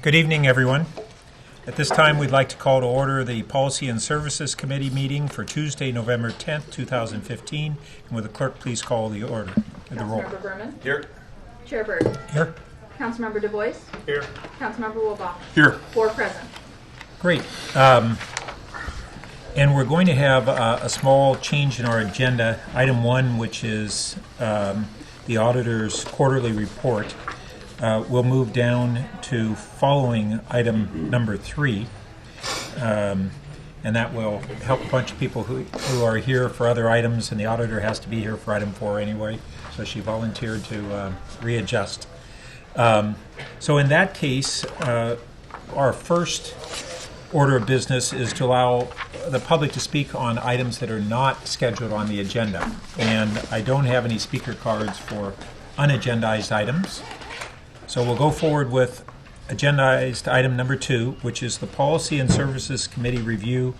Good evening, everyone. At this time, we'd like to call to order the Policy and Services Committee meeting for Tuesday, November 10th, 2015. And will the clerk please call the order? The roll. Councilmember Berman. Here. Chair Bird. Here. Councilmember Du Bois. Here. Councilmember Wilbach. Here. 4 present. Great. And we're going to have a small change in our agenda. Item 1, which is the auditor's quarterly report, we'll move down to following item number 3. And that will help a bunch of people who are here for other items, and the auditor has to be here for item 4 anyway, so she volunteered to readjust. So in that case, our first order of business is to allow the public to speak on items that are not scheduled on the agenda. And I don't have any speaker cards for unagendized items. So we'll go forward with agendized item number 2, which is the Policy and Services Committee review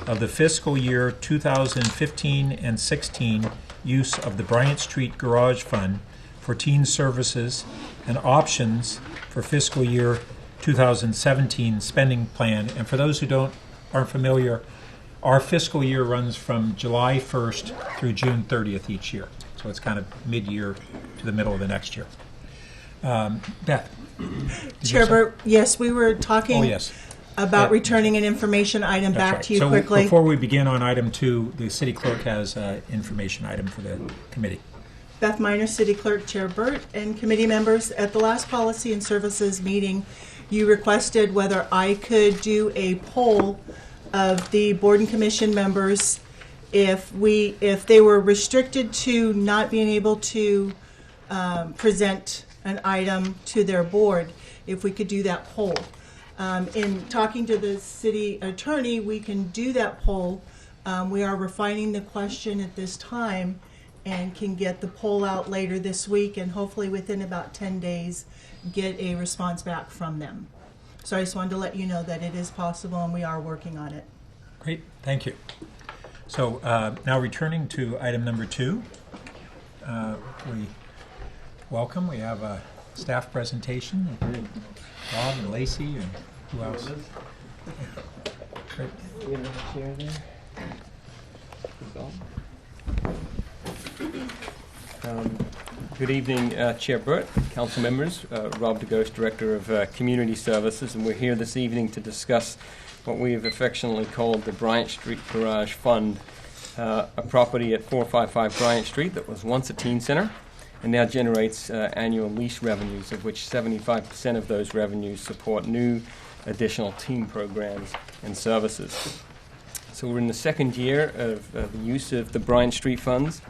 of the fiscal year 2015 and 16 use of the Bryant Street Garage Fund for Teen Services and options for fiscal year 2017 spending plan. And for those who aren't familiar, our fiscal year runs from July 1st through June 30th each year. So it's kind of mid-year to the middle of the next year. Beth? Chair Burt, yes, we were talking about returning an information item back to you quickly. Before we begin on item 2, the city clerk has an information item for the committee. Beth Miner, City Clerk, Chair Burt, and committee members. At the last Policy and Services meeting, you requested whether I could do a poll of the board and commission members if they were restricted to not being able to present an item to their board, if we could do that poll. In talking to the city attorney, we can do that poll. We are refining the question at this time and can get the poll out later this week, and hopefully within about 10 days get a response back from them. So I just wanted to let you know that it is possible and we are working on it. Great, thank you. So now returning to item number 2, we have a staff presentation. Bob and Lacey and who else? Great. Good evening, Chair Burt, council members, Rob DeGhost, Director of Community Services, and we're here this evening to discuss what we have affectionately called the Bryant Street Garage Fund, a property at 455 Bryant Street that was once a teen center and now generates annual lease revenues, of which 75% of those revenues support new additional teen programs and services. So we're in the second year of the use of the Bryant Street funds,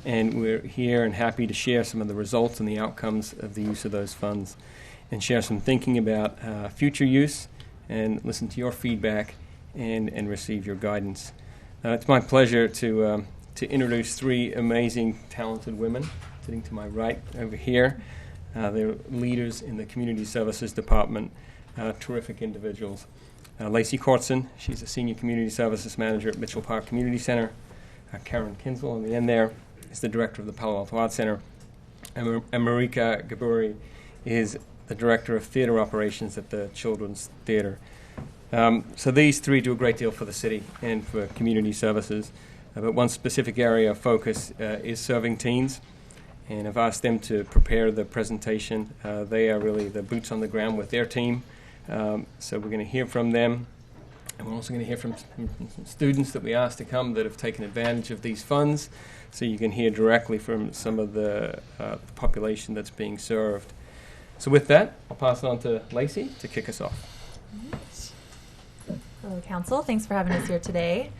and we're here and happy to share some of the results and the outcomes of the use of those funds and share some thinking about future use and listen to your feedback and receive your guidance. It's my pleasure to introduce 3 amazing, talented women sitting to my right over here. They're leaders in the Community Services Department, terrific individuals. Lacey Courtson, she's a Senior Community Services Manager at Mitchell Park Community Center. Karen Kinsel on the end there is the Director of the Palo Alto Arts Center. And Marika Gaburi is the Director of Theater Operations at the Children's Theater. So these 3 do a great deal for the city and for community services. But one specific area of focus is serving teens. And I've asked them to prepare the presentation. They are really the boots on the ground with their team. So we're going to hear from them. And we're also going to hear from some students that we asked to come that have taken advantage of these funds. So you can hear directly from some of the population that's being served. So with that, I'll pass it on to Lacey to kick us off. Hello, Council. Thanks for having us here today.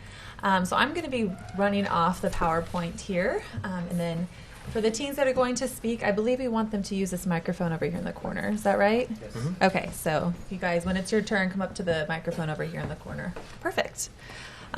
So I'm going to be running off the PowerPoint here, and then for the teens that are going to speak, I believe we want them to use this microphone over here in the corner. Is that right? Yes. Mm-hmm. Okay, so you guys, when it's your turn, come up to the microphone over here in the corner. Perfect.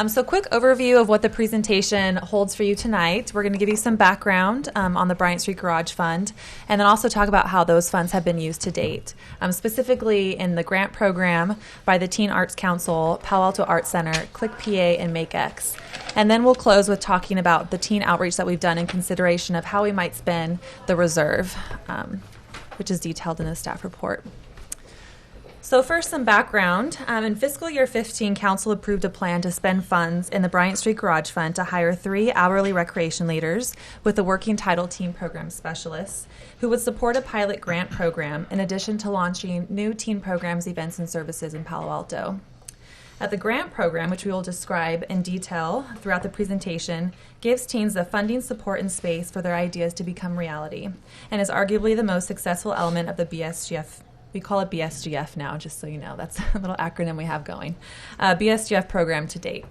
So quick overview of what the presentation holds for you tonight. We're going to give you some background on the Bryant Street Garage Fund, and then also talk about how those funds have been used to date, specifically in the grant program by the Teen Arts Council, Palo Alto Arts Center, Click PA, and MakeX. And then we'll close with talking about the teen outreach that we've done in consideration of how we might spend the reserve, which is detailed in the staff report. So first, some background. In fiscal year 15, Council approved a plan to spend funds in the Bryant Street Garage Fund to hire 3 hourly recreation leaders with a working title teen program specialists who would support a pilot grant program in addition to launching new teen programs, events, and services in Palo Alto. The grant program, which we will describe in detail throughout the presentation, gives teens the funding, support, and space for their ideas to become reality and is arguably the most successful element of the BSGF. We call it BSGF now, just so you know. That's a little acronym we have going. BSGF program to date.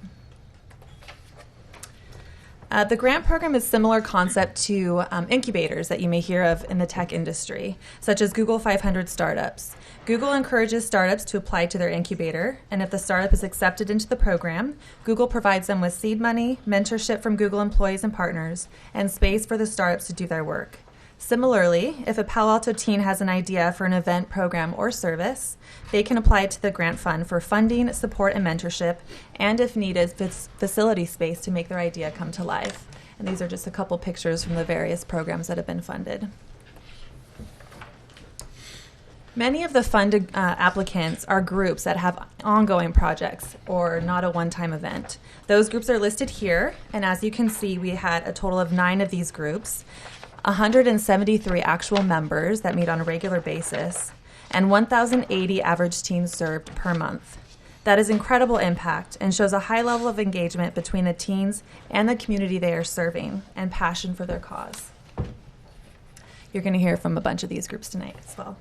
The grant program is similar concept to incubators that you may hear of in the tech industry, such as Google 500 Startups. Google encourages startups to apply to their incubator, and if the startup is accepted into the program, Google provides them with seed money, mentorship from Google employees and partners, and space for the startups to do their work. Similarly, if a Palo Alto teen has an idea for an event, program, or service, they can apply to the grant fund for funding, support, and mentorship, and if needed, facility space to make their idea come to life. And these are just a couple pictures from the various programs that have been funded. Many of the funded applicants are groups that have ongoing projects or not a one-time event. Those groups are listed here, and as you can see, we had a total of 9 of these groups. 173 actual members that meet on a regular basis, and 1,080 average teens served per month. That is incredible impact and shows a high level of engagement between the teens and the community they are serving and passion for their cause. You're going to hear from a bunch of these groups tonight as well.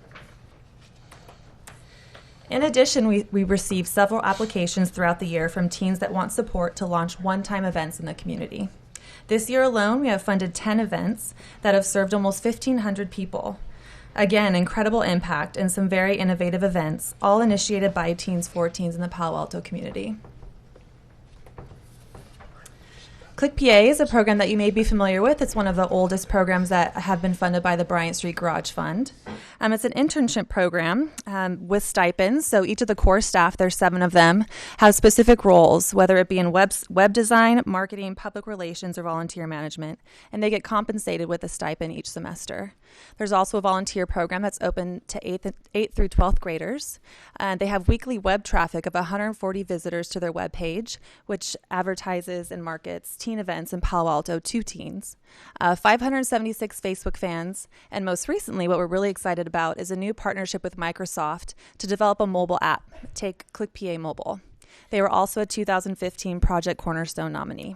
In addition, we receive several applications throughout the year from teens that want support to launch one-time events in the community. This year alone, we have funded 10 events that have served almost 1,500 people. Again, incredible impact and some very innovative events, all initiated by teens for teens in the Palo Alto community. ClickPA is a program that you may be familiar with. It's one of the oldest programs that have been funded by the Bryant Street Garage Fund. It's an internship program with stipends. So each of the core staff, there's 7 of them, have specific roles, whether it be in web design, marketing, public relations, or volunteer management. And they get compensated with a stipend each semester. There's also a volunteer program that's open to 8th through 12th graders. They have weekly web traffic of 140 visitors to their web page, which advertises and markets teen events in Palo Alto to teens. 576 Facebook fans, and most recently, what we're really excited about is a new partnership with Microsoft to develop a mobile app, take ClickPA Mobile. They were also a 2015 Project Cornerstone nominee.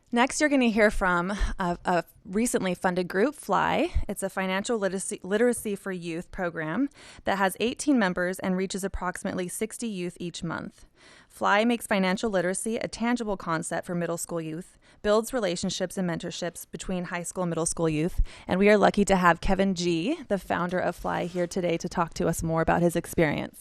Next, you're going to hear from a recently funded group, FLY. It's a financial literacy for youth program that has 18 members and reaches approximately 60 youth each month. FLY makes financial literacy a tangible concept for middle school youth, builds relationships and mentorships between high school and middle school youth, and we are lucky to have Kevin G., the founder of FLY, here today to talk to us more about his experience.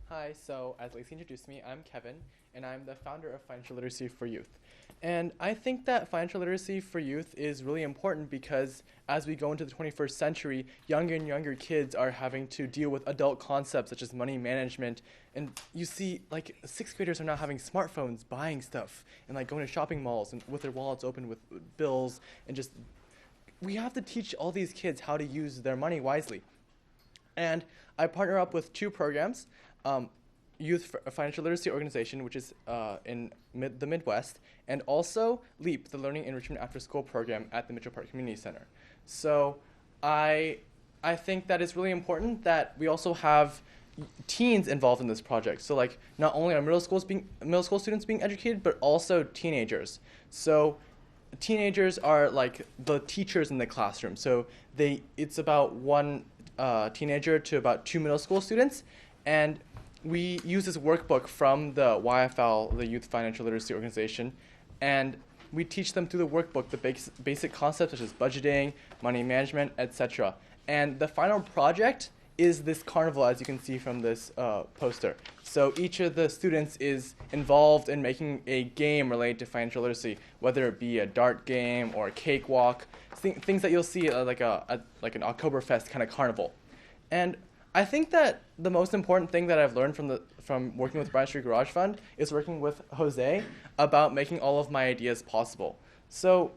Hi, so as Lacey introduced me, I'm Kevin, and I'm the founder of Financial Literacy for Youth. And I think that financial literacy for youth is really important because as we go into the 21st century, younger and younger kids are having to deal with adult concepts such as money management. And you see, like, 6th graders are now having smartphones, buying stuff, and like going to shopping malls and with their wallets open with bills. And just, we have to teach all these kids how to use their money wisely. And I partner up with 2 programs. Youth Financial Literacy Organization, which is in the Midwest, and also LEAP, the Learning Enrichment After School program at the Mitchell Park Community Center. So I think that it's really important that we also have teens involved in this project. So like not only are middle school students being educated, but also teenagers. So teenagers are like the teachers in the classroom. So it's about 1 teenager to about 2 middle school students, and we use this workbook from the YFL, the Youth Financial Literacy Organization, and we teach them through the workbook the basic concepts such as budgeting, money management, etc. And the final project is this carnival, as you can see from this poster. So each of the students is involved in making a game related to financial literacy, whether it be a dart game or a cakewalk, things that you'll see like an Oktoberfest kind of carnival. And I think that the most important thing that I've learned from working with Bryant Street Garage Fund is working with Jose about making all of my ideas possible. So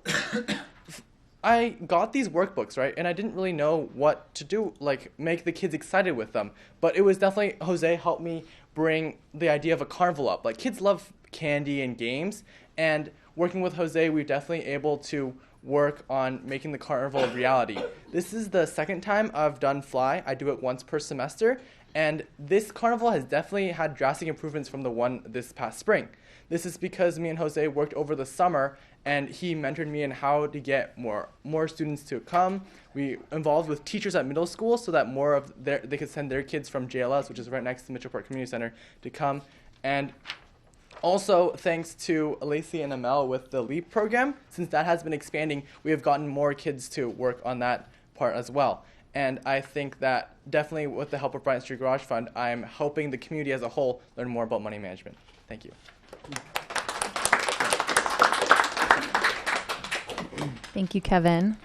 I got these workbooks, right, and I didn't really know what to do, like make the kids excited with them. But it was definitely Jose helped me bring the idea of a carnival up. Like, kids love candy and games, and working with Jose, we're definitely able to work on making the carnival a reality. This is the second time I've done Fly. I do it once per semester, and this carnival has definitely had drastic improvements from the one this past spring. This is because me and Jose worked over the summer, and he mentored me in how to get more students to come. We involved with teachers at middle school so that they could send their kids from JLS, which is right next to Mitchell Park Community Center, to come. And also, thanks to Lacey and Amel with the LEAP program, since that has been expanding, we have gotten more kids to work on that part as well. And I think that definitely with the help of Bryant Street Garage Fund, I'm helping the community as a whole learn more about money management. Thank you. Thank you, Kevin.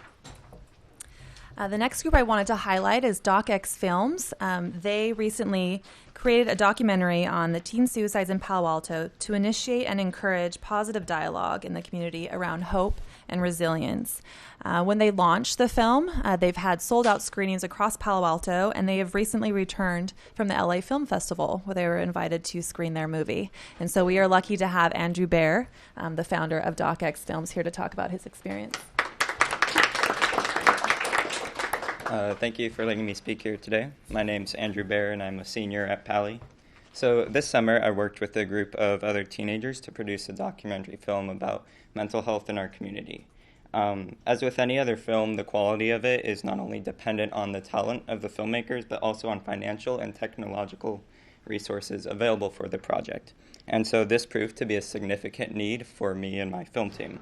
The next group I wanted to highlight is DocX Films. They recently created a documentary on the teen suicides in Palo Alto to initiate and encourage positive dialogue in the community around hope and resilience. When they launched the film, they've had sold-out screenings across Palo Alto, and they have recently returned from the LA Film Festival, where they were invited to screen their movie. And so we are lucky to have Andrew Baer, the founder of DocX Films, here to talk about his experience. Thank you for letting me speak here today. My name's Andrew Baer, and I'm a senior at Palo. So this summer, I worked with a group of other teenagers to produce a documentary film about mental health in our community. As with any other film, the quality of it is not only dependent on the talent of the filmmakers, but also on financial and technological resources available for the project. And so this proved to be a significant need for me and my film team.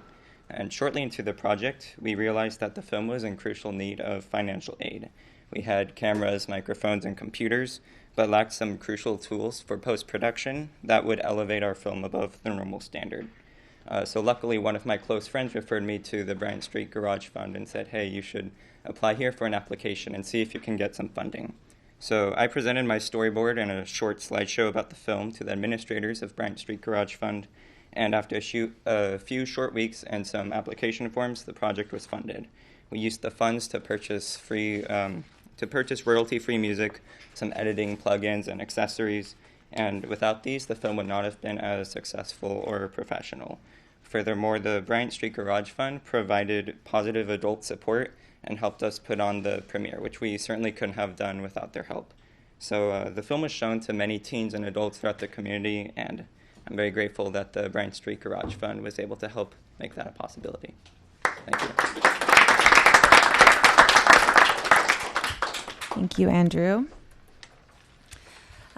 And shortly into the project, we realized that the film was in crucial need of financial aid. We had cameras, microphones, and computers, but lacked some crucial tools for post-production that would elevate our film above the normal standard. So luckily, one of my close friends referred me to the Bryant Street Garage Fund and said, hey, you should apply here for an application and see if you can get some funding. So I presented my storyboard and a short slideshow about the film to the administrators of Bryant Street Garage Fund, and after a few short weeks and some application forms, the project was funded. We used the funds to purchase royalty-free music, some editing plugins and accessories, and without these, the film would not have been as successful or professional. Furthermore, the Bryant Street Garage Fund provided positive adult support and helped us put on the premiere, which we certainly couldn't have done without their help. So the film was shown to many teens and adults throughout the community, and I'm very grateful that the Bryant Street Garage Fund was able to help make that a possibility. Thank you. Thank you, Andrew.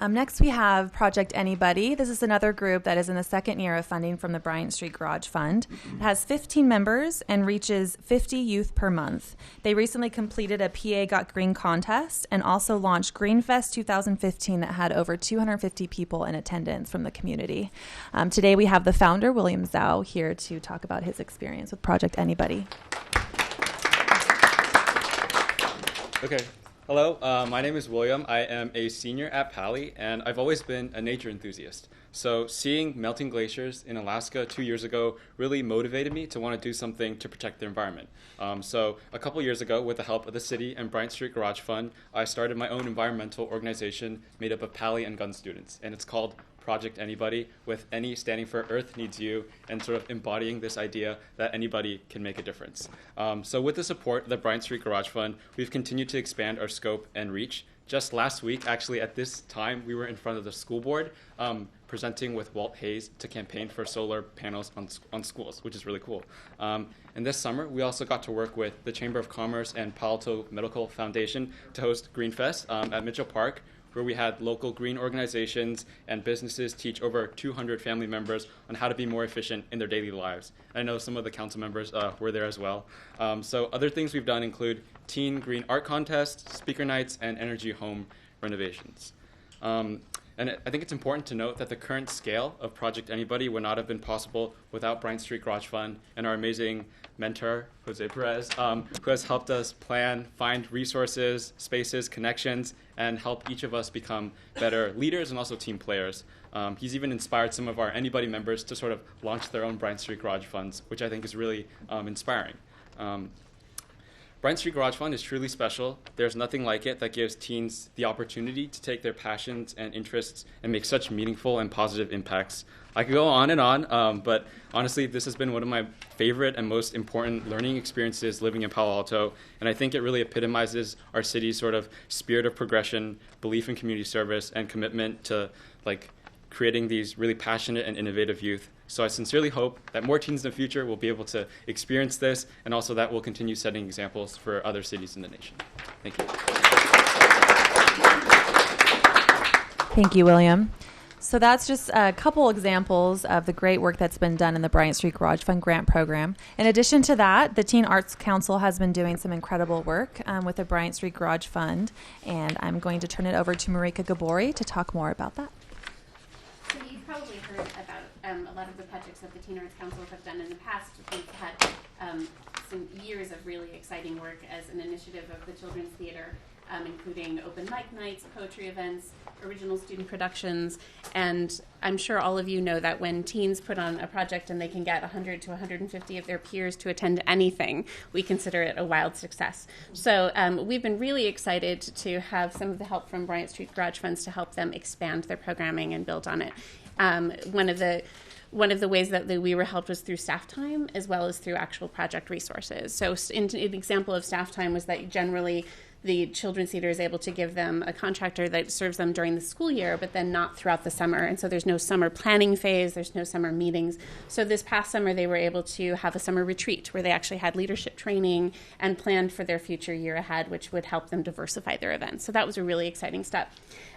Next, we have Project Anybody. This is another group that is in the second year of funding from the Bryant Street Garage Fund. It has 15 members and reaches 50 youth per month. They recently completed a PA Got Green contest and also launched Greenfest 2015 that had over 250 people in attendance from the community. Today, we have the founder, William Zhao, here to talk about his experience with Project Anybody. Okay. Hello, my name is William. I am a senior at Palo, and I've always been a nature enthusiast. So seeing melting glaciers in Alaska 2 years ago really motivated me to want to do something to protect the environment. So a couple years ago, with the help of the city and Bryant Street Garage Fund, I started my own environmental organization made up of Palo and gun students, and it's called Project Anybody, with any standing for Earth Needs You, and sort of embodying this idea that anybody can make a difference. So with the support of the Bryant Street Garage Fund, we've continued to expand our scope and reach. Just last week, actually at this time, we were in front of the school board presenting with Walt Hayes to campaign for solar panels on schools, which is really cool. And this summer, we also got to work with the Chamber of Commerce and Palo Alto Medical Foundation to host Greenfest at Mitchell Park, where we had local green organizations and businesses teach over 200 family members on how to be more efficient in their daily lives. I know some of the council members were there as well. So other things we've done include teen green art contests, speaker nights, and energy home renovations. And I think it's important to note that the current scale of Project Anybody would not have been possible without Bryant Street Garage Fund and our amazing mentor, Jose Perez, who has helped us plan, find resources, spaces, connections, and help each of us become better leaders and also team players. He's even inspired some of our Anybody members to sort of launch their own Bryant Street Garage Funds, which I think is really inspiring. Bryant Street Garage Fund is truly special. There's nothing like it that gives teens the opportunity to take their passions and interests and make such meaningful and positive impacts. I could go on and on, but honestly, this has been one of my favorite and most important learning experiences living in Palo Alto, and I think it really epitomizes our city's sort of spirit of progression, belief in community service, and commitment to creating these really passionate and innovative youth. So I sincerely hope that more teens in the future will be able to experience this, and also that we'll continue setting examples for other cities in the nation. Thank you. Thank you, William. So that's just a couple examples of the great work that's been done in the Bryant Street Garage Fund grant program. In addition to that, the Teen Arts Council has been doing some incredible work with the Bryant Street Garage Fund, and I'm going to turn it over to Marika Gabori to talk more about that. So you've probably heard about a lot of the projects that the Teen Arts Council have done in the past. We've had some years of really exciting work as an initiative of the Children's Theater, including open mic nights, poetry events, original student productions, and I'm sure all of you know that when teens put on a project and they can get 100 to 150 of their peers to attend anything, we consider it a wild success. So we've been really excited to have some of the help from Bryant Street Garage Funds to help them expand their programming and build on it. One of the ways that we were helped was through staff time as well as through actual project resources. So an example of staff time was that generally the Children's Theater is able to give them a contractor that serves them during the school year, but then not throughout the summer. And so there's no summer planning phase, there's no summer meetings. So this past summer, they were able to have a summer retreat where they actually had leadership training and planned for their future year ahead, which would help them diversify their events. So that was a really exciting step.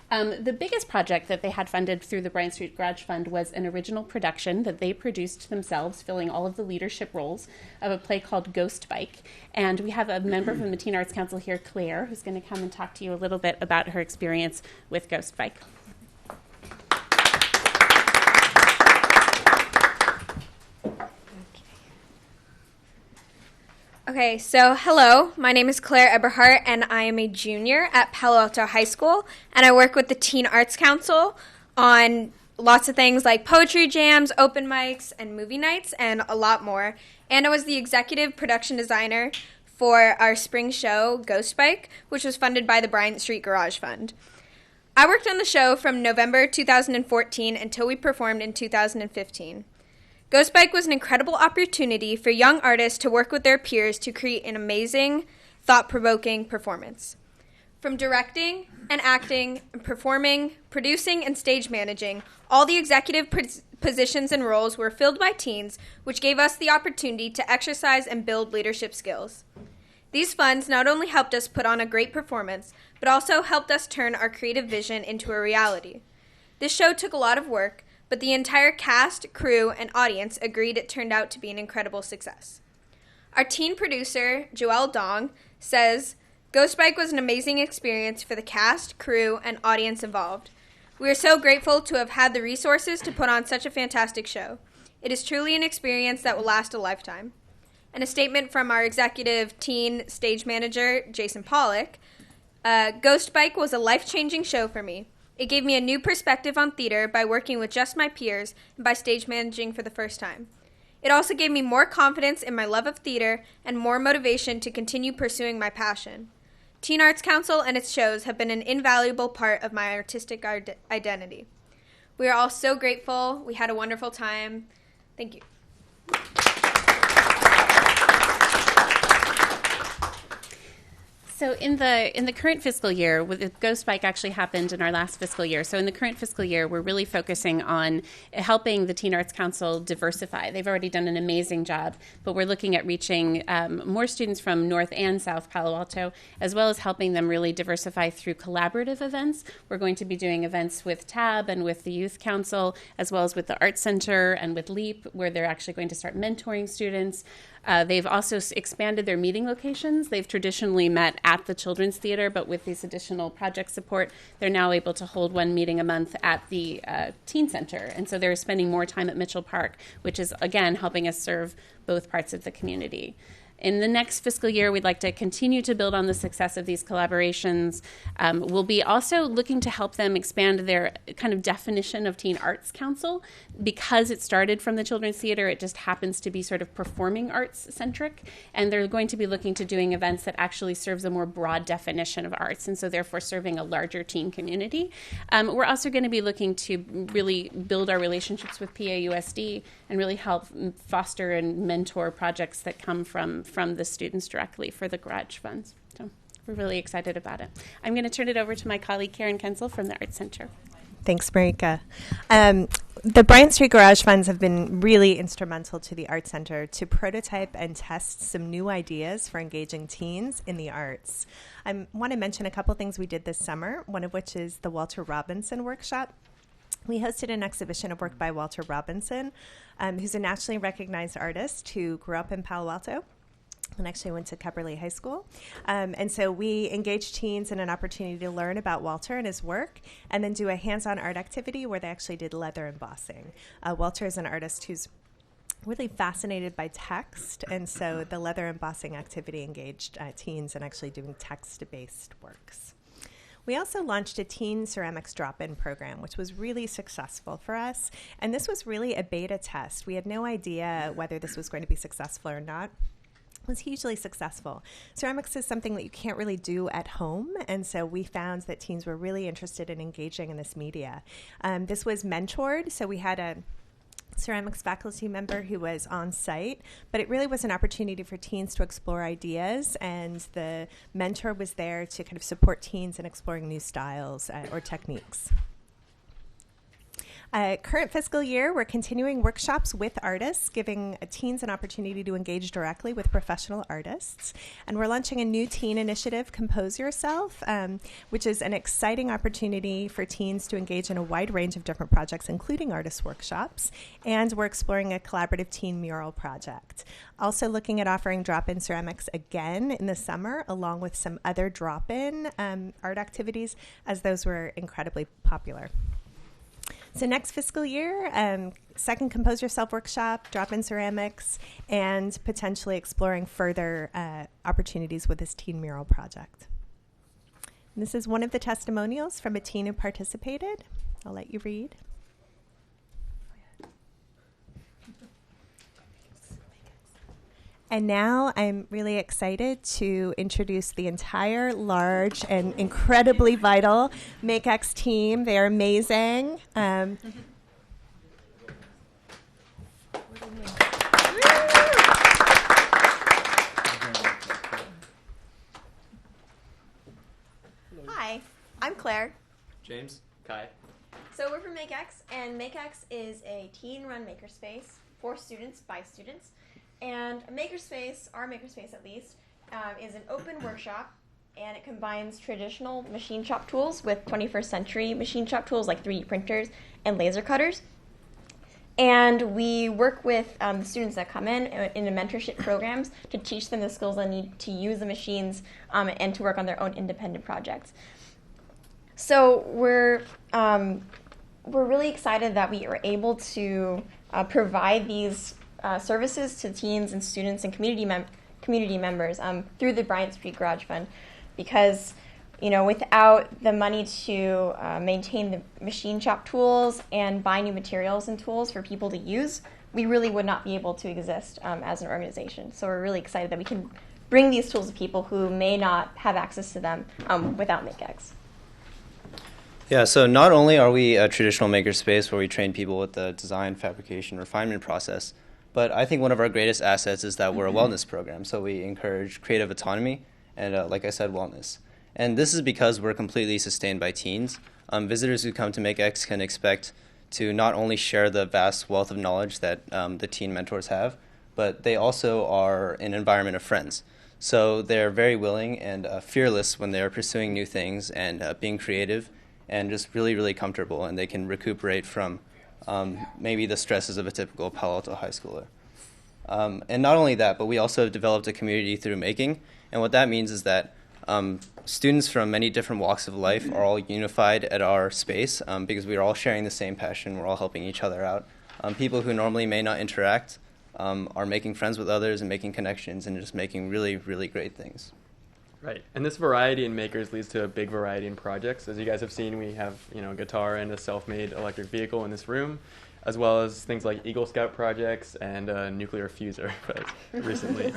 The biggest project that they had funded through the Bryant Street Garage Fund was an original production that they produced themselves, filling all of the leadership roles of a play called Ghost Bike. And we have a member from the Teen Arts Council here, Claire, who's going to come and talk to you a little bit about her experience with Ghost Bike. Okay, so hello, my name is Claire Eberhardt, and I am a junior at Palo Alto High School, and I work with the Teen Arts Council on lots of things like poetry jams, open mics, and movie nights, and a lot more. And I was the executive production designer for our spring show, Ghost Bike, which was funded by the Bryant Street Garage Fund. I worked on the show from November 2014 until we performed in 2015. Ghost Bike was an incredible opportunity for young artists to work with their peers to create an amazing, thought-provoking performance. From directing and acting and performing, producing, and stage managing, all the executive positions and roles were filled by teens, which gave us the opportunity to exercise and build leadership skills. These funds not only helped us put on a great performance, but also helped us turn our creative vision into a reality. This show took a lot of work, but the entire cast, crew, and audience agreed it turned out to be an incredible success. Our teen producer, Joelle Dong, says, Ghost Bike was an amazing experience for the cast, crew, and audience involved. We are so grateful to have had the resources to put on such a fantastic show. It is truly an experience that will last a lifetime. And a statement from our executive teen stage manager, Jason Pollock, Ghost Bike was a life-changing show for me. It gave me a new perspective on theater by working with just my peers and by stage managing for the first time. It also gave me more confidence in my love of theater and more motivation to continue pursuing my passion. Teen Arts Council and its shows have been an invaluable part of my artistic identity. We are all so grateful. We had a wonderful time. Thank you. So in the current fiscal year, with Ghost Bike actually happened in our last fiscal year. So in the current fiscal year, we're really focusing on helping the Teen Arts Council diversify. They've already done an amazing job, but we're looking at reaching more students from North and South Palo Alto, as well as helping them really diversify through collaborative events. We're going to be doing events with TAB and with the Youth Council, as well as with the Art Center and with LEAP, where they're actually going to start mentoring students. They've also expanded their meeting locations. They've traditionally met at the Children's Theater, but with this additional project support, they're now able to hold one meeting a month at the Teen Center. And so they're spending more time at Mitchell Park, which is, again, helping us serve both parts of the community. In the next fiscal year, we'd like to continue to build on the success of these collaborations. We'll be also looking to help them expand their kind of definition of Teen Arts Council. Because it started from the Children's Theater, it just happens to be sort of performing arts centric, and they're going to be looking to doing events that actually serves a more broad definition of arts, and so therefore serving a larger teen community. We're also going to be looking to really build our relationships with PAUSD and really help foster and mentor projects that come from the students directly for the garage funds. So we're really excited about it. I'm going to turn it over to my colleague Karen Kensel from the Arts Center. Thanks, Marika. The Bryant Street Garage Funds have been really instrumental to the Arts Center to prototype and test some new ideas for engaging teens in the arts. I want to mention a couple things we did this summer, one of which is the Walter Robinson workshop. We hosted an exhibition of work by Walter Robinson, who's a nationally recognized artist who grew up in Palo Alto and actually went to Kepperly High School. And so we engaged teens in an opportunity to learn about Walter and his work, and then do a hands-on art activity where they actually did leather embossing. Walter is an artist who's really fascinated by text, and so the leather embossing activity engaged teens in actually doing text-based works. We also launched a teen ceramics drop-in program, which was really successful for us. And this was really a beta test. We had no idea whether this was going to be successful or not. It was hugely successful. Ceramics is something that you can't really do at home, and so we found that teens were really interested in engaging in this media. This was mentored, so we had a ceramics faculty member who was on site, but it really was an opportunity for teens to explore ideas, and the mentor was there to kind of support teens in exploring new styles or techniques. Current fiscal year, we're continuing workshops with artists, giving teens an opportunity to engage directly with professional artists. And we're launching a new teen initiative, Compose Yourself, which is an exciting opportunity for teens to engage in a wide range of different projects, including artist workshops. And we're exploring a collaborative teen mural project. Also looking at offering drop-in ceramics again in the summer, along with some other drop-in art activities, as those were incredibly popular. So next fiscal year, second Compose Yourself workshop, drop-in ceramics, and potentially exploring further opportunities with this teen mural project. And this is one of the testimonials from a teen who participated. I'll let you read. And now I'm really excited to introduce the entire large and incredibly vital MakeX team. They are amazing. Hi, I'm Claire. James, Kai. So we're from MakeX, and MakeX is a teen-run makerspace for students by students. And a makerspace, our makerspace at least, is an open workshop, and it combines traditional machine shop tools with 21st century machine shop tools like 3D printers and laser cutters. And we work with the students that come in the mentorship programs to teach them the skills they need to use the machines and to work on their own independent projects. So we're really excited that we are able to provide these services to teens and students and community members through the Bryant Street Garage Fund, because without the money to maintain the machine shop tools and buy new materials and tools for people to use, we really would not be able to exist as an organization. So we're really excited that we can bring these tools to people who may not have access to them without MakeX. Yeah, so not only are we a traditional makerspace where we train people with the design, fabrication, refinement process, but I think one of our greatest assets is that we're a wellness program. So we encourage creative autonomy and, like I said, wellness. And this is because we're completely sustained by teens. Visitors who come to MakeX can expect to not only share the vast wealth of knowledge that the teen mentors have, but they also are an environment of friends. So they're very willing and fearless when they're pursuing new things and being creative and just really, really comfortable, and they can recuperate from maybe the stresses of a typical Palo Alto high schooler. And not only that, but we also have developed a community through making, and what that means is that students from many different walks of life are all unified at our space because we are all sharing the same passion, we're all helping each other out. People who normally may not interact are making friends with others and making connections and just making really, really great things. Right, and this variety in makers leads to a big variety in projects. As you guys have seen, we have a guitar and a self-made electric vehicle in this room, as well as things like Eagle Scout projects and a nuclear fuser recently.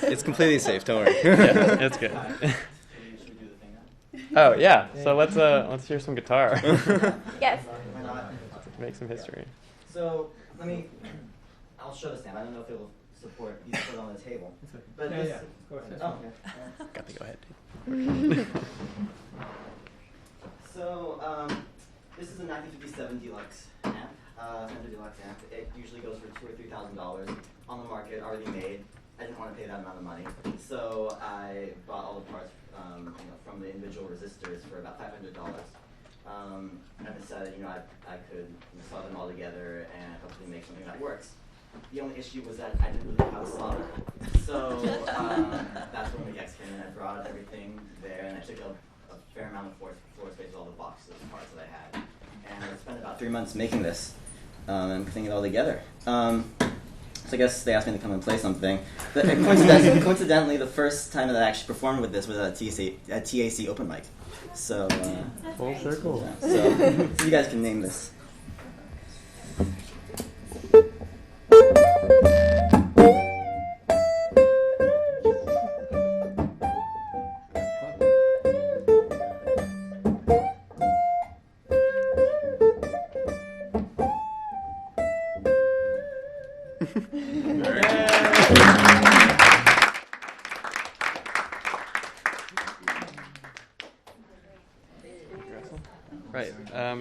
It's completely safe, don't worry. Yeah, it's good. Oh yeah, so let's hear some guitar. Yes. Make some history. So I'll show the stand. I don't know if it will support. You put it on the table. But yeah, this, yeah. Go ahead. Oh, okay. Got to go ahead. So this is a 1957 Deluxe amp, Fender Deluxe amp. It usually goes for $2,000 or $3,000 on the market, already made. I didn't want to pay that amount of money, so I bought all the parts from the individual resistors for about $500. And I decided, I could solder them all together and hopefully make something that works. The only issue was that I didn't really have a solder. So that's when the X came in. I brought everything there, and I took a fair amount of floor space with all the boxes of parts that I had. And I spent about 3 months making this and putting it all together. So I guess they asked me to come and play something. But coincidentally, the first time that I actually performed with this was at a TAC open mic. So, full circle. So you guys can name this. Right.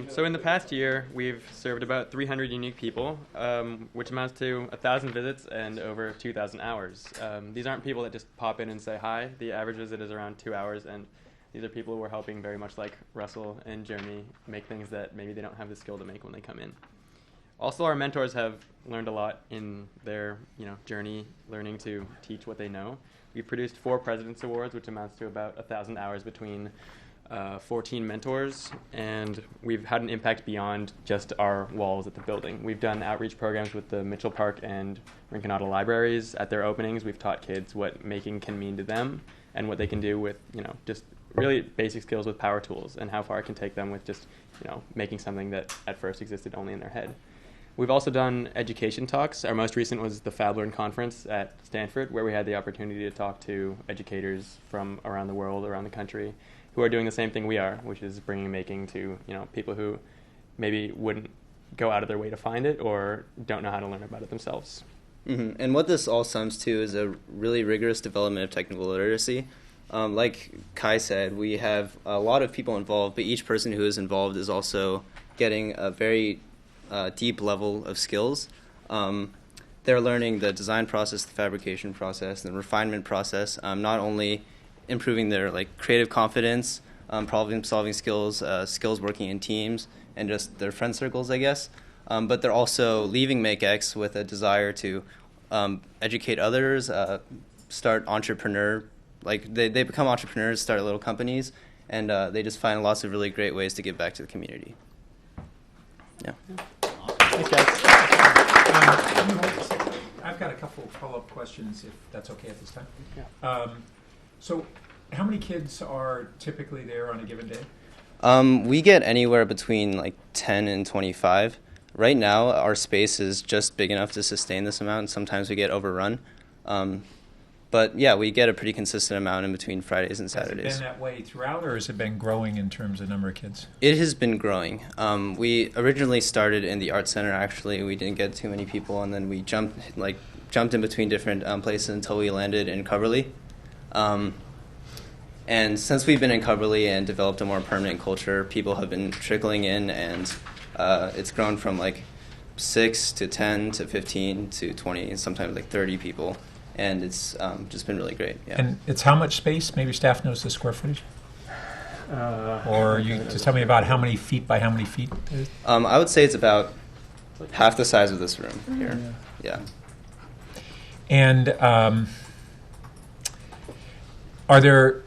So in the past year, we've served about 300 unique people, which amounts to 1,000 visits and over 2,000 hours. These aren't people that just pop in and say hi. The average visit is around 2 hours, and these are people who are helping very much like Russell and Jeremy make things that maybe they don't have the skill to make when they come in. Also, our mentors have learned a lot in their journey, learning to teach what they know. We've produced 4 President's Awards, which amounts to about 1,000 hours between 14 mentors, and we've had an impact beyond just our walls at the building. We've done outreach programs with the Mitchell Park and Rinconada libraries. At their openings, we've taught kids what making can mean to them and what they can do with, just really basic skills with power tools and how far it can take them with just, making something that at first existed only in their head. We've also done education talks. Our most recent was the Fab Learn conference at Stanford, where we had the opportunity to talk to educators from around the world, around the country, who are doing the same thing we are, which is bringing making to people who maybe wouldn't go out of their way to find it or don't know how to learn about it themselves. Mm-hmm. And what this all sums to is a really rigorous development of technical literacy. Like Kai said, we have a lot of people involved, but each person who is involved is also getting a very deep level of skills. They're learning the design process, the fabrication process, the refinement process, not only improving their creative confidence, problem-solving skills, skills working in teams, and just their friend circles, I guess. But they're also leaving MakeX with a desire to educate others, start entrepreneur. They become entrepreneurs, start little companies, and they just find lots of really great ways to give back to the community. Yeah. Thanks, guys. I've got a couple of follow-up questions, if that's okay at this time. Yeah. So how many kids are typically there on a given day? We get anywhere between 10 and 25. Right now, our space is just big enough to sustain this amount, and sometimes we get overrun. But yeah, we get a pretty consistent amount in between Fridays and Saturdays. Has it been that way throughout, or has it been growing in terms of number of kids? It has been growing. We originally started in the Art Center, actually. We didn't get too many people, and then we jumped in between different places until we landed in Coverly. And since we've been in Coverly and developed a more permanent culture, people have been trickling in, and it's grown from 6 to 10 to 15 to 20, and sometimes 30 people. And it's just been really great. Yeah. And it's how much space? Maybe staff knows the square footage? Or you just tell me about how many feet by how many feet? I would say it's about half the size of this room here. Yeah. And are there,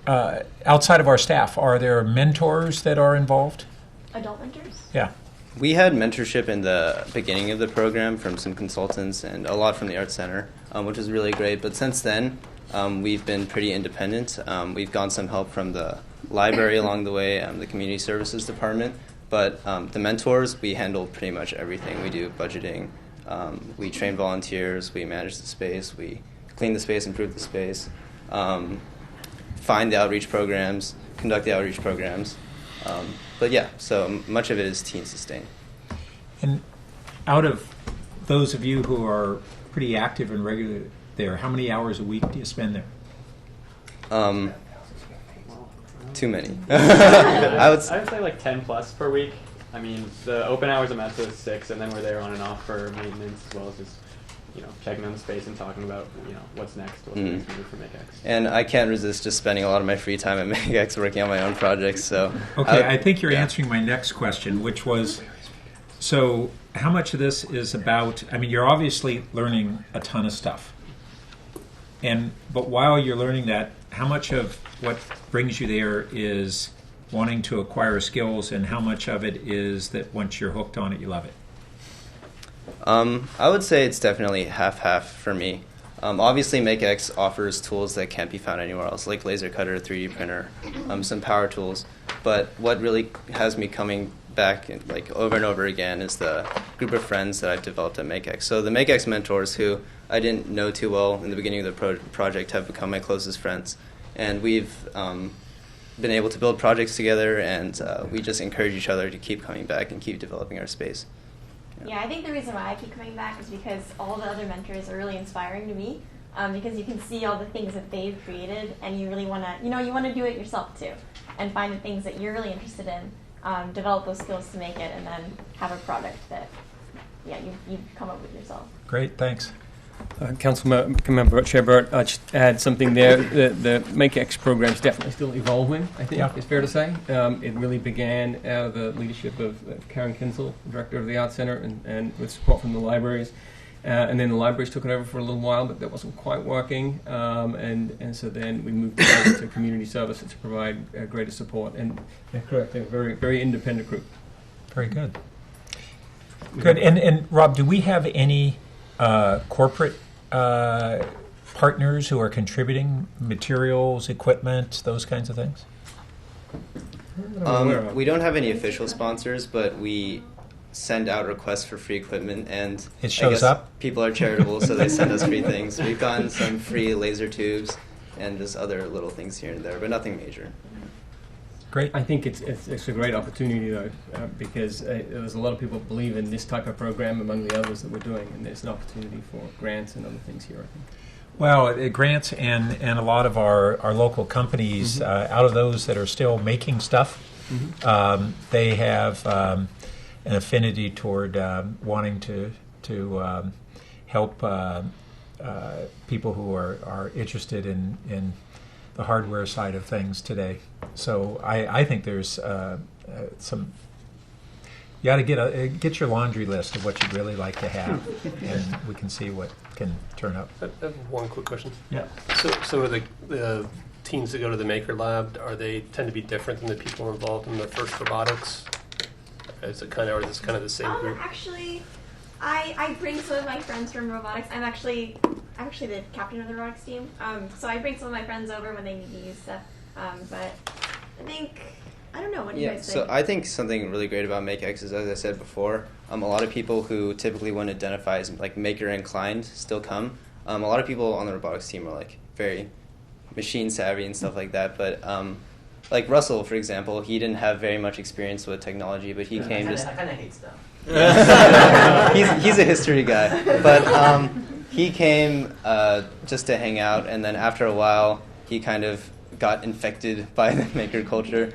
outside of our staff, are there mentors that are involved? Adult mentors? Yeah. We had mentorship in the beginning of the program from some consultants and a lot from the Arts Center, which was really great. But since then, we've been pretty independent. We've gotten some help from the library along the way, the community services department. But the mentors, we handle pretty much everything. We do budgeting, we train volunteers, we manage the space, we clean the space, improve the space, find the outreach programs, conduct the outreach programs. But yeah, so much of it is teen sustained. And out of those of you who are pretty active and regular there, how many hours a week do you spend there? Too many. I would say like 10 plus per week. I mean, the open hours I'm at is 6, and then we're there on and off for maintenance as well as just, checking on the space and talking about, what's next, what's the next move for MakeX. And I can't resist just spending a lot of my free time at MakeX working on my own projects. So okay, I think you're answering my next question, which was, so how much of this is about, I mean, you're obviously learning a ton of stuff. But while you're learning that, how much of what brings you there is wanting to acquire skills, and how much of it is that once you're hooked on it, you love it? I would say it's definitely half-half for me. Obviously, MakeX offers tools that can't be found anywhere else, like laser cutter, 3D printer, some power tools. But what really has me coming back like over and over again is the group of friends that I've developed at MakeX. So the MakeX mentors, who I didn't know too well in the beginning of the project, have become my closest friends. And we've been able to build projects together, and we just encourage each other to keep coming back and keep developing our space. Yeah, I think the reason why I keep coming back is because all the other mentors are really inspiring to me, because you can see all the things that they've created, and you really want to, you want to do it yourself too, and find the things that you're really interested in, develop those skills to make it, and then have a product that, you've come up with yourself. Great, thanks. Councilmember Chair Burt, I'll just add something there. The MakeX program is definitely still evolving, I think it's fair to say. It really began out of the leadership of Karen Kinsel, director of the Arts Center, and with support from the libraries. And then the libraries took it over for a little while, but that wasn't quite working. And so then we moved over to community services to provide greater support. And they're correct, they're a very, very independent group. Very good. Good. And Rob, do we have any corporate partners who are contributing materials, equipment, those kinds of things? We don't have any official sponsors, but we send out requests for free equipment, and it shows up. People are charitable, so they send us free things. We've gotten some free laser tubes and just other little things here and there, but nothing major. Great. I think it's a great opportunity, though, because there's a lot of people who believe in this type of program among the others that we're doing, and there's an opportunity for grants and other things here, I think. Well, grants and a lot of our local companies, out of those that are still making stuff, they have an affinity toward wanting to help people who are interested in the hardware side of things today. So I think there's some. You got to get your laundry list of what you'd really like to have, and we can see what can turn up. I have one quick question. Yeah. So the teens that go to the Maker Lab, they tend to be different than the people involved in the first robotics? Is it kind of, or is this kind of the same group? Actually, I bring some of my friends from robotics. I'm actually the captain of the robotics team. So I bring some of my friends over when they need to use stuff. But I think, I don't know, what do you guys think? So I think something really great about MakeX is, as I said before, a lot of people who typically wouldn't identify as like maker inclined still come. A lot of people on the robotics team are like very machine savvy and stuff like that, but like Russell, for example, he didn't have very much experience with technology, but he came just... I kind of hate stuff. he's a history guy, but he came just to hang out, and then after a while, he kind of got infected by the maker culture.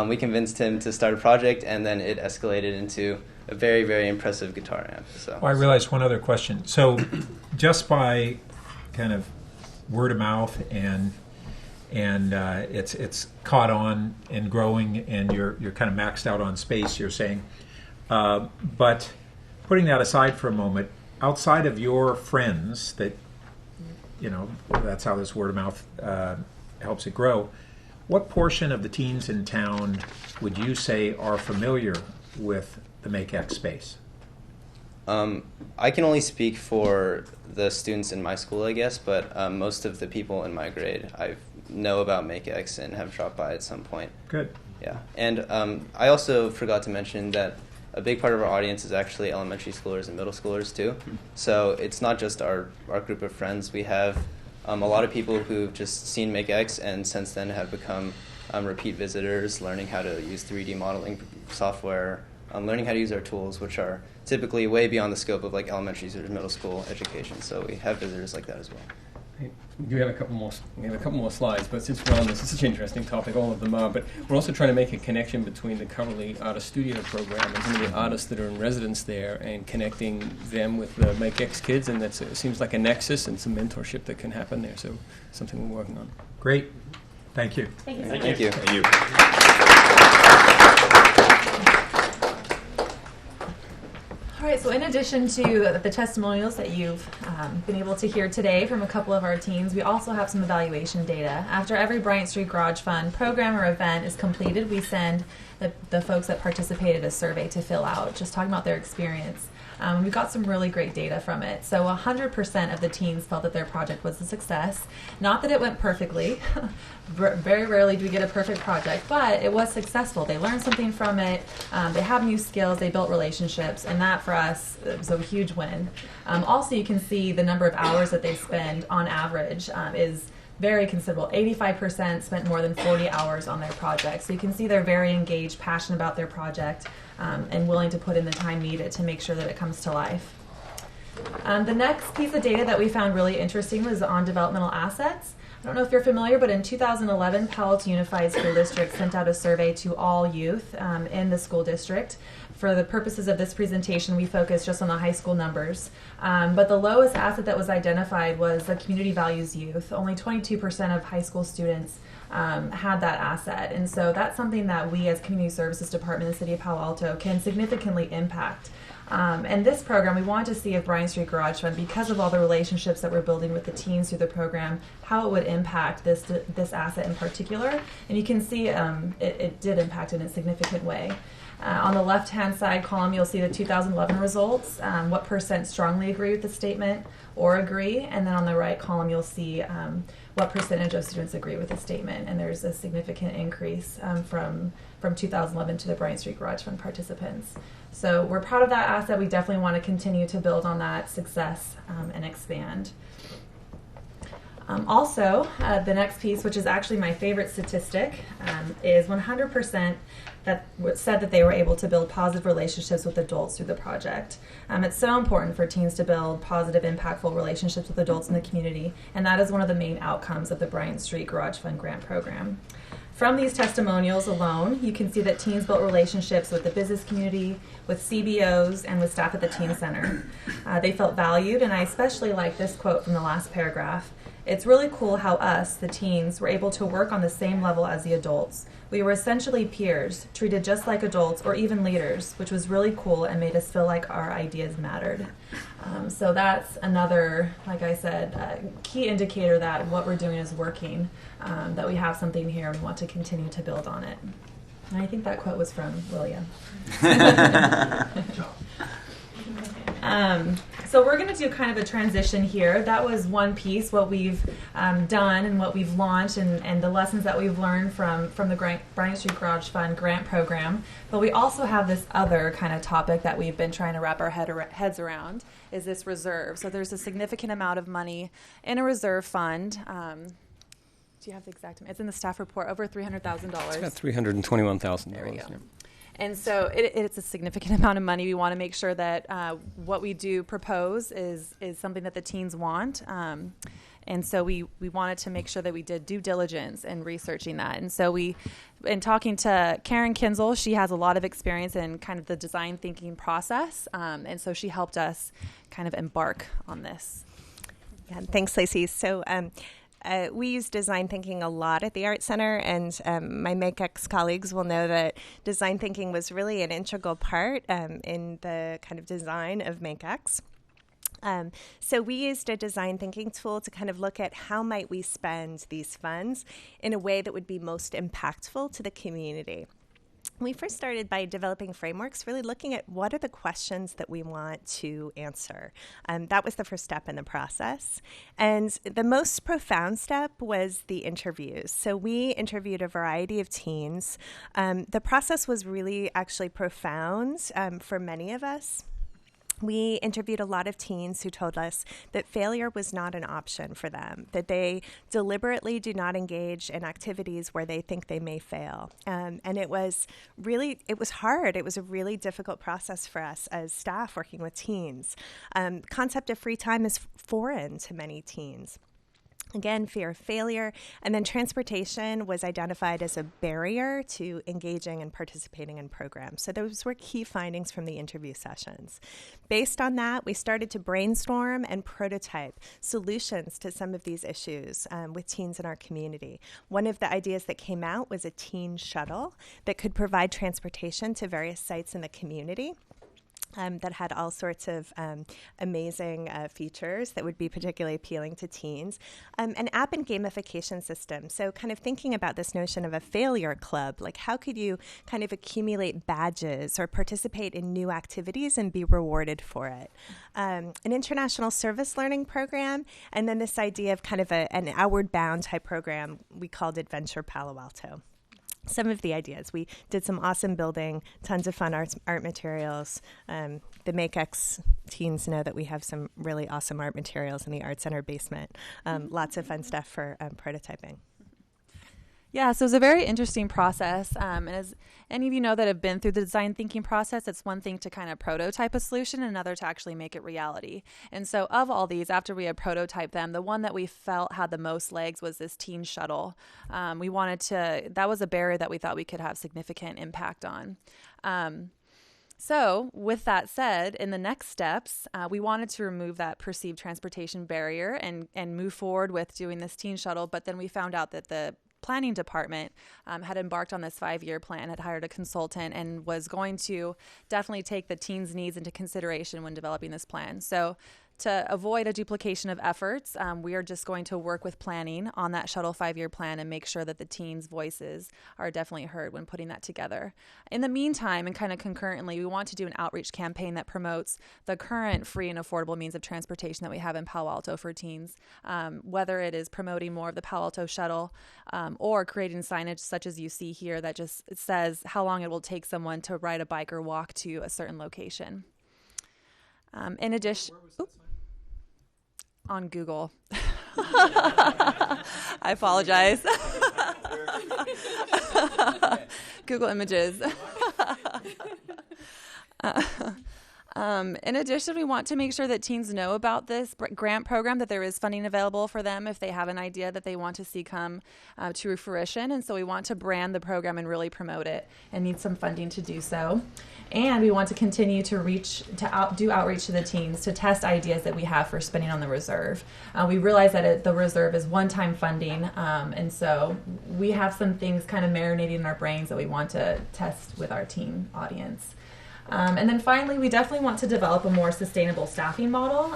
We convinced him to start a project, and then it escalated into a very, very impressive guitar amp. So. Well, I realized one other question. So just by kind of word of mouth and it's caught on and growing, and you're kind of maxed out on space, you're saying. But putting that aside for a moment, outside of your friends, that that's how this word of mouth helps it grow. What portion of the teens in town would you say are familiar with the MakeX space? I can only speak for the students in my school, I guess, but most of the people in my grade I know about MakeX and have dropped by at some point. Good. Yeah, and I also forgot to mention that a big part of our audience is actually elementary schoolers and middle schoolers too. So it's not just our group of friends. We have a lot of people who've just seen MakeX and since then have become repeat visitors, learning how to use 3D modeling software, learning how to use our tools, which are typically way beyond the scope of like elementary or middle school education. So we have visitors like that as well. We do have a couple more. We have a couple more slides, but since we're on this, it's such an interesting topic. All of them are, but we're also trying to make a connection between the Coverly Artist Studio program and some of the artists that are in residence there, and connecting them with the MakeX kids. And it seems like a nexus and some mentorship that can happen there. So something we're working on. Great. Thank you. Thank you. Thank you. Thank you. All right, so in addition to the testimonials that you've been able to hear today from a couple of our teams, we also have some evaluation data. After every Bryant Street Garage Fund program or event is completed, we send the folks that participated a survey to fill out, just talking about their experience. We got some really great data from it. So 100% of the teens felt that their project was a success. Not that it went perfectly. Very rarely do we get a perfect project, but it was successful. They learned something from it. They have new skills. They built relationships, and that for us was a huge win. Also, you can see the number of hours that they spend on average is very considerable. 85% spent more than 40 hours on their project. So you can see they're very engaged, passionate about their project, and willing to put in the time needed to make sure that it comes to life. The next piece of data that we found really interesting was on developmental assets. I don't know if you're familiar, but in 2011, Palo Unified School District sent out a survey to all youth in the school district. For the purposes of this presentation, we focused just on the high school numbers. But the lowest asset that was identified was the community values youth. Only 22% of high school students had that asset. And so that's something that we as Community Services Department in the City of Palo Alto can significantly impact. And this program, we wanted to see if Bryant Street Garage Fund, because of all the relationships that we're building with the teens through the program, how it would impact this asset in particular. And you can see it did impact in a significant way. On the left-hand side column, you'll see the 2011 results, what percent strongly agree with the statement or agree, and then on the right column, you'll see what percentage of students agree with the statement, and there's a significant increase from 2011 to the Bryant Street Garage Fund participants. So we're proud of that asset. We definitely want to continue to build on that success and expand. Also, the next piece, which is actually my favorite statistic, is 100% that said that they were able to build positive relationships with adults through the project. It's so important for teens to build positive, impactful relationships with adults in the community, and that is one of the main outcomes of the Bryant Street Garage Fund grant program. From these testimonials alone, you can see that teens built relationships with the business community, with CBOs, and with staff at the Teen Center. They felt valued, and I especially like this quote from the last paragraph. It's really cool how us, the teens, were able to work on the same level as the adults. We were essentially peers, treated just like adults or even leaders, which was really cool and made us feel like our ideas mattered. So that's another, like I said, key indicator that what we're doing is working, that we have something here and we want to continue to build on it. And I think that quote was from William. So we're going to do kind of a transition here. That was one piece, what we've done and what we've launched and the lessons that we've learned from the Bryant Street Garage Fund grant program. But we also have this other kind of topic that we've been trying to wrap our heads around, is this reserve. So there's a significant amount of money in a reserve fund. Do you have the exact amount? It's in the staff report, over $300,000. It's about $321,000. There we go. Yeah. And so it's a significant amount of money. We want to make sure that what we do propose is something that the teens want. And so we wanted to make sure that we did due diligence in researching that. And so in talking to Karen Kinzel, she has a lot of experience in kind of the design thinking process. And so she helped us kind of embark on this. Yeah, thanks, Lacey. So we use design thinking a lot at the Art Center, and my MakeX colleagues will know that design thinking was really an integral part in the kind of design of MakeX. So we used a design thinking tool to kind of look at how might we spend these funds in a way that would be most impactful to the community. We first started by developing frameworks, really looking at what are the questions that we want to answer. That was the first step in the process. And the most profound step was the interviews. So we interviewed a variety of teens. The process was really actually profound for many of us. We interviewed a lot of teens who told us that failure was not an option for them, that they deliberately do not engage in activities where they think they may fail. And it was hard. It was a really difficult process for us as staff working with teens. Concept of free time is foreign to many teens. Again, fear of failure. And then transportation was identified as a barrier to engaging and participating in programs. So those were key findings from the interview sessions. Based on that, we started to brainstorm and prototype solutions to some of these issues with teens in our community. One of the ideas that came out was a teen shuttle that could provide transportation to various sites in the community. That had all sorts of amazing features that would be particularly appealing to teens. An app and gamification system. So kind of thinking about this notion of a failure club, like how could you kind of accumulate badges or participate in new activities and be rewarded for it. An international service learning program, and then this idea of kind of an outward bound type program we called Adventure Palo Alto. Some of the ideas. We did some awesome building, tons of fun art materials. The MakeX teens know that we have some really awesome art materials in the Art Center basement. Lots of fun stuff for prototyping. Yeah, so it's a very interesting process. And as any of you know that have been through the design thinking process, it's one thing to kind of prototype a solution, and another to actually make it reality. And so of all these, after we had prototyped them, the one that we felt had the most legs was this teen shuttle. That was a barrier that we thought we could have significant impact on. So with that said, in the next steps, we wanted to remove that perceived transportation barrier and move forward with doing this teen shuttle. But then we found out that the planning department had embarked on this 5-year plan, had hired a consultant, and was going to definitely take the teens' needs into consideration when developing this plan. So to avoid a duplication of efforts, we are just going to work with planning on that shuttle 5-year plan and make sure that the teens' voices are definitely heard when putting that together. In the meantime, and kind of concurrently, we want to do an outreach campaign that promotes the current free and affordable means of transportation that we have in Palo Alto for teens, whether it is promoting more of the Palo Alto shuttle or creating signage such as you see here that just says how long it will take someone to ride a bike or walk to a certain location. In addition, on Google. I apologize. Google Images. In addition, we want to make sure that teens know about this grant program, that there is funding available for them if they have an idea that they want to see come to fruition. And so we want to brand the program and really promote it and need some funding to do so. And we want to continue to do outreach to the teens to test ideas that we have for spending on the reserve. We realize that the reserve is one-time funding, and so we have some things kind of marinating in our brains that we want to test with our teen audience. And then finally, we definitely want to develop a more sustainable staffing model.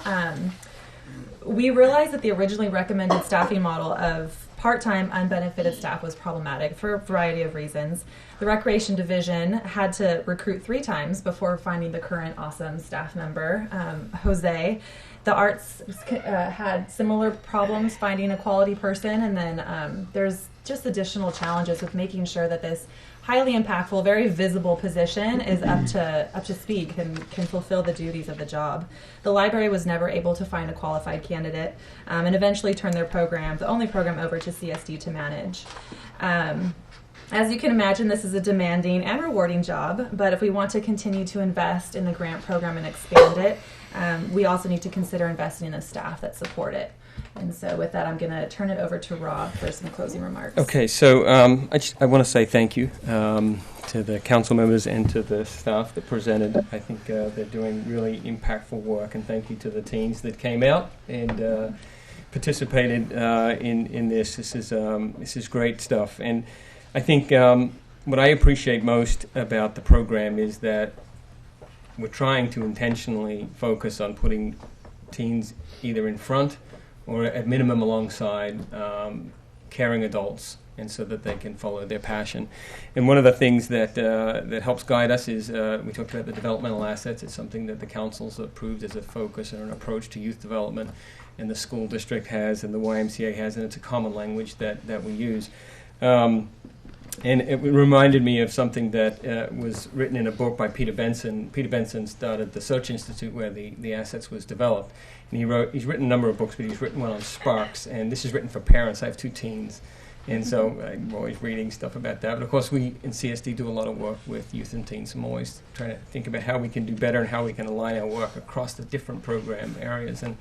We realized that the originally recommended staffing model of part-time unbenefited staff was problematic for a variety of reasons. The recreation division had to recruit 3 times before finding the current awesome staff member, Jose. The arts had similar problems finding a quality person, and then there's just additional challenges with making sure that this highly impactful, very visible position is up to speed, can fulfill the duties of the job. The library was never able to find a qualified candidate, and eventually turned their program, the only program, over to CSD to manage. As you can imagine, this is a demanding and rewarding job, but if we want to continue to invest in the grant program and expand it, we also need to consider investing in the staff that support it. And so with that, I'm going to turn it over to Rob for some closing remarks. Okay, so I want to say thank you to the council members and to the staff that presented. I think they're doing really impactful work, and thank you to the teens that came out and participated in this. This is great stuff. And I think what I appreciate most about the program is that we're trying to intentionally focus on putting teens either in front or at minimum alongside caring adults, and so that they can follow their passion. And one of the things that that helps guide us is we talked about the developmental assets. It's something that the council's approved as a focus or an approach to youth development, and the school district has, and the YMCA has, and it's a common language that we use. And it reminded me of something that was written in a book by Peter Benson. Peter Benson started the Search Institute where the assets was developed. And he's written a number of books, but he's written one on sparks. And this is written for parents. I have 2 teens. And so I'm always reading stuff about that. But of course, we in CSD do a lot of work with youth and teens. I'm always trying to think about how we can do better and how we can align our work across the different program areas. And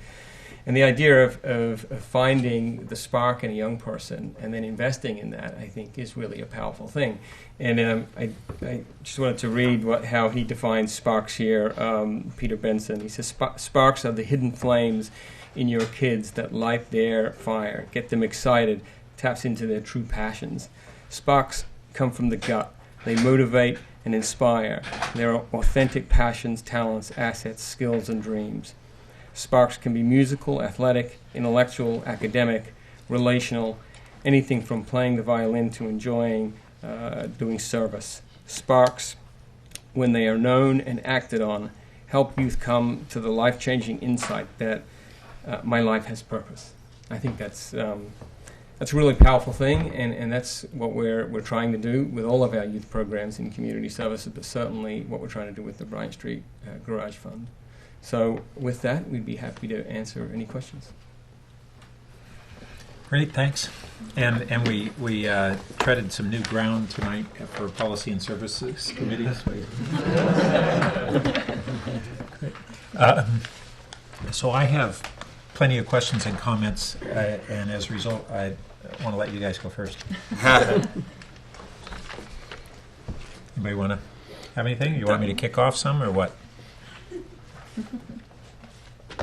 the idea of finding the spark in a young person and then investing in that, I think, is really a powerful thing. And I just wanted to read how he defines sparks here, Peter Benson. He says, sparks are the hidden flames in your kids that light their fire, get them excited, taps into their true passions. Sparks come from the gut. They motivate and inspire. They're authentic passions, talents, assets, skills, and dreams. Sparks can be musical, athletic, intellectual, academic, relational, anything from playing the violin to enjoying doing service. Sparks, when they are known and acted on, help youth come to the life-changing insight that my life has purpose. I think that's a really powerful thing, and that's what we're trying to do with all of our youth programs in community services, but certainly what we're trying to do with the Bryant Street Garage Fund. So with that, we'd be happy to answer any questions. Great, thanks. And we treaded some new ground tonight for Policy and Services Committees. So I have plenty of questions and comments, and as a result, I want to let you guys go first. Anybody want to have anything? You want me to kick off some, or what?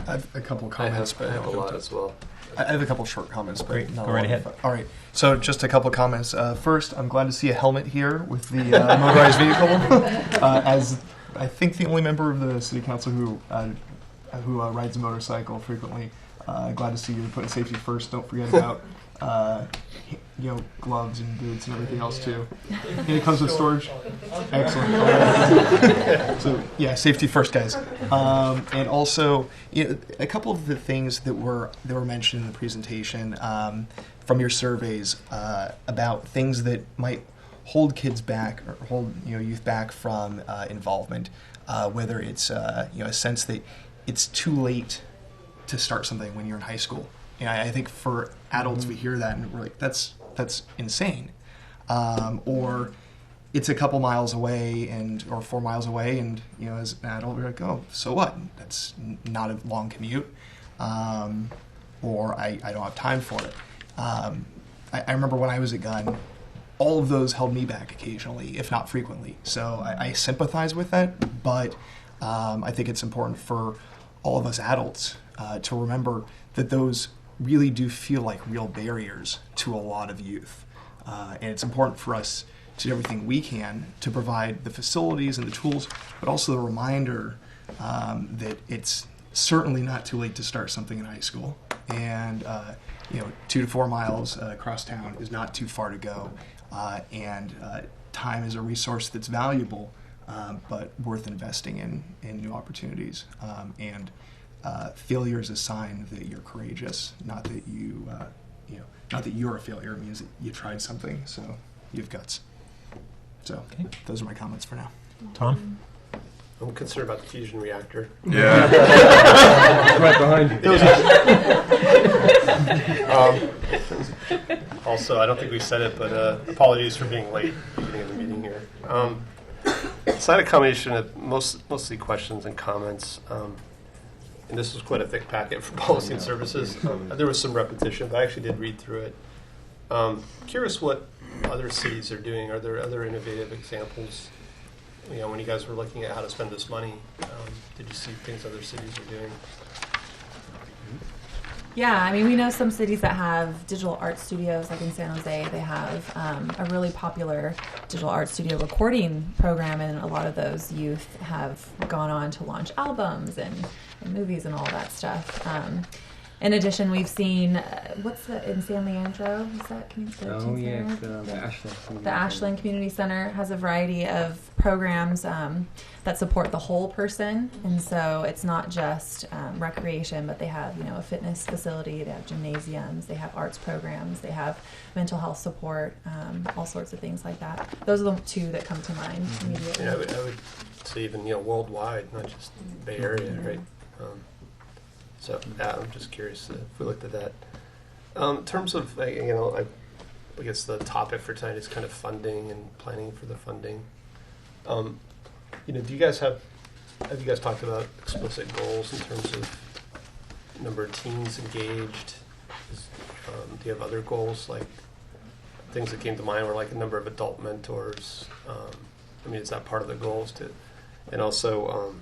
I have a couple comments, but I have a lot as well. I have a couple short comments, but Great. not Go right ahead. All right. So just a couple comments. First, I'm glad to see a helmet here with the motorized vehicle. As I think the only member of the city council who rides a motorcycle frequently, glad to see you're putting safety first. Don't forget about gloves and boots and everything else too. And it comes with storage. Excellent. So yeah, safety first, guys. And also, a couple of the things that were mentioned in the presentation from your surveys about things that might hold kids back or hold youth back from involvement, whether it's a sense that it's too late to start something when you're in high school. And I think for adults, we hear that and we're like, that's insane. Or it's a couple miles away or 4 miles away, and as an adult, we're like, oh, so what? That's not a long commute. Or I don't have time for it. I remember when I was a gun, all of those held me back occasionally, if not frequently. So I sympathize with that, but I think it's important for all of us adults to remember that those really do feel like real barriers to a lot of youth. And it's important for us to do everything we can to provide the facilities and the tools, but also the reminder that it's certainly not too late to start something in high school. And 2 to 4 miles across town is not too far to go. And time is a resource that's valuable, but worth investing in new opportunities. And failure is a sign that you're courageous, not that not that you're a failure. It means that you tried something, so you have guts. So those are my comments for now. Tom? I'm concerned about the fusion reactor. Yeah. Right behind you. Also, I don't think we said it, but apologies for being late at the beginning of the meeting here. It's not a combination of mostly questions and comments. And this was quite a thick packet for policy and services. There was some repetition, but I actually did read through it. Curious what other cities are doing. Are there other innovative examples? When you guys were looking at how to spend this money, did you see things other cities are doing? Yeah, we know some cities that have digital art studios, like in San Jose. They have a really popular digital art studio recording program, and a lot of those youth have gone on to launch albums and movies and all that stuff. In addition, we've seen, what's the, in San Leandro, is that community center? The Ashland. The Ashland Community Center has a variety of programs that support the whole person, and so it's not just recreation, but they have, a fitness facility, they have gymnasiums, they have arts programs, they have mental health support, all sorts of things like that. Those are the two that come to mind immediately. Yeah, I would say even worldwide, not just Bay Area, right? So I'm just curious if we looked at that. In terms of I guess the topic for tonight is kind of funding and planning for the funding. Do you guys have you guys talked about explicit goals in terms of number of teens engaged? Do you have other goals, like things that came to mind were like a number of adult mentors? Is that part of the goals too? And also,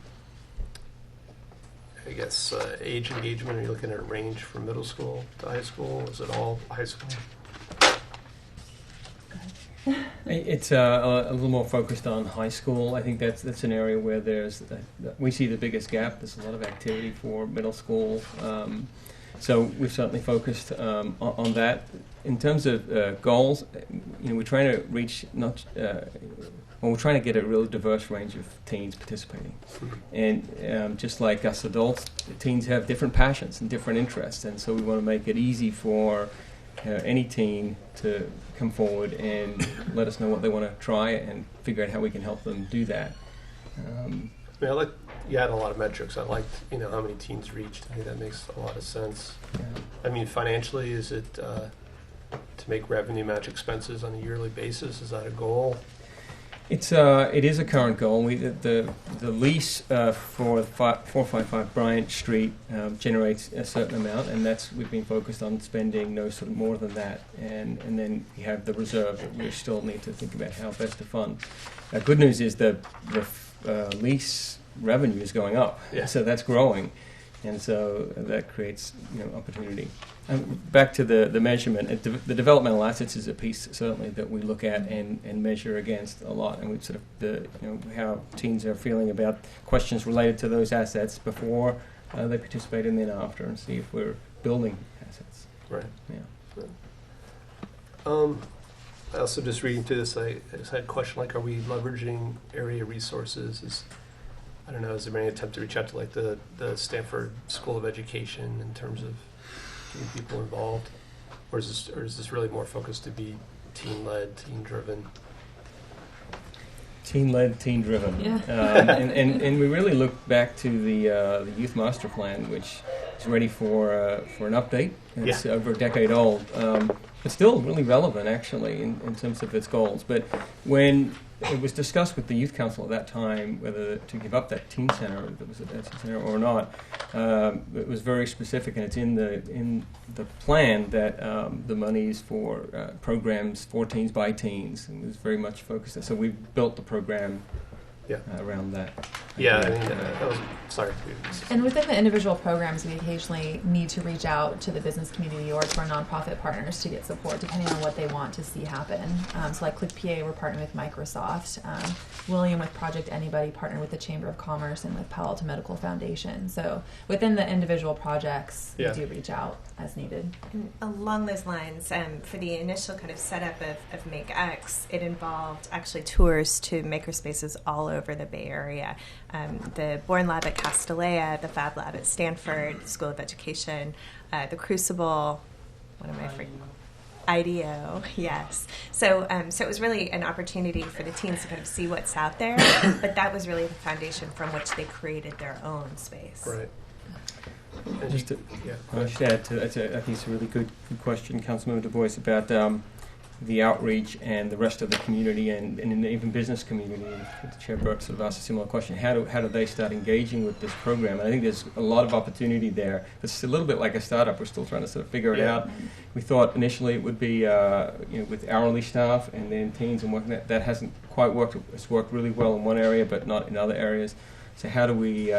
I guess age engagement. Are you looking at a range from middle school to high school? Is it all high school? It's a little more focused on high school. I think that's an area where we see the biggest gap. There's a lot of activity for middle school, so we've certainly focused on that. In terms of goals, we're trying to reach we're trying to get a real diverse range of teens participating, and just like us adults, teens have different passions and different interests, and so we want to make it easy for any teen to come forward and let us know what they want to try and figure out how we can help them do that. You had a lot of metrics. I liked, how many teens reached. I think that makes a lot of sense. Yeah. Financially, is it to make revenue match expenses on a yearly basis? Is that a goal? It is a current goal. The lease for 455 Bryant Street generates a certain amount, and we've been focused on spending no sort of more than that, and then we have the reserve that we still need to think about how best to fund. Good news is the lease revenue is going up, so that's growing, and so that creates opportunity. Back to the measurement, the developmental assets is a piece certainly that we look at and measure against a lot, and we sort of how teens are feeling about questions related to those assets before they participate and then after, and see if we're building assets. Right. Yeah. I also just reading through this, I just had a question are we leveraging area resources? Is there any attempt to reach out to the Stanford School of Education in terms of getting people involved, or is this really more focused to be teen-led, teen-driven? Teen-led, teen-driven. Yeah. And we really look back to the Youth Master Plan, which is ready for an update. It's over a decade old. It's still really relevant, actually, in terms of its goals. But when it was discussed with the Youth Council at that time whether to give up that teen center, if it was a teen center or not, it was very specific, and it's in the plan that the monies for programs for teens by teens, and it was very much focused. So we built the program around that. Sorry. And within the individual programs, we occasionally need to reach out to the business community or to our nonprofit partners to get support, depending on what they want to see happen. So like Click PA, we're partnering with Microsoft. William with Project Anybody partnered with the Chamber of Commerce and with Palo Alto Medical Foundation. So within the individual projects, we do reach out as needed. And along those lines, for the initial kind of setup of MakeX, it involved actually tours to makerspaces all over the Bay Area. The Born Lab at Castellea, the Fab Lab at Stanford School of Education, the Crucible, what am I forgetting? IDEO, yes. So it was really an opportunity for the teens to kind of see what's out there, but that was really the foundation from which they created their own space. Right. I should add to that, I think it's a really good question, Councilmember Du Bois, about the outreach and the rest of the community and even business community. The Chair Burke sort of asked a similar question. How do they start engaging with this program? And I think there's a lot of opportunity there. It's a little bit like a startup. We're still trying to sort of figure it out. We thought initially it would be with hourly staff and then teens and working that hasn't quite worked. It's worked really well in one area but not in other areas. So how do we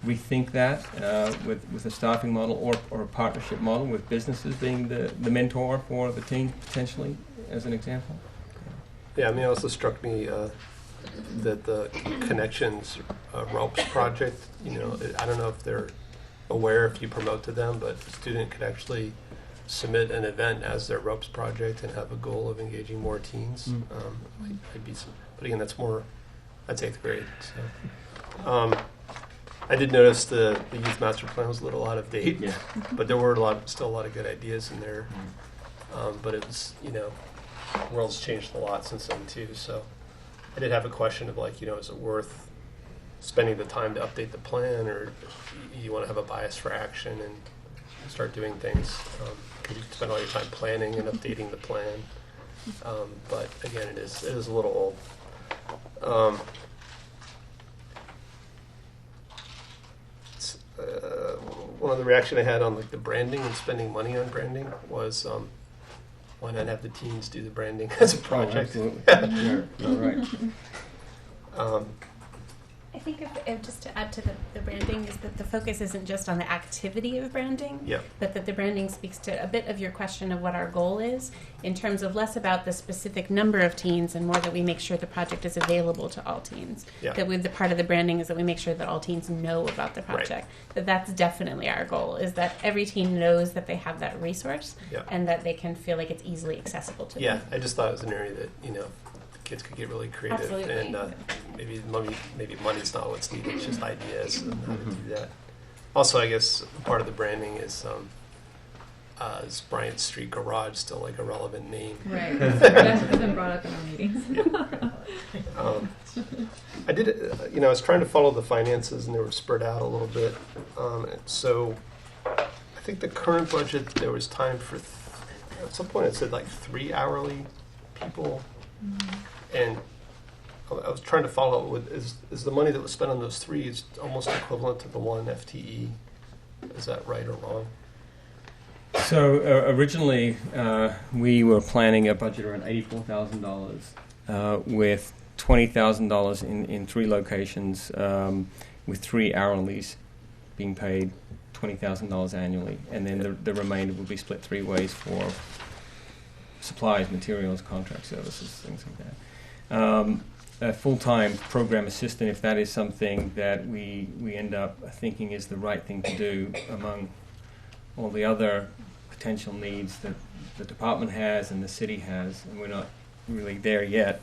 rethink that with a staffing model or a partnership model with businesses being the mentor for the team potentially, as an example? Yeah, it also struck me that the Connections Ropes project, I don't know if they're aware if you promote to them, but a student could actually submit an event as their ROPES project and have a goal of engaging more teens. But again, that's 8th grade. So, I did notice the youth master plan was a little out of date, but there were still a lot of good ideas in there. But it was, the world's changed a lot since then too. So I did have a question of is it worth spending the time to update the plan, or you want to have a bias for action and start doing things? Because you spend all your time planning and updating the plan. But again, it is a little old. One of the reaction I had on the branding and spending money on branding was why not have the teens do the branding as a project? Absolutely. You're right. I think if just to add to the branding is that the focus isn't just on the activity of branding, but that the branding speaks to a bit of your question of what our goal is in terms of less about the specific number of teens and more that we make sure the project is available to all teens. That with the part of the branding is that we make sure that all teens know about the project. That's definitely our goal, is that every teen knows that they have that resource and that they can feel like it's easily accessible to them. Yeah, I just thought it was an area that, kids could get really creative. Absolutely. And maybe money's not what's needed, it's just ideas and how to do that. Also, I guess part of the branding is Bryant Street Garage still a relevant name? Right. That's been brought up in our meetings. I did, I was trying to follow the finances and they were spread out a little bit. So I think the current budget, there was time for, at some point it said 3 hourly people. And I was trying to follow up with, is the money that was spent on those 3 is almost equivalent to the 1 FTE? Is that right or wrong? So originally, we were planning a budget around $84,000 with $20,000 in 3 locations, with 3 hourlies being paid $20,000 annually, and then the remainder will be split 3 ways for supplies, materials, contract services, things like that. A full-time program assistant, if that is something that we end up thinking is the right thing to do among all the other potential needs that the department has and the city has, and we're not really there yet,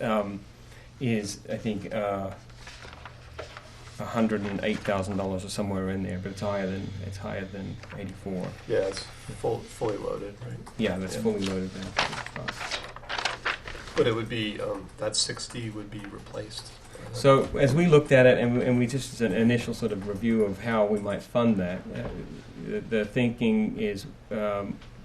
is I think $108,000 or somewhere in there, but it's higher than 84. Yeah, it's fully loaded, right? Yeah, that's fully loaded then. But it would be that 60 would be replaced. So as we looked at it, and we just an initial sort of review of how we might fund that, the thinking is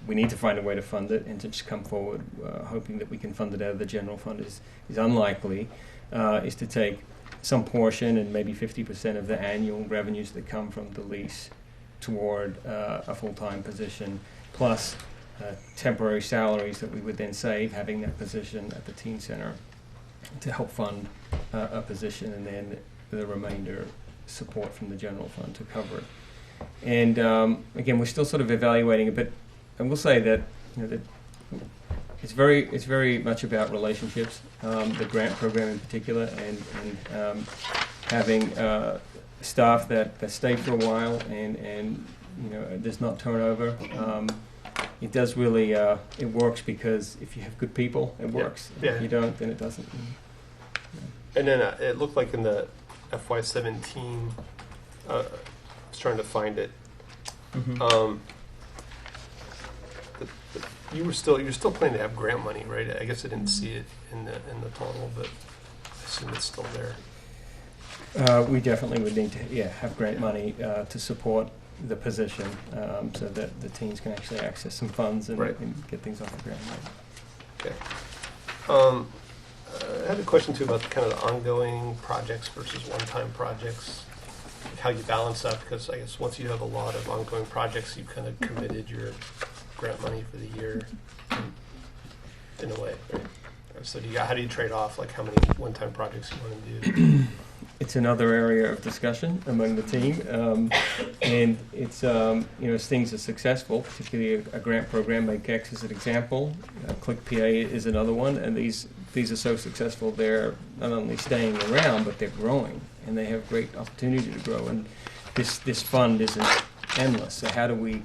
we need to find a way to fund it, and to just come forward hoping that we can fund it out of the general fund is unlikely. Is to take some portion and maybe 50% of the annual revenues that come from the lease toward a full-time position, plus temporary salaries that we would then save having that position at the teen center to help fund a position, and then the remainder support from the general fund to cover it. And again, we're still sort of evaluating it, but I will say that that it's very much about relationships, the grant program in particular, and having staff that stay for a while and there's not turnover. It does really it works because if you have good people, it works. Yeah. If you don't, then it doesn't. And then it looked like in the FY17, I was trying to find it. You're still planning to have grant money, right? I guess I didn't see it in the total, but I assume it's still there. We definitely would need to have grant money to support the position, so that the teens can actually access some funds and get things off the ground. Okay. I had a question too about kind of the ongoing projects versus one-time projects, how you balance that, because I guess once you have a lot of ongoing projects, you've kind of committed your grant money for the year in a way, right? So how do you trade off how many one-time projects you want to do? It's another area of discussion among the team, and it's as things are successful, particularly a grant program like X is an example, Click PA is another one, and these are so successful they're not only staying around but they're growing, and they have great opportunity to grow. And this fund isn't endless. So how do we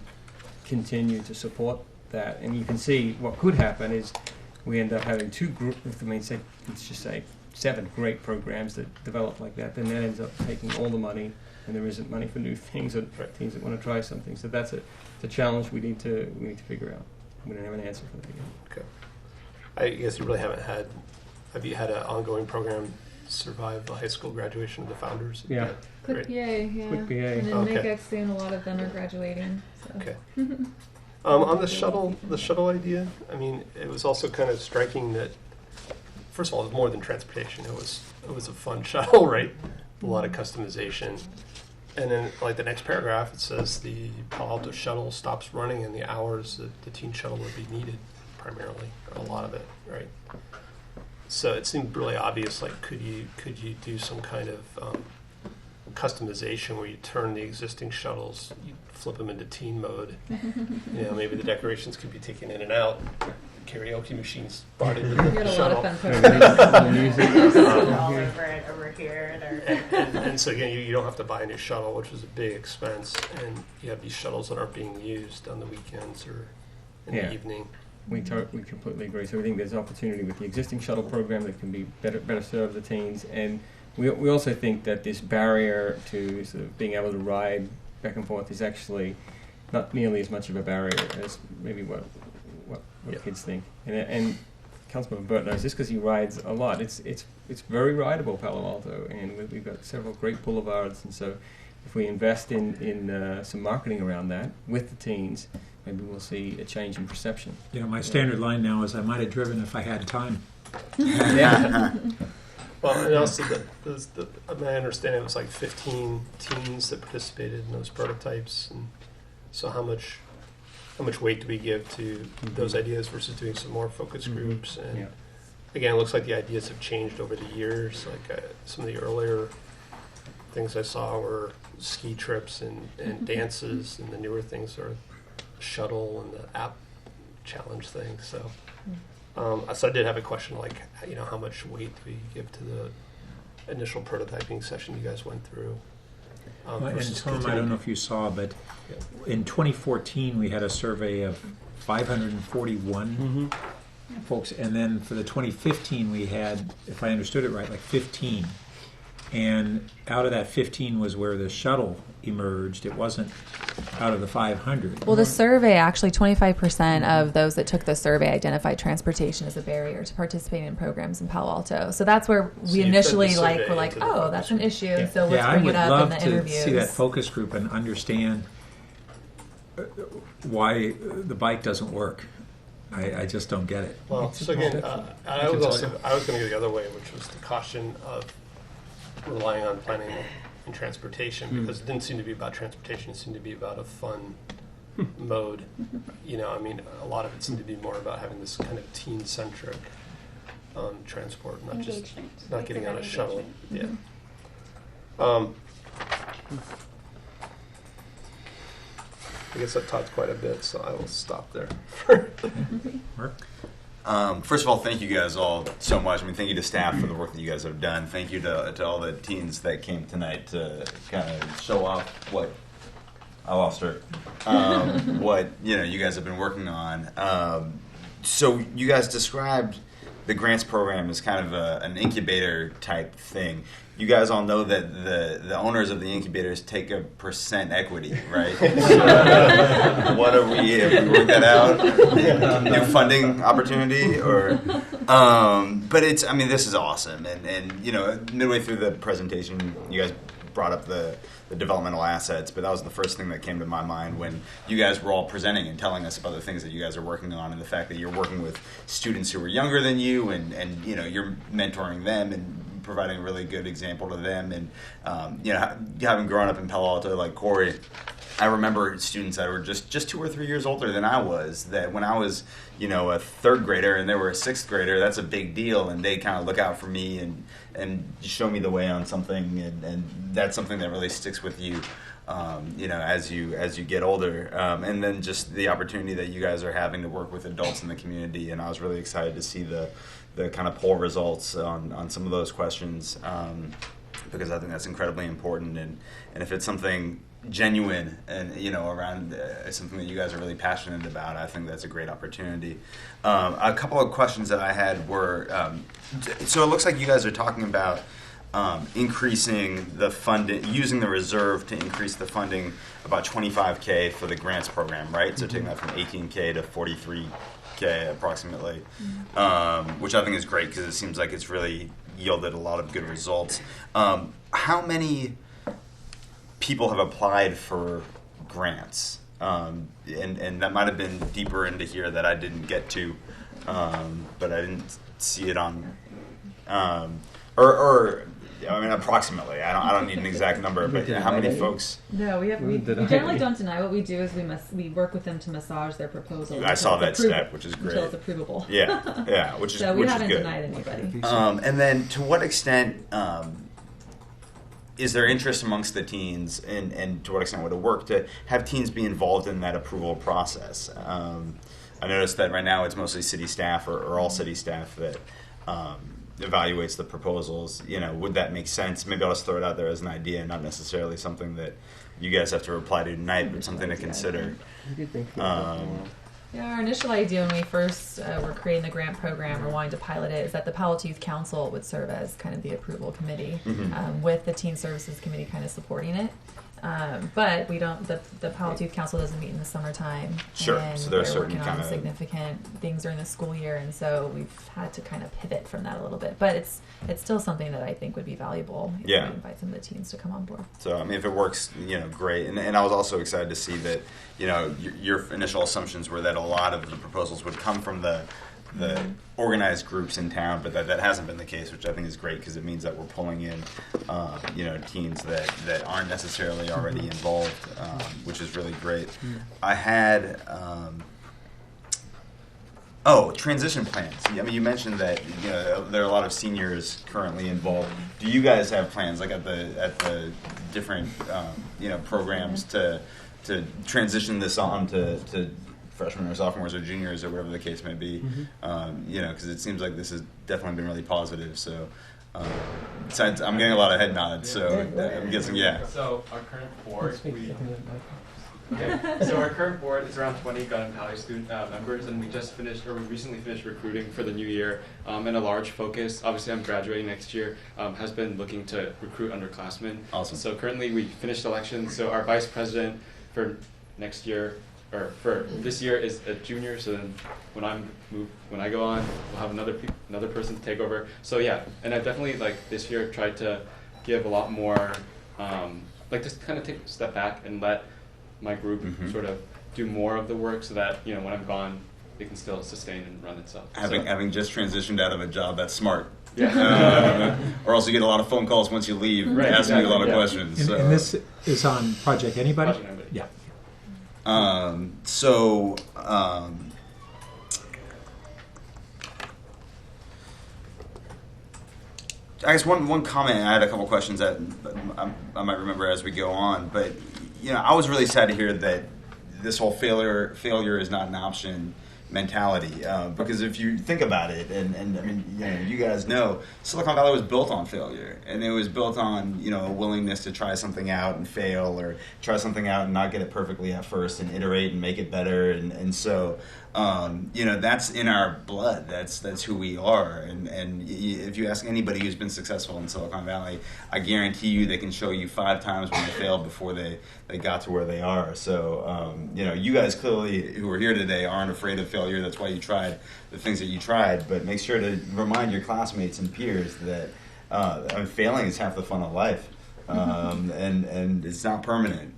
continue to support that? And you can see what could happen is we end up having two groups, let's just say 7 great programs that develop like that, then that ends up taking all the money, and there isn't money for new things or teams that want to try something. So that's the challenge we need to figure out. We don't have an answer for that yet. Okay. I guess you really haven't had. Have you had an ongoing program survive the high school graduation of the founders? Yeah. Quick PA, yeah. Quick PA. And then Okay. Make soon, a lot of them are graduating. So. Okay. On the shuttle idea, I mean, it was also kind of striking that, first of all, it was more than transportation. It was a fun shuttle, right? A lot of customization. And then, like the next paragraph, it says the Palo Alto shuttle stops running in the hours that the teen shuttle would be needed, primarily, or a lot of it, right? So it seemed really obvious. Like, could you do some kind of customization where you turn the existing shuttles, you flip them into teen mode? You know, maybe the decorations could be taken in and out. Karaoke machines brought into the shuttle. And so again, you don't have to buy a new shuttle, which is a big expense, and you have these shuttles that aren't being used on the weekends or in the evening. We completely agree. So we think there's opportunity with the existing shuttle program that can be better serve the teens, and we also think that this barrier to sort of being able to ride back and forth is actually not nearly as much of a barrier as maybe what kids think. And Councilmember Burt knows this because he rides a lot. It's very rideable, Palo Alto, and we've got several great boulevards. And so if we invest in some marketing around that with the teens, maybe we'll see a change in perception. You know, my standard line now is I might have driven if I had time. Yeah. Well, and also, my understanding, it was like 15 teens that participated in those prototypes. And so how much weight do we give to those ideas versus doing some more focus groups? And again, it looks like the ideas have changed over the years. Like some of the earlier things I saw were ski trips and dances, and the newer things are shuttle and the app challenge thing. So, so I did have a question, like, you know, how much weight do we give to the initial prototyping session you guys went through? And Tom, I don't know if you saw, but in 2014 we had a survey of 541 folks, and then for the 2015 we had, if I understood it right, like 15. And out of that 15 was where the shuttle emerged. It wasn't out of the 500. Well, the survey, actually 25% of those that took the survey identified transportation as a barrier to participating in programs in Palo Alto. So that's where we initially were like, oh, that's an issue. Yeah. So let's bring it up in the interviews. I would love to see that focus group and understand why the bike doesn't work. I just don't get it. Well, so again, I was going to go the other way, which was the caution of relying on planning and transportation, because it didn't seem to be about transportation. It seemed to be about a fun mode. You know, I mean, a lot of it seemed to be more about having this kind of teen-centric transport, not just not getting on a shuttle. Yeah. I guess I've talked quite a bit, so I will stop there. Mark? First of all, thank you guys all so much. I mean, thank you to staff for the work that you guys have done. Thank you to all the teens that came tonight to kind of show off what I lost her. What you guys have been working on. So you guys described the grants program as kind of an incubator type thing. You guys all know that the owners of the incubators take a % equity, right? So, what are we? Have we worked that out? New funding opportunity, or? But this is awesome, and midway through the presentation, you guys brought up the developmental assets, but that was the first thing that came to my mind when you guys were all presenting and telling us about the things that you guys are working on, and the fact that you're working with students who are younger than you, and you're mentoring them and providing a really good example to them. And having grown up in Palo Alto like Corey, I remember students that were just 2 or 3 years older than I was, that when I was a third grader and they were a sixth grader, that's a big deal, and they kind of look out for me and show me the way on something, and that's something that really sticks with you as you get older, and then just the opportunity that you guys are having to work with adults in the community. And I was really excited to see the kind of poll results on some of those questions, because I think that's incredibly important. And if it's something genuine and around something that you guys are really passionate about. I think that's a great opportunity. A couple of questions that I had were, so it looks like you guys are talking about increasing the funding, using the reserve to increase the funding about $25K for the grants program, right? So taking that from $18K to $43K approximately, which I think is great because it seems like it's really yielded a lot of good results. How many people have applied for grants? And that might have been deeper into here that I didn't get to, but I didn't see it on, approximately. I don't need an exact number, but how many folks? No, we generally don't deny. What we do is we work with them to massage their proposal. I saw that step, which is great. Until it's approvable. Yeah, which is so we which haven't is good. denied anybody. And then, to what extent is there interest amongst the teens, and to what extent would it work to have teens be involved in that approval process? I noticed that right now it's mostly city staff or all city staff that evaluates the proposals. Would that make sense? Maybe I'll just throw it out there as an idea, not necessarily something that you guys have to reply to tonight, but something to consider. Our initial idea when we first were creating the grant program or wanting to pilot it is that the Palo Youth Council would serve as kind of the approval committee, with the Teen Services Committee kind of supporting it. But we don't. The Palo Youth Council doesn't meet in the summertime. Sure. And So there's they're certain working kind on of significant things during the school year, and so we've had to kind of pivot from that a little bit. But it's still something that I think would be valuable. If we invite some of the teens to come on board. So if it works, great. And I was also excited to see that your initial assumptions were that a lot of the proposals would come from the organized groups in town, but that hasn't been the case, which I think is great because it means that we're pulling in, teens that aren't necessarily already involved, which is really great. I had, transition plans. You mentioned that there are a lot of seniors currently involved. Do you guys have plans, like at the different programs to transition this on to freshmen or sophomores or juniors or whatever the case may be, because it seems like this has definitely been really positive. So I'm getting a lot of head nods, so I'm guessing, So our current board, our current board is around 20 Gun and Palo student members, and we recently finished recruiting for the new year. And a large focus, obviously I'm graduating next year, has been looking to recruit underclassmen. Awesome. So currently we finished elections, so our vice president for next year, or for this year, is a junior. So then when I go on, we'll have another person to take over. So and I definitely this year tried to give a lot more, just kind of take a step back and let my group sort of do more of the work, so that when I'm gone, it can still sustain and run itself. Having just transitioned out of a job, that's smart. Yeah. Or else you get a lot of phone calls once you leave, asking you a lot of questions. And this is on Project Anybody? Project Anybody. Yeah. I guess one comment, I had a couple questions that I might remember as we go on, but I was really sad to hear that this whole failure is not an option mentality, because if you think about it, and you guys know, Silicon Valley was built on failure, and it was built on a willingness to try something out and fail, or try something out and not get it perfectly at first, and iterate and make it better, and so that's in our blood. That's who we are, and if you ask anybody who's been successful in Silicon Valley, I guarantee you they can show you 5 times when they failed before they got to where they are. So you guys clearly who are here today aren't afraid of failure. That's why you tried the things that you tried. But make sure to remind your classmates and peers that failing is half the fun of life, and it's not permanent.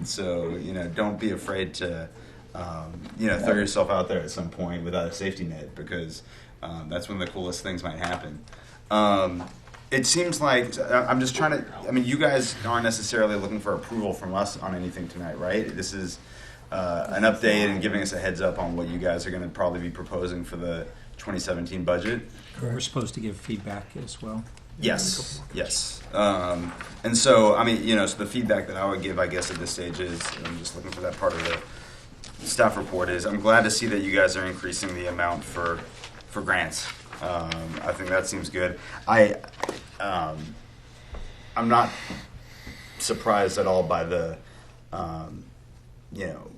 So don't be afraid to throw yourself out there at some point without a safety net, because that's when the coolest things might happen. It seems like I'm just trying to. You guys aren't necessarily looking for approval from us on anything tonight, right? This is an update and giving us a heads up on what you guys are going to probably be proposing for the 2017 budget. We're supposed to give feedback as well. Yes. And so, so the feedback that I would give, I guess, at this stage is, I'm just looking for that part of the staff report, is I'm glad to see that you guys are increasing the amount for grants. I think that seems good. I'm not surprised at all by the you know,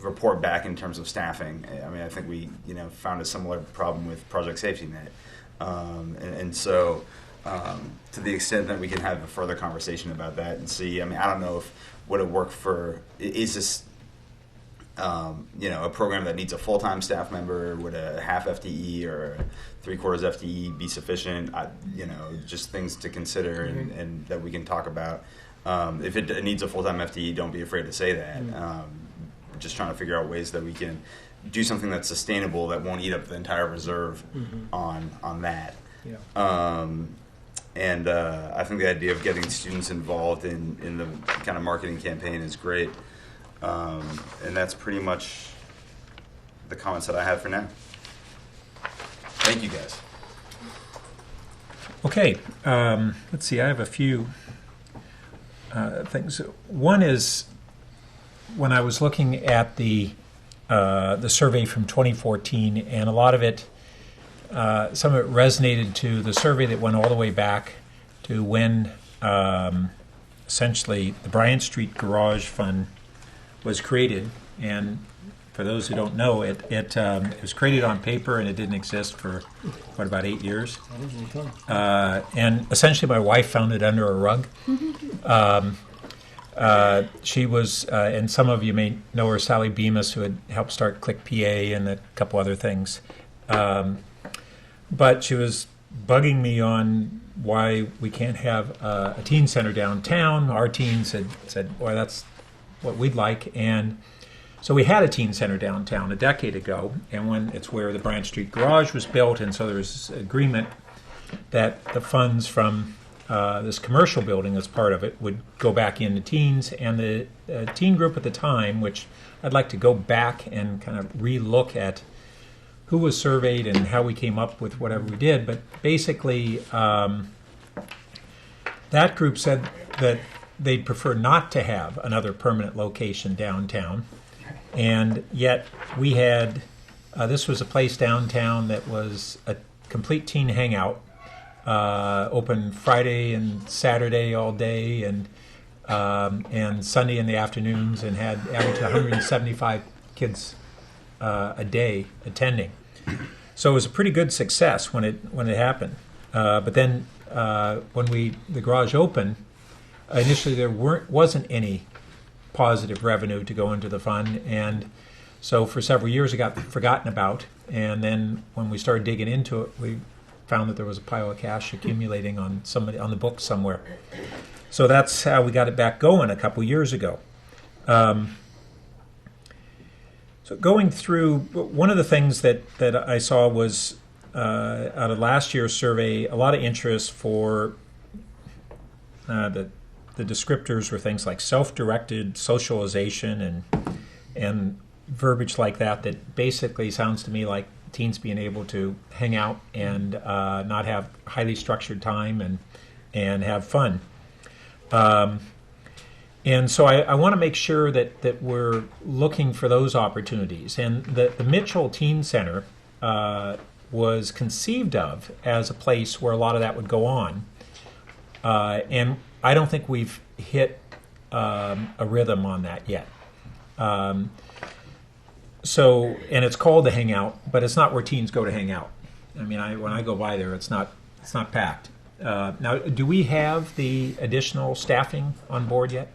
report back in terms of staffing. I mean, I think we, you know, found a similar problem with Project Safety Net. And so to the extent that we can have a further conversation about that and see, I mean, I don't know if would it work for, is this, you know, a program that needs a full-time staff member? Would a half FTE or a 3/4 FTE be sufficient? You know, just things to consider and that we can talk about. If it needs a full-time FTE, don't be afraid to say that. Just trying to figure out ways that we can do something that's sustainable that won't eat up the entire reserve on that. Yeah. And I think the idea of getting students involved in the kind of marketing campaign is great. And that's pretty much the comments that I have for now. Thank you, guys. Okay, let's see. I have a few things. One is when I was looking at the survey from 2014, and a lot of it, some of it resonated to the survey that went all the way back to when essentially the Bryant Street Garage Fund was created. And for those who don't know, it was created on paper and it didn't exist for about 8 years. And essentially my wife found it under a rug. She was, and some of you may know her, Sally Bemis, who had helped start Click PA and a couple other things. But she was bugging me on why we can't have a teen center downtown. Our teens had said, well, that's what we'd like. And so we had a teen center downtown a decade ago, and it's where the Bryant Street Garage was built, and so there was this agreement that the funds from this commercial building as part of it would go back into teens, and the teen group at the time, which I'd like to go back and kind of re-look at who was surveyed and how we came up with whatever we did, but basically that group said that they'd prefer not to have another permanent location downtown, and yet we had, this was a place downtown that was a complete teen hangout, open Friday and Saturday all day, and Sunday in the afternoons, and had average 175 kids a day attending. So it was a pretty good success when it happened. But then when the garage opened, initially there wasn't any positive revenue to go into the fund, and so for several years it got forgotten about. And then when we started digging into it, we found that there was a pile of cash accumulating on the books somewhere. So that's how we got it back going a couple years ago. So going through, one of the things that I saw was out of last year's survey, a lot of interest for the descriptors were things like self-directed socialization and verbiage like that basically sounds to me like teens being able to hang out and not have highly structured time and have fun. And so I want to make sure that we're looking for those opportunities. And the Mitchell Teen Center was conceived of as a place where a lot of that would go on. And I don't think we've hit a rhythm on that yet. So, and it's called the Hangout, but it's not where teens go to hang out. I mean, when I go by there, it's not packed. Now, do we have the additional staffing on board yet?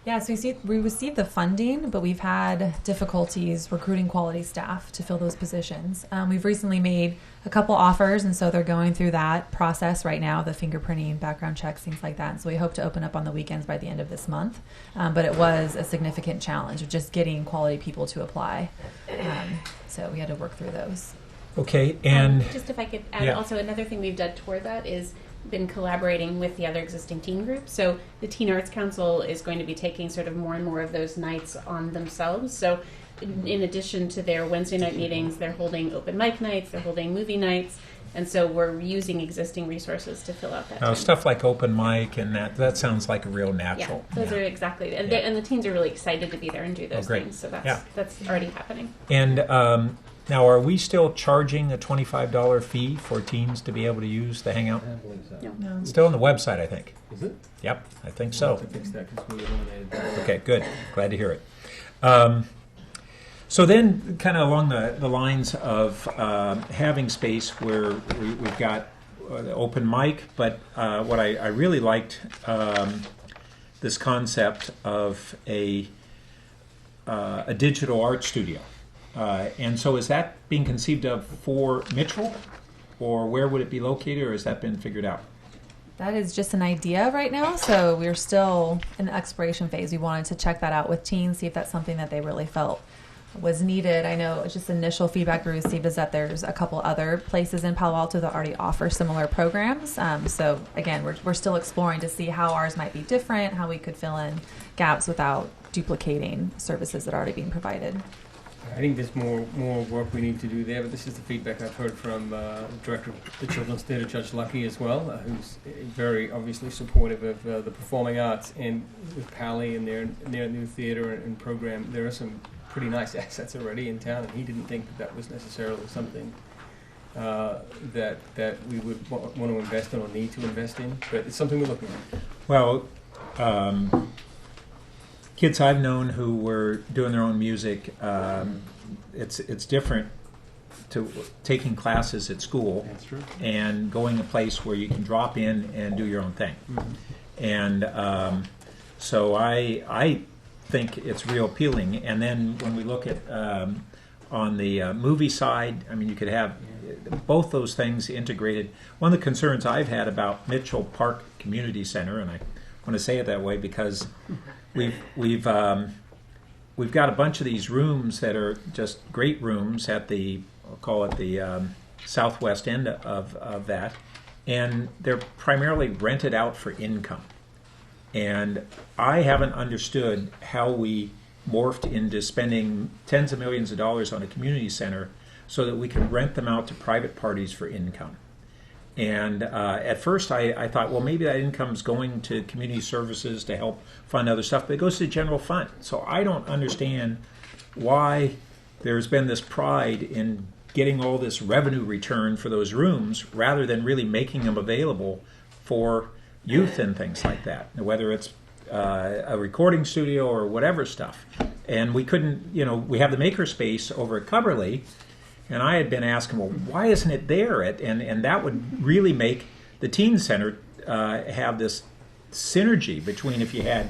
Yeah, so we received the funding, but we've had difficulties recruiting quality staff to fill those positions. We've recently made a couple offers, and so they're going through that process right now, the fingerprinting, background checks, things like that. And so we hope to open up on the weekends by the end of this month. But it was a significant challenge of just getting quality people to apply. So we had to work through those. Okay, and just if I could add, also another thing we've done toward that is been collaborating with the other existing teen groups. So the Teen Arts Council is going to be taking sort of more and more of those nights on themselves. So in addition to their Wednesday night meetings, they're holding open mic nights, they're holding movie nights, and so we're using existing resources to fill out that time. Stuff like open mic and that sounds like a real natural. Yeah, those are exactly, and the teens are really excited to be there and do those things. So that's already happening. And Now, are we still charging a $25 fee for teens to be able to use the Hangout? No. Still on the website, I think. Is it? Yep, I think We'll so. have to fix that 'cause we eliminated that. Okay, good. Glad to hear it. So then, kind of along the lines of having space where we've got open mic, but what I really liked this concept of a digital art studio. And so is that being conceived of for Mitchell, or where would it be located, or has that been figured out? That is just an idea right now, so we're still in the exploration phase. We wanted to check that out with teens, see if that's something that they really felt was needed. I know it's just initial feedback we received is that there's a couple other places in Palo Alto that already offer similar programs. So again, we're still exploring to see how ours might be different, how we could fill in gaps without duplicating services that are already being provided. I think there's more work we need to do there, but this is the feedback I've heard from the director of the Children's Theatre, Judge Lucky, as well, who's very obviously supportive of the performing arts. And with Pally and their new theatre and program, there are some pretty nice assets already in town, and he didn't think that was necessarily something that we would want to invest in or need to invest in, but it's something we're looking at. Well, kids I've known who were doing their own music, it's different to taking classes at school. That's true. And going a place where you can drop in and do your own thing. Mm-hmm. And so I think it's real appealing. And then when we look at on the movie side, I mean, you could have both those things integrated. One of the concerns I've had about Mitchell Park Community Center, and I want to say it that way because we've got a bunch of these rooms that are just great rooms at the, I'll call it the southwest end of that, and they're primarily rented out for income. And I haven't understood how we morphed into spending tens of millions of dollars on a community center so that we can rent them out to private parties for income. And at first I thought, well, maybe that income's going to community services to help fund other stuff, but it goes to the general fund. So I don't understand why there's been this pride in getting all this revenue return for those rooms rather than really making them available for youth and things like that, whether it's a recording studio or whatever stuff. And we couldn't, we have the makerspace over at Coverly, and I had been asking, well, why isn't it there? And that would really make the teen center have this synergy between if you had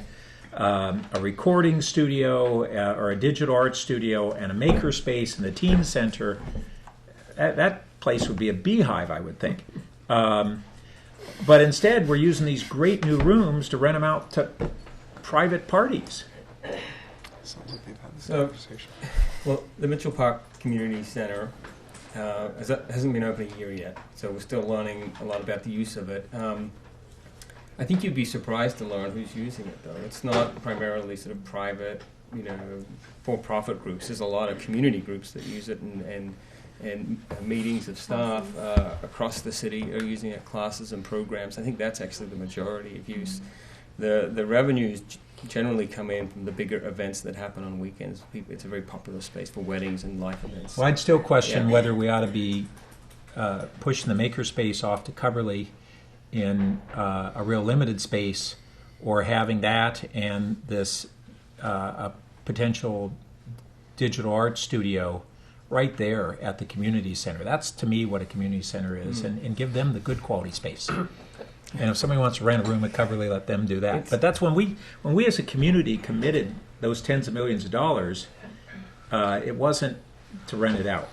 a recording studio or a digital art studio and a makerspace and the teen center. That place would be a beehive, I would think. But instead, we're using these great new rooms to rent them out to private parties. So, well, the Mitchell Park Community Center hasn't been open a year yet, so we're still learning a lot about the use of it. I think you'd be surprised to learn who's using it, though. It's not primarily sort of private, for-profit groups. There's a lot of community groups that use it, and meetings of staff across the city are using it, classes and programs. I think that's actually the majority of use. The revenues generally come in from the bigger events that happen on weekends. It's a very popular space for weddings and life events. Well, I'd still question whether we ought to be pushing the makerspace off to Coverly in a real limited space, or having that and this a potential digital art studio right there at the community center. That's, to me, what a community center is, and give them the good quality space. And if somebody wants to rent a room at Coverly, let them do that. But that's when we as a community committed those tens of millions of dollars, it wasn't to rent it out.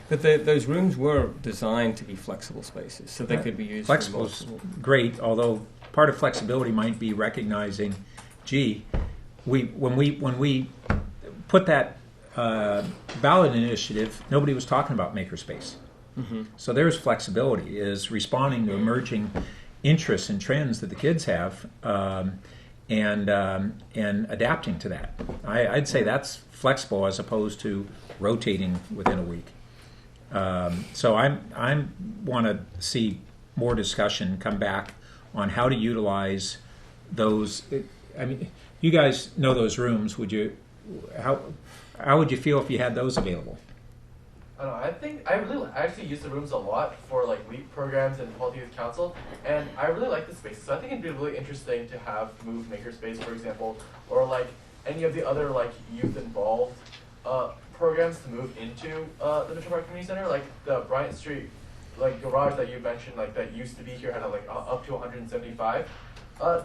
But those rooms were designed to be flexible spaces, so they could be used Flexible is great, although part of flexibility might be recognizing, gee, when we put that ballot initiative, nobody was talking about makerspace. Mm-hmm. So there's flexibility, is responding to emerging interests and trends that the kids have, and adapting to that. I'd say that's flexible as opposed to rotating within a week. So I want to see more discussion come back on how to utilize those. I mean, you guys know those rooms. Would you? How would you feel if you had those available? I don't know. I think I actually use the rooms a lot for like LEAP programs and Quality Youth Council, and I really like the spaces. So I think it'd be really interesting to have Move Makerspace, for example, or like any of the other like youth involved programs to move into the Mitchell Park Community Center, like the Bryant Street like garage that you mentioned, like that used to be here had like up to 175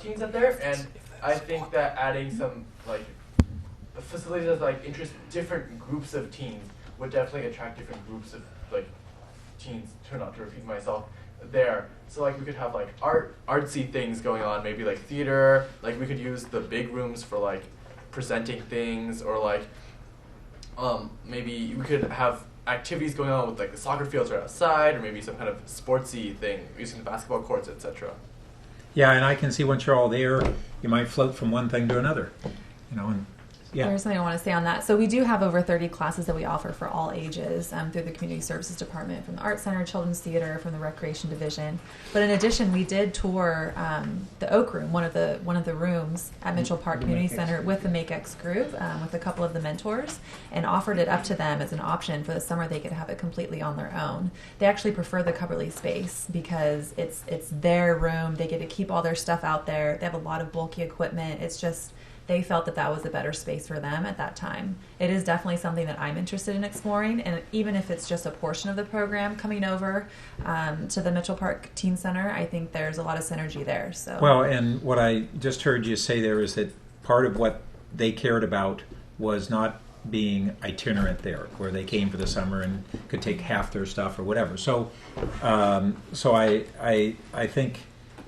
teens in there, and I think that adding some like facilities that like interest different groups of teens would definitely attract different groups of like teens, not to repeat myself, there. So like we could have like artsy things going on, maybe like theater, like we could use the big rooms for like presenting things, or like maybe we could have activities going on with like the soccer fields right outside, or maybe some kind of sportsy thing using the basketball courts, etc. Yeah, and I can see once you're all there, you might float from one thing to another, you know, and yeah. There's something I want to say on that. So we do have over 30 classes that we offer for all ages through the Community Services Department, from the Art Center, Children's Theater, from the Recreation Division. But in addition, we did tour the Oak Room, one of the rooms at Mitchell Park Community Center, with the MakeX group, with a couple of the mentors, and offered it up to them as an option for the summer. They could have it completely on their own. They actually prefer the Cubberley space because it's their room. They get to keep all their stuff out there. They have a lot of bulky equipment. It's just, they felt that was a better space for them at that time. It is definitely something that I'm interested in exploring, and even if it's just a portion of the program coming over to the Mitchell Park Teen Center, I think there's a lot of synergy there. So well, and what I just heard you say there is that part of what they cared about was not being itinerant there, where they came for the summer and could take half their stuff or whatever. So, I think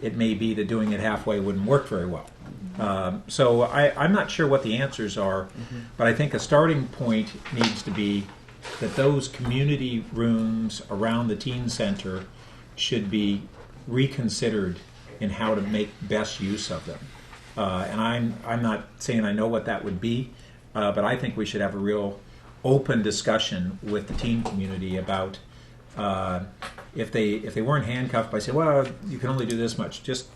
it may be that doing it halfway wouldn't work very well. So I'm not sure what the answers are, but I think a starting point needs to be that those community rooms around the teen center should be reconsidered in how to make best use of them. And I'm not saying I know what that would be, but I think we should have a real open discussion with the teen community about if they weren't handcuffed by saying, well, you can only do this much, just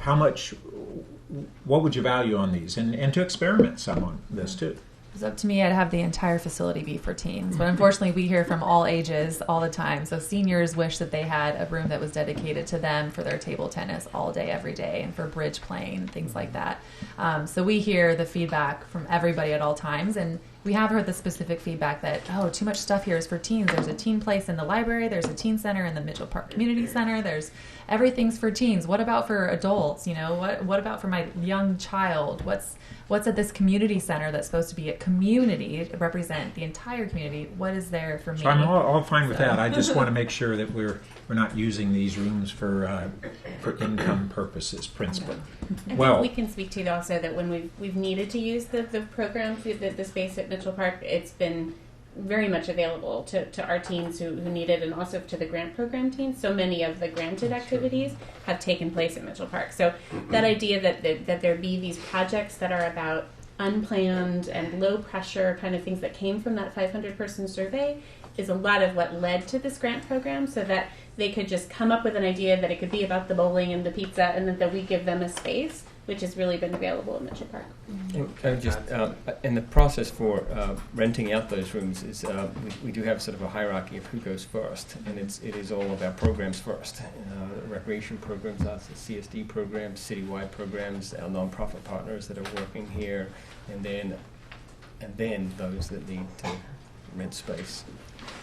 how much. What would you value on these, and to experiment some on this too? If it was up to me, I'd have the entire facility be for teens. But unfortunately, we hear from all ages all the time. So seniors wish that they had a room that was dedicated to them for their table tennis all day, every day, and for bridge playing, things like that. So we hear the feedback from everybody at all times, and we have heard the specific feedback that, oh, too much stuff here is for teens. There's a teen place in the library. There's a teen center in the Mitchell Park Community Center. There's everything's for teens. What about for adults? You know, what about for my young child? What's at this community center that's supposed to be a community, to represent the entire community? What is there for me? So I'm all fine with that. I just want to make sure that we're not using these rooms for income purposes, principally. I think we can speak to also that when we've needed to use the program, the space at Mitchell Park, it's been very much available to our teens who need it, and also to the grant program teens. So many of the granted activities have taken place at Mitchell Park. So that idea that there be these projects that are about unplanned and low pressure kind of things that came from that 500-person survey is a lot of what led to this grant program, so that they could just come up with an idea that it could be about the bowling and the pizza, and that we give them a space, which has really been available at Mitchell Park. In the process for renting out those rooms is we do have sort of a hierarchy of who goes first, and it is all about programs first. Recreation programs, our CSD programs, citywide programs, our nonprofit partners that are working here, and then those that need to rent space.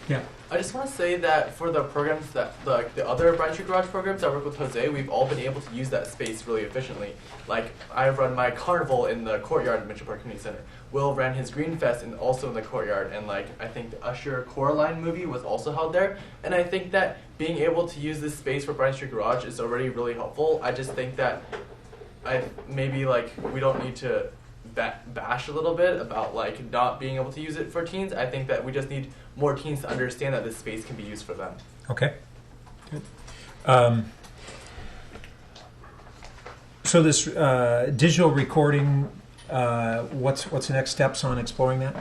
Yeah. I just want to say that for the programs that the other Bryant Street Garage programs that work with Jose, we've all been able to use that space really efficiently. Like I've run my carnival in the courtyard at Mitchell Park Community Center. Will ran his Green Fest also in the courtyard, and like I think the Usher Coraline movie was also held there. And I think that being able to use this space for Bryant Street Garage is already really helpful. I just think that maybe we don't need to bash a little bit about like not being able to use it for teens. I think that we just need more teens to understand that this space can be used for them. Okay. Good. So this digital recording, what's the next steps on exploring that?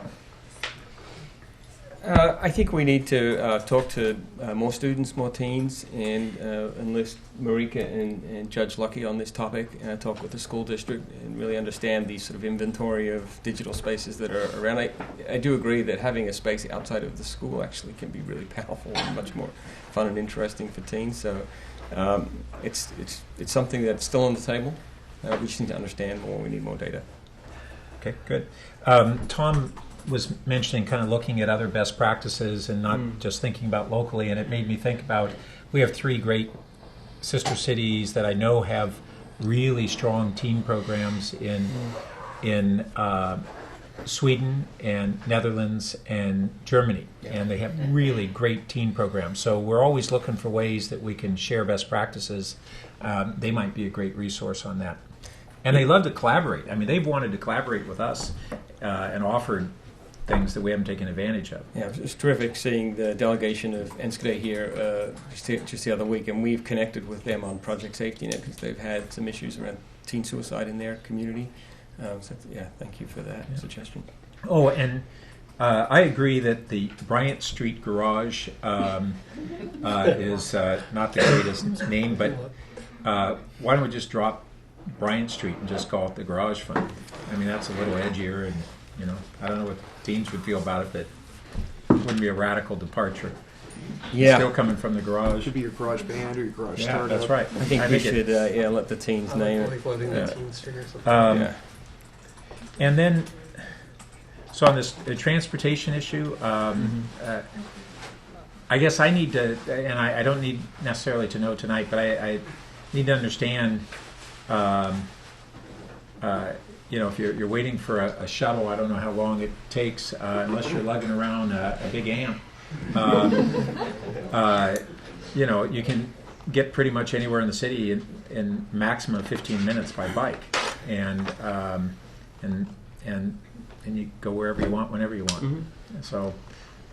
I think we need to talk to more students, more teens, and enlist Marika and Judge Lucky on this topic, talk with the school district, and really understand the sort of inventory of digital spaces that are around. I do agree that having a space outside of the school actually can be really powerful and much more fun and interesting for teens. So it's something that's still on the table. We just need to understand more. We need more data. Okay, good. Tom was mentioning kind of looking at other best practices and not just thinking about locally, and it made me think about, we have 3 great sister cities that I know have really strong teen programs in Sweden and Netherlands and Germany, and they have really great teen programs. So we're always looking for ways that we can share best practices. They might be a great resource on that. And they love to collaborate. I mean, they've wanted to collaborate with us and offered things that we haven't taken advantage of. Yeah, it's terrific seeing the delegation of Enschede here just the other week, and we've connected with them on Project Safety Net because they've had some issues around teen suicide in their community. So yeah, thank you for that suggestion. Oh, and I agree that the Bryant Street Garage is not the greatest name, but why don't we just drop Bryant Street and just call it the Garage Fund? I mean, that's a little edgier, and I don't know what teens would feel about it, but it wouldn't be a radical departure. Yeah, still coming from the garage. It could be your garage band or your garage startup. That's right. I think we should let the teens name it. And then, so on this transportation issue, I guess I need to, and I don't need necessarily to know tonight, but I need to understand. If you're waiting for a shuttle, I don't know how long it takes unless you're lugging around a big amp. You can get pretty much anywhere in the city in maximum of 15 minutes by bike, and you go wherever you want, whenever you want. Mm-hmm. So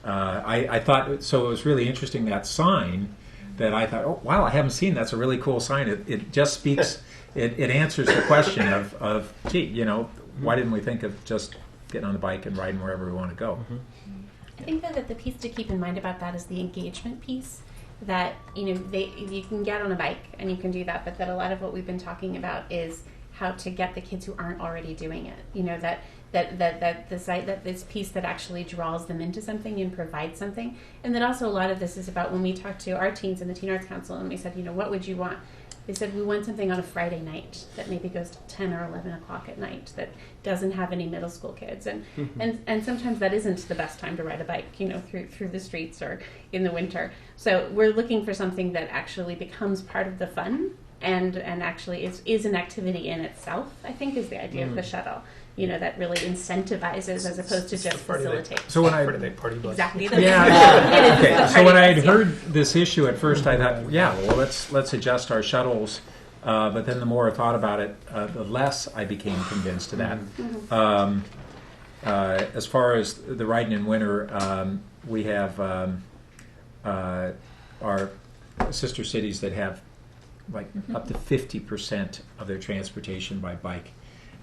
I thought, so it was really interesting, that sign that I thought, oh wow, I haven't seen. That's a really cool sign. It just speaks. It answers the question of gee, why didn't we think of just getting on the bike and riding wherever we want to go? Mm-hmm. I think that the piece to keep in mind about that is the engagement piece. That you can get on a bike and you can do that, but that a lot of what we've been talking about is how to get the kids who aren't already doing it. That this piece that actually draws them into something and provides something, and that also a lot of this is about when we talked to our teens in the Teen Arts Council and we said, what would you want? They said, we want something on a Friday night that maybe goes to 10 or 11 o'clock at night that doesn't have any middle school kids. And and sometimes that isn't the best time to ride a bike, through the streets or in the winter. So we're looking for something that actually becomes part of the fun and actually is an activity in itself, I think, is the idea of the shuttle. That really incentivizes as opposed to just facilitates. So when Friday night party bus. Exactly. Okay. So when I had heard this issue at first, I thought, let's adjust our shuttles. But then the more I thought about it, the less I became convinced of that. Mm-hmm. As far as the riding in winter, we have our sister cities that have up to 50% of their transportation by bike.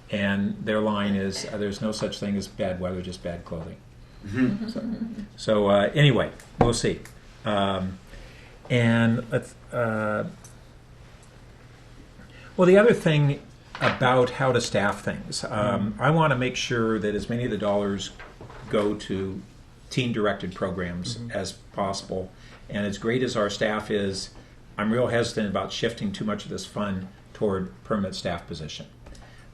And their line is, there's no such thing as bad weather, just bad clothing. Mm-hmm. So anyway, we'll see. And let's, well, the other thing about how to staff things, I want to make sure that as many of the dollars go to teen-directed programs as possible. And as great as our staff is, I'm real hesitant about shifting too much of this fund toward permanent staff position.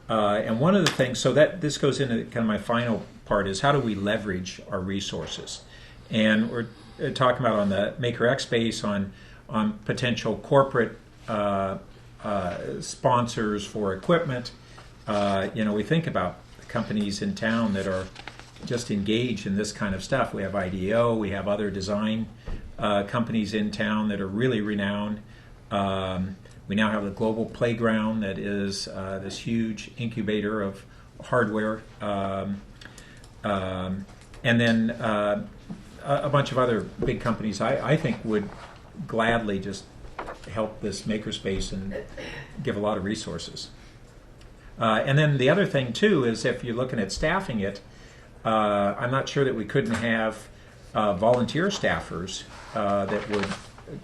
And one of the things, so that this goes into kind of my final part, is how do we leverage our resources? And we're talking about on the Maker X space, on potential corporate sponsors for equipment. We think about the companies in town that are just engaged in this kind of stuff. We have IDEO, we have other design companies in town that are really renowned. We now have the Global Playground that is this huge incubator of hardware. And then a bunch of other big companies I think would gladly just help this makerspace and give a lot of resources. And then the other thing too is if you're looking at staffing it, I'm not sure that we couldn't have volunteer staffers that would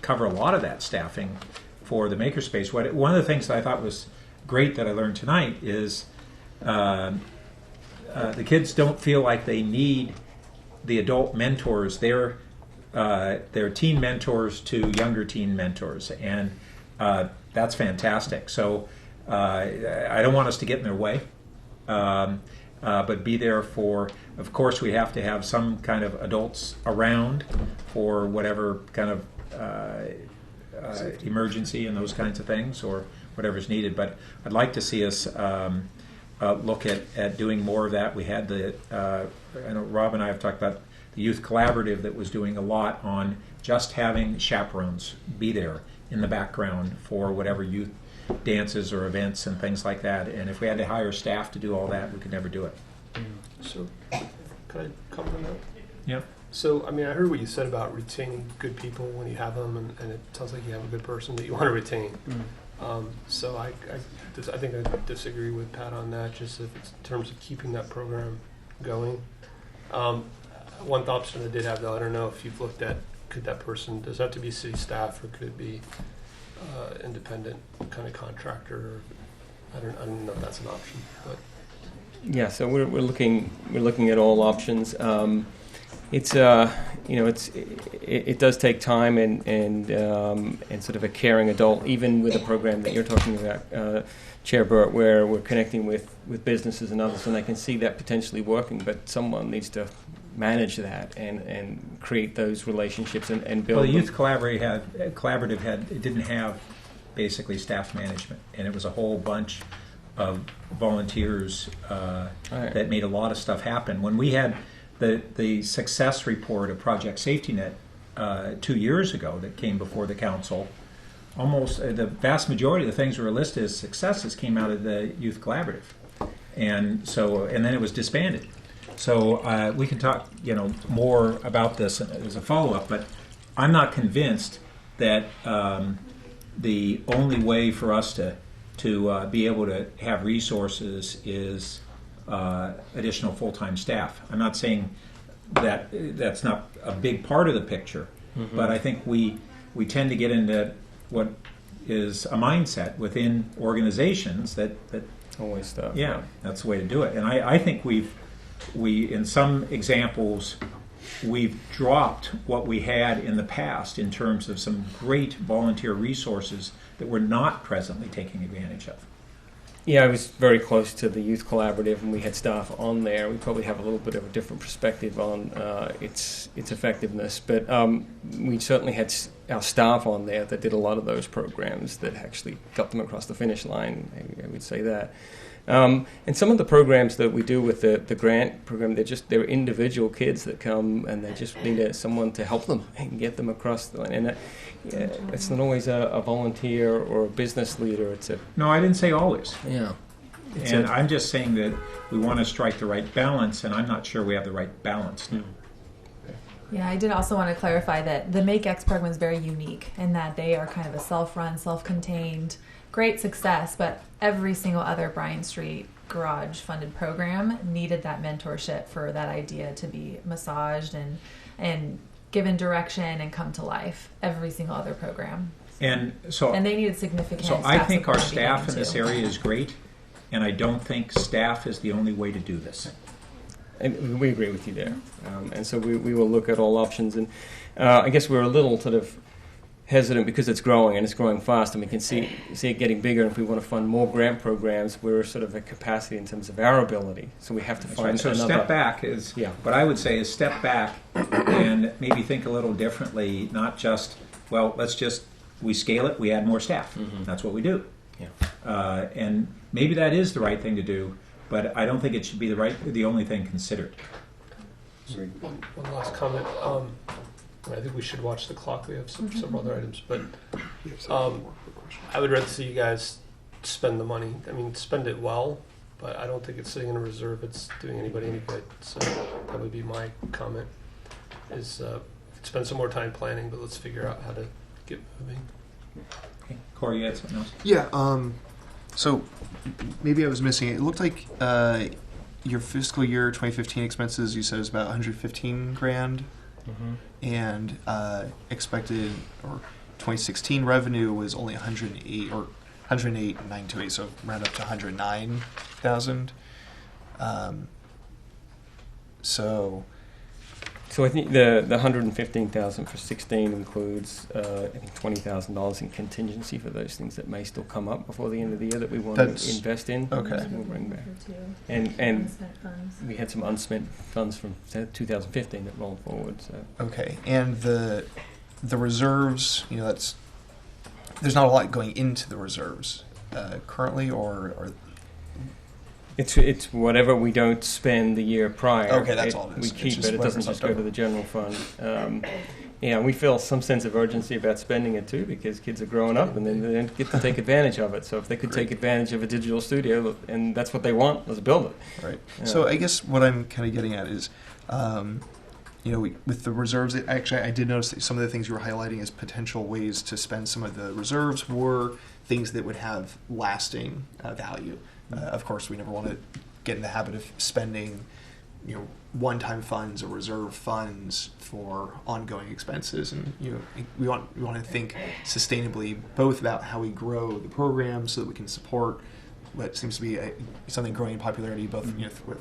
cover a lot of that staffing for the makerspace. One of the things that I thought was great that I learned tonight is the kids don't feel like they need the adult mentors. They're teen mentors to younger teen mentors, and that's fantastic. So I don't want us to get in their way, but be there for, of course, we have to have some kind of adults around for whatever kind of emergency and those kinds of things, or whatever's needed. But I'd like to see us look at doing more of that. We had I know Rob and I have talked about the Youth Collaborative that was doing a lot on just having chaperones be there in the background for whatever youth dances or events and things like that. And if we had to hire staff to do all that, we could never do it. So, can I comment on that? Yeah. So, I mean, I heard what you said about retaining good people when you have them, and it sounds like you have a good person that you want to retain. So I think I disagree with Pat on that, just if it's in terms of keeping that program going. One option I did have, though, I don't know if you've looked at, does it have to be city staff, or could it be independent kind of contractor? I don't know if that's an option, but. Yeah, so we're looking at all options. It does take time and sort of a caring adult, even with a program that you're talking about, Chair Burt, where we're connecting with businesses and others, and I can see that potentially working, but someone needs to manage that and create those relationships and build. Well, the them. Youth Collaborative didn't have basically staff management, and it was a whole bunch of volunteers that made a lot of stuff happen. When we had the success report of Project Safety Net 2 years ago that came before the council, almost the vast majority of the things that were listed as successes came out of the Youth Collaborative, and then it was disbanded. So we can talk more about this as a follow-up, but I'm not convinced that the only way for us to be able to have resources is additional full-time staff. I'm not saying that that's not a big part of the picture, but I think we tend to get into what is a mindset within organizations that always stuff. Yeah, that's the way to do it. And I think we in some examples we've dropped what we had in the past in terms of some great volunteer resources that we're not presently taking advantage of. Yeah, I was very close to the Youth Collaborative, and we had staff on there. We probably have a little bit of a different perspective on its effectiveness, but we certainly had our staff on there that did a lot of those programs that actually got them across the finish line. I would say that. And some of the programs that we do with the grant program, they're individual kids that come and they just need someone to help them and get them across the line. And it's not always a volunteer or a business leader. No, I didn't say always. Yeah. And I'm just saying that we want to strike the right balance, and I'm not sure we have the right balance now. Yeah, I did also want to clarify that the MakeX program is very unique in that they are kind of a self-run, self-contained, great success, but every single other Bryant Street Garage funded program needed that mentorship for that idea to be massaged and given direction and come to life. Every single other program. And they needed significant. So I think our staff in this too. area is great, and I don't think staff is the only way to do this. And we agree with you there. And so we will look at all options. And I guess we're a little sort of hesitant because it's growing and it's growing fast, and we can see it getting bigger. And if we want to fund more grant programs, we're sort of at capacity in terms of our ability. So we have to find right. So another. Step back is what I would say is step back and maybe think a little differently. Not just we scale it, we add more staff. That's what we do. Yeah. And maybe that is the right thing to do, but I don't think it should be the only thing considered. Sorry, one last comment. I think we should watch the clock. We have several other items, but I would rather see you guys spend the money. I mean, spend it well, but I don't think it's sitting in a reserve. It's doing anybody any good. So that would be my comment. Is spend some more time planning, but let's figure out how to get moving. Okay. Corey, you had something else? Yeah. So maybe I was missing it. It looked like your fiscal year 2015 expenses, you said, is about $115,000. and expected or 2016 revenue was only 108 or 108,928, so round up to 109,000. So I think the 115,000 for 16 includes I think $20,000 in contingency for those things that may still come up before the end of the year that we want to invest in. Okay. We'll bring back. And we had some unspent funds from 2015 that rolled forward. So. Okay, and the reserves, there's not a lot going into the reserves currently, or It's whatever we don't spend the year prior. Okay, that's all it is. We keep it. It doesn't just go to the general fund. We feel some sense of urgency about spending it too, because kids are growing up and then they get to take advantage of it. So if they could take advantage of a digital studio and that's what they want, let's build it. Right. So I guess what I'm kind of getting at is, with the reserves, I did notice that some of the things you were highlighting as potential ways to spend some of the reserves were things that would have lasting value. Of course, we never want to get in the habit of spending, one-time funds or reserve funds for ongoing expenses, and we want to think sustainably, both about how we grow the program so that we can support what seems to be something growing in popularity, both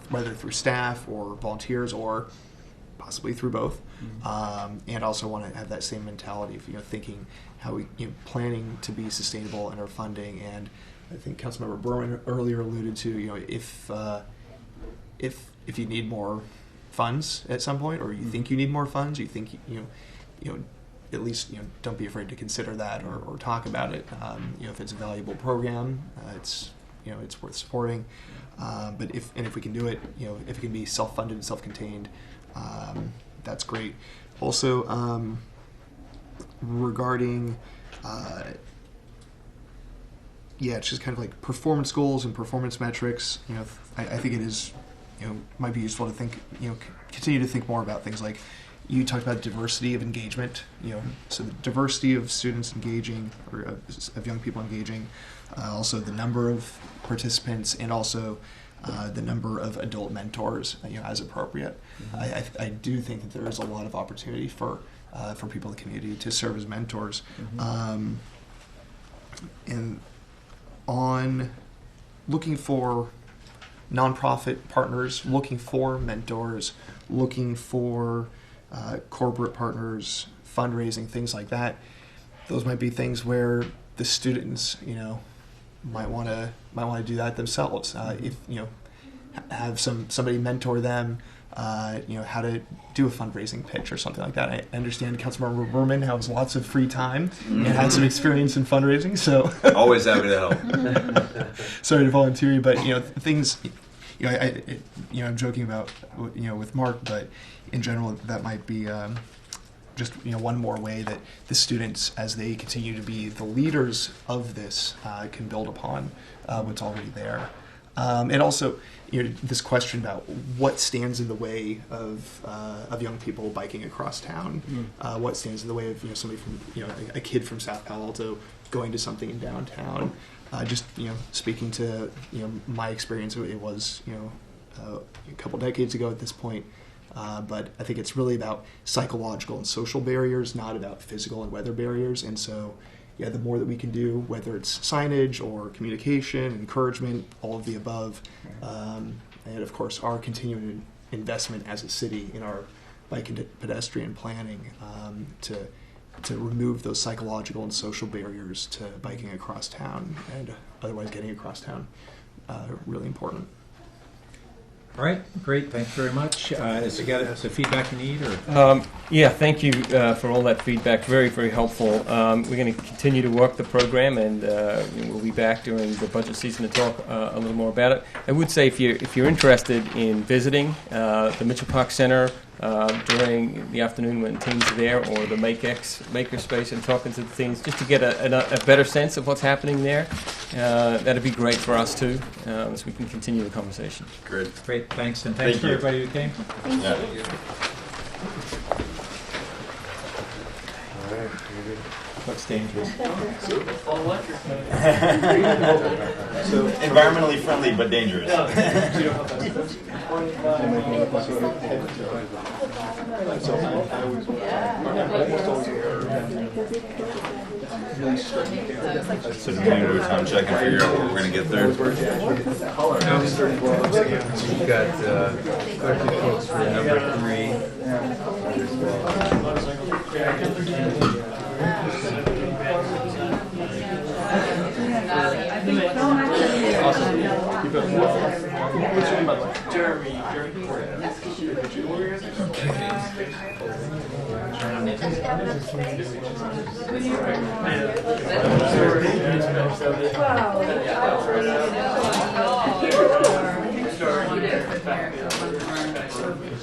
whether through staff or volunteers or possibly through both, and also want to have that same mentality of thinking how we planning to be sustainable in our funding. And I think Councilmember Berman earlier alluded to, if you need more funds at some point, or you think you need more funds, you think at least don't be afraid to consider that or talk about it. If it's a valuable program, it's worth supporting. But if we can do it, if it can be self-funded and self-contained, that's great. Also, regarding it's just kind of like performance goals and performance metrics. I think it is, might be useful to think, continue to think more about things like you talked about diversity of engagement. So the diversity of students engaging or of young people engaging, also the number of participants, and also the number of adult mentors, as appropriate. I do think that there is a lot of opportunity for people in the community to serve as mentors. And on looking for nonprofit partners, looking for mentors, looking for corporate partners, fundraising, things like that. Those might be things where the students, might want to do that themselves. If have somebody mentor them, how to do a fundraising pitch or something like that. I understand Councilmember Berman has lots of free time and had some experience in fundraising, so always happy to help. Sorry to volunteer you, but things. I'm joking about with Mark, but in general, that might be just one more way that the students, as they continue to be the leaders of this, can build upon what's already there. And also, this question about what stands in the way of young people biking across town. What stands in the way of somebody from a kid from South Palo Alto going to something in downtown. Just speaking to my experience, it was a couple decades ago at this point. But I think it's really about psychological and social barriers, not about physical and weather barriers. And so, the more that we can do, whether it's signage or communication, encouragement, all of the above, and of course our continuing investment as a city in our bike and pedestrian planning to remove those psychological and social barriers to biking across town and otherwise getting across town, really important. All right, great. Thanks very much. Is there the feedback you need? Or? Thank you for all that feedback. Very, very helpful. We're going to continue to work the program, and we'll be back during the budget season to talk a little more about it. I would say if you're interested in visiting the Mitchell Park Center during the afternoon when teens are there, or the Makerspace, and talking to the teens, just to get a better sense of what's happening there, that'd be great for us too, so we can continue the conversation. Great. Thanks, and thanks for everybody who came. Thank you. Looks dangerous. So environmentally friendly but dangerous. So do we need to time check and figure out what we're going to get there? We've got quite a few folks for number 3 as well.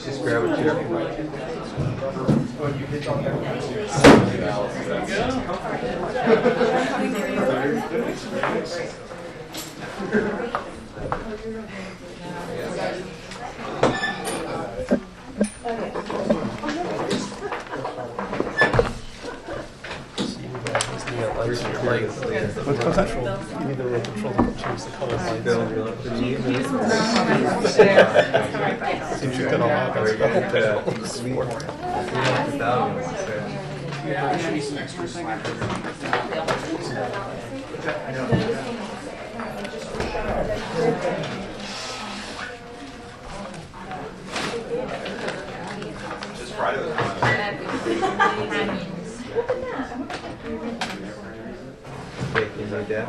Just grab a chair. What's that? You need the remote control to change the color lines. Seems you've got a lot of Just Friday was fun. Things like that.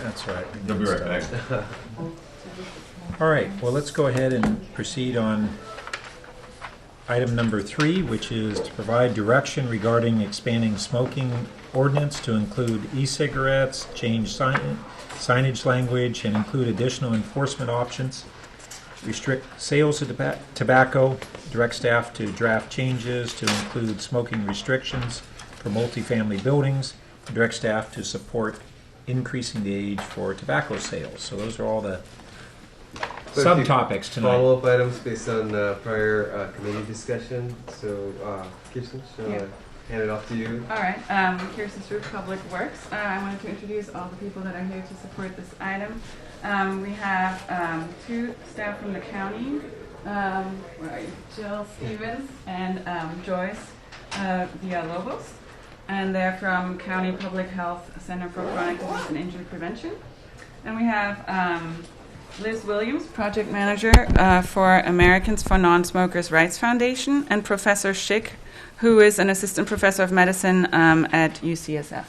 That's right. They'll be right back. All right, well, let's go ahead and proceed on item number 3, which is to provide direction regarding expanding smoking ordinance to include e-cigarettes, change signage language, and include additional enforcement options, restrict sales of tobacco, direct staff to draft changes to include smoking restrictions for multifamily buildings, direct staff to support increasing the age for tobacco sales. So those are all the subtopics tonight. Follow-up items based on prior committee discussion. So, Kirsten, shall I hand it off to you? All right. Kirsten Stewart, Public Works. I wanted to introduce all the people that are here to support this item. We have 2 staff from the county. Where are you? Jill Stevens and Joyce Villalobos. And they're from County Public Health Center for Chronic Disease and Injury Prevention. And we have Liz Williams, Project Manager for Americans for Non-Smokers' Rights Foundation, and Professor Schick, who is an Assistant Professor of Medicine at UCSF.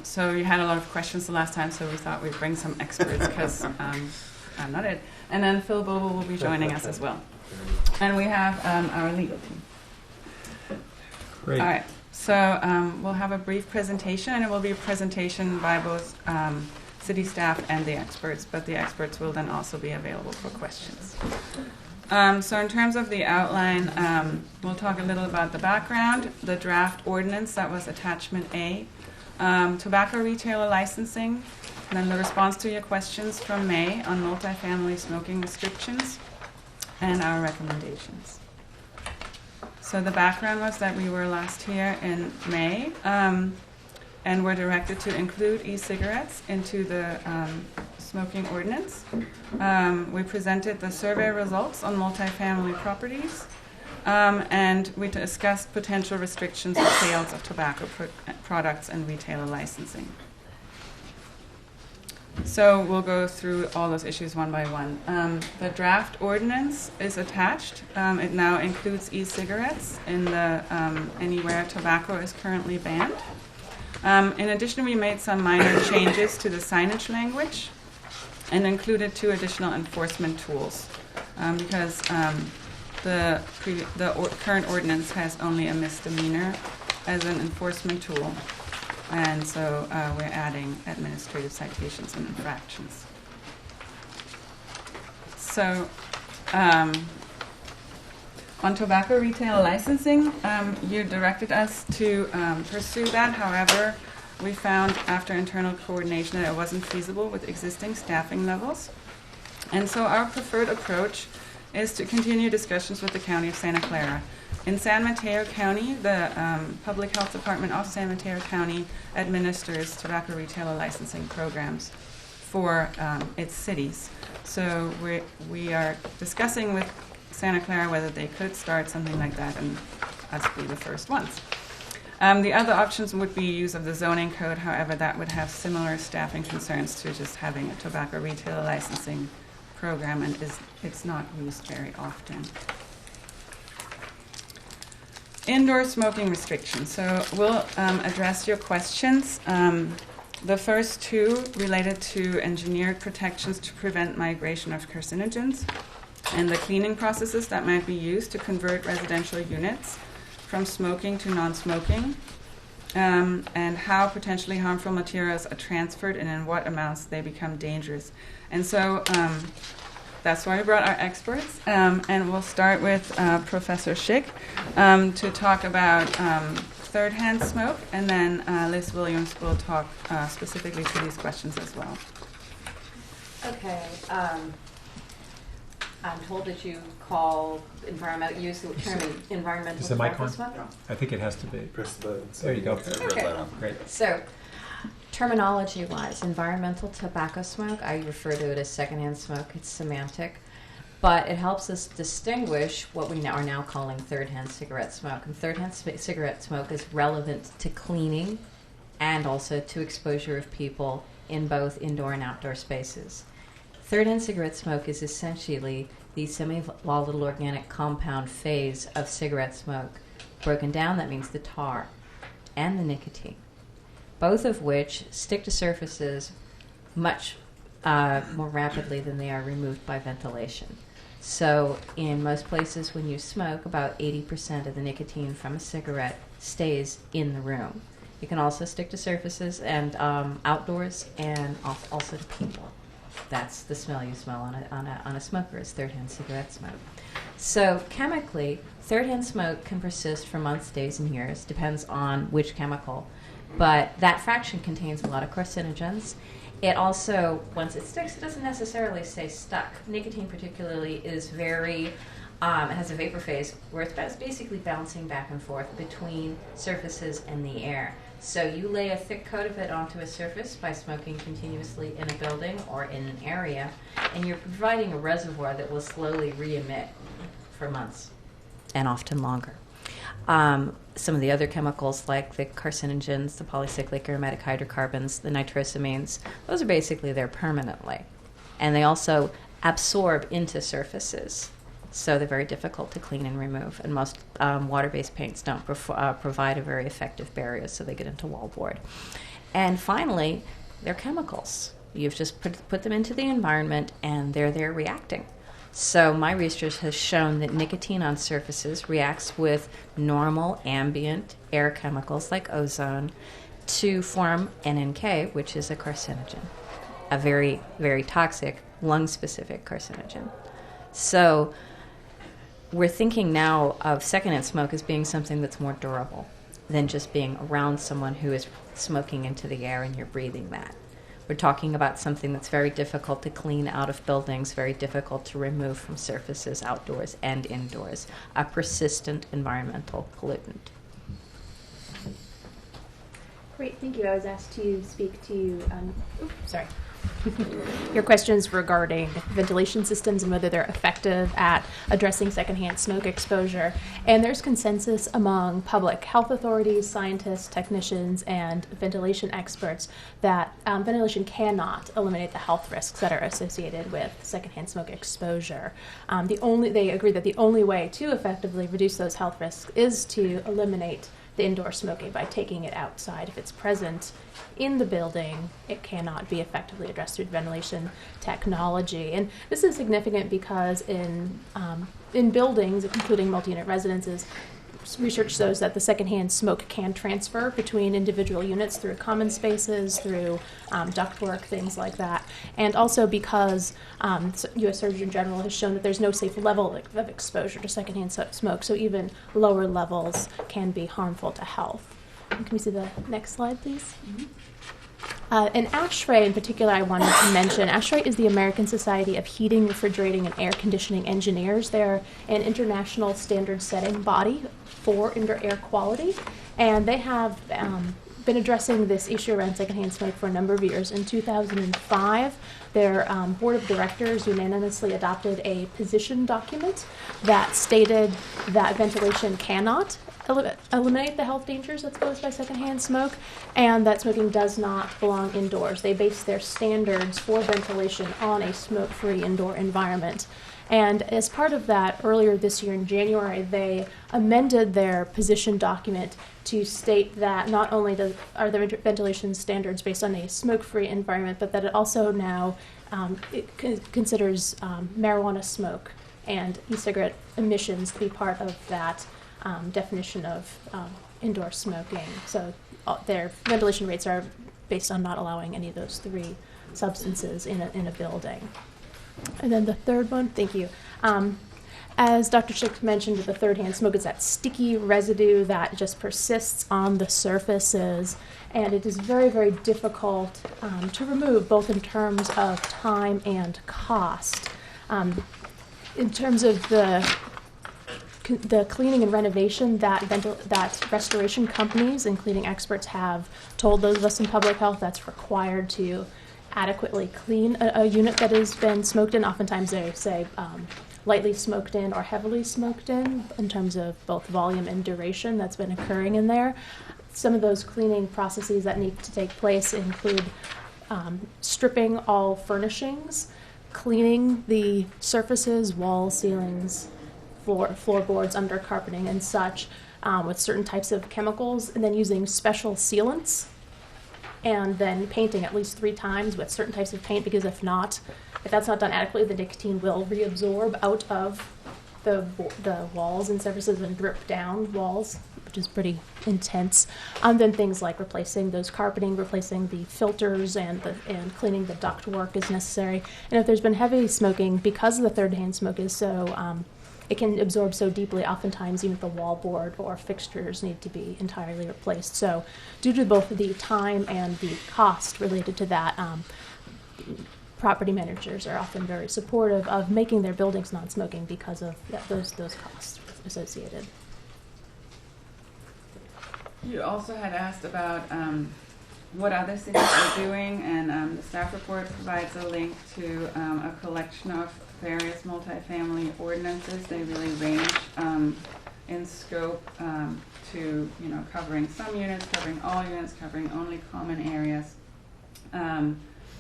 So you had a lot of questions the last time, so we thought we'd bring some experts because I'm not it. And then Phil Bobo will be joining us as well. And we have our legal team. Great. All right. So we'll have a brief presentation, and it will be a presentation by both city staff and the experts, but the experts will then also be available for questions. So in terms of the outline, we'll talk a little about the background, the draft ordinance that was attachment A, tobacco retailer licensing, and then the response to your questions from May on multifamily smoking restrictions, and our recommendations. So the background was that we were last here in May, and were directed to include e-cigarettes into the smoking ordinance. We presented the survey results on multifamily properties, and we discussed potential restrictions on sales of tobacco products and retailer licensing. So we'll go through all those issues one by one. The draft ordinance is attached. It now includes e-cigarettes in the anywhere tobacco is currently banned. In addition, we made some minor changes to the signage language and included 2 additional enforcement tools because the current ordinance has only a misdemeanor as an enforcement tool. And so we're adding administrative citations and infractions. So on tobacco retail licensing, you directed us to pursue that. However, we found after internal coordination that it wasn't feasible with existing staffing levels. And so our preferred approach is to continue discussions with the County of Santa Clara. In San Mateo County, the Public Health Department of San Mateo County administers tobacco retailer licensing programs for its cities. So we are discussing with Santa Clara whether they could start something like that and us be the first ones. The other options would be use of the zoning code. However, that would have similar staffing concerns to just having a tobacco retailer licensing program, and it's not used very often. Indoor smoking restrictions. So we'll address your questions. The first two related to engineered protections to prevent migration of carcinogens and the cleaning processes that might be used to convert residential units from smoking to non-smoking, and how potentially harmful materials are transferred and in what amounts they become dangerous. And so that's why we brought our experts. And we'll start with Professor Schick to talk about third-hand smoke, and then Liz Williams will talk specifically to these questions as well. Okay. I'm told that you call use the term environmental Is the mic on? smoke. I think it has to be. Press the button. There you go. Okay. Great. So, terminology-wise, environmental tobacco smoke, I refer to it as secondhand smoke. It's semantic. But it helps us distinguish what we are now calling third-hand cigarette smoke. And third-hand cigarette smoke is relevant to cleaning and also to exposure of people in both indoor and outdoor spaces. Third-hand cigarette smoke is essentially the semi-volatile organic compound phase of cigarette smoke. Broken down, that means the tar and the nicotine, both of which stick to surfaces much more rapidly than they are removed by ventilation. So in most places when you smoke, about 80% of the nicotine from a cigarette stays in the room. It can also stick to surfaces and outdoors and also to people. That's the smell you smell on a smoker, is third-hand cigarette smoke. So chemically, third-hand smoke can persist for months, days, and years, depends on which chemical. But that fraction contains a lot of carcinogens. It also, once it sticks, it doesn't necessarily stay stuck. Nicotine particularly is very, it has a vapor phase where it's basically bouncing back and forth between surfaces and the air. So you lay a thick coat of it onto a surface by smoking continuously in a building or in an area, and you're providing a reservoir that will slowly re-emit for months and often longer. Some of the other chemicals like the carcinogens, the polycyclic aromatic hydrocarbons, the nitrosamines, those are basically there permanently. And they also absorb into surfaces. So they're very difficult to clean and remove. And most water-based paints don't provide a very effective barrier, so they get into wallboard. And finally, they're chemicals. You've just put them into the environment, and they're there reacting. So my research has shown that nicotine on surfaces reacts with normal ambient air chemicals like ozone to form NNK, which is a carcinogen, a very, very toxic lung-specific carcinogen. So we're thinking now of secondhand smoke as being something that's more durable than just being around someone who is smoking into the air and you're breathing that. We're talking about something that's very difficult to clean out of buildings, very difficult to remove from surfaces outdoors and indoors, a persistent environmental pollutant. Great, thank you. I was asked to speak to, your questions regarding ventilation systems and whether they're effective at addressing secondhand smoke exposure. And there's consensus among public health authorities, scientists, technicians, and ventilation experts that ventilation cannot eliminate the health risks that are associated with secondhand smoke exposure. They agree that the only way to effectively reduce those health risks is to eliminate the indoor smoking by taking it outside. If it's present in the building, it cannot be effectively addressed through ventilation technology. And this is significant because in buildings, including multi-unit residences, research shows that the secondhand smoke can transfer between individual units through common spaces, through ductwork, things like that. And also because U.S. Surgeon General has shown that there's no safe level of exposure to secondhand smoke, so even lower levels can be harmful to health. Can we see the next slide, please? And ASHRAE in particular, I wanted to mention. ASHRAE is the American Society of Heating, Refrigerating, and Air Conditioning Engineers. They're an international standard-setting body for indoor air quality, and they have been addressing this issue around secondhand smoke for a number of years. In 2005, their board of directors unanimously adopted a position document that stated that ventilation cannot eliminate the health dangers that's posed by secondhand smoke, and that smoking does not belong indoors. They base their standards for ventilation on a smoke-free indoor environment. And as part of that, earlier this year in January, they amended their position document to state that not only are the ventilation standards based on a smoke-free environment, but that it also now considers marijuana smoke and e-cigarette emissions to be part of that definition of indoor smoking. So their ventilation rates are based on not allowing any of those three substances in a building. And then the third one, thank you. As Dr. Schick mentioned, the third-hand smoke is that sticky residue that just persists on the surfaces, and it is very, very difficult to remove, both in terms of time and cost. In terms of the cleaning and renovation that restoration companies, including experts, have told those of us in public health that's required to adequately clean a unit that has been smoked in. Oftentimes they say lightly smoked in or heavily smoked in terms of both volume and duration that's been occurring in there. Some of those cleaning processes that need to take place include stripping all furnishings, cleaning the surfaces, walls, ceilings, floorboards, under carpeting and such with certain types of chemicals, and then using special sealants, and then painting at least 3 times with certain types of paint, because if that's not done adequately, the nicotine will reabsorb out of the walls and surfaces and drip down walls, which is pretty intense. Then things like replacing those carpeting, replacing the filters, and cleaning the duct work is necessary. And if there's been heavy smoking, because the third-hand smoke is so it can absorb so deeply, oftentimes even the wallboard or fixtures need to be entirely replaced. So due to both the time and the cost related to that, property managers are often very supportive of making their buildings non-smoking because of those costs associated. You also had asked about what other cities are doing, and the staff report provides a link to a collection of various multifamily ordinances. They really range in scope to covering some units, covering all units, covering only common areas,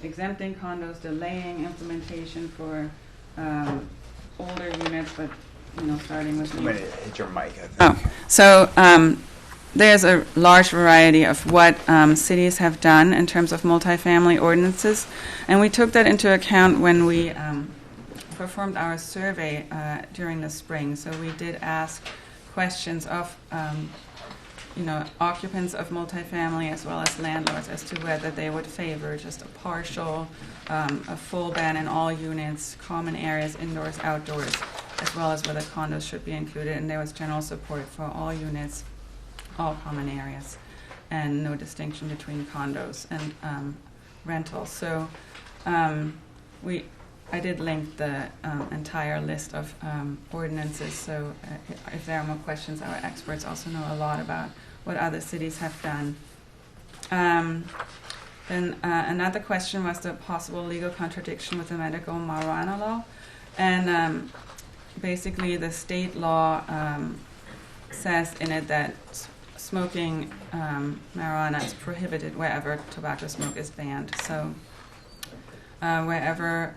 exempting condos, delaying implementation for older units, but starting with. I'm going to hit your mic, I think. Oh, so there's a large variety of what cities have done in terms of multifamily ordinances, and we took that into account when we performed our survey during the spring. So we did ask questions of occupants of multifamily as well as landlords as to whether they would favor just a partial, a full ban in all units, common areas, indoors, outdoors, as well as whether condos should be included. And there was general support for all units, all common areas, and no distinction between condos and rentals. So I did link the entire list of ordinances, so if there are more questions, our experts also know a lot about what other cities have done. Then another question was the possible legal contradiction with the medical marijuana law. And basically the state law says in it that smoking marijuana is prohibited wherever tobacco smoke is banned. So wherever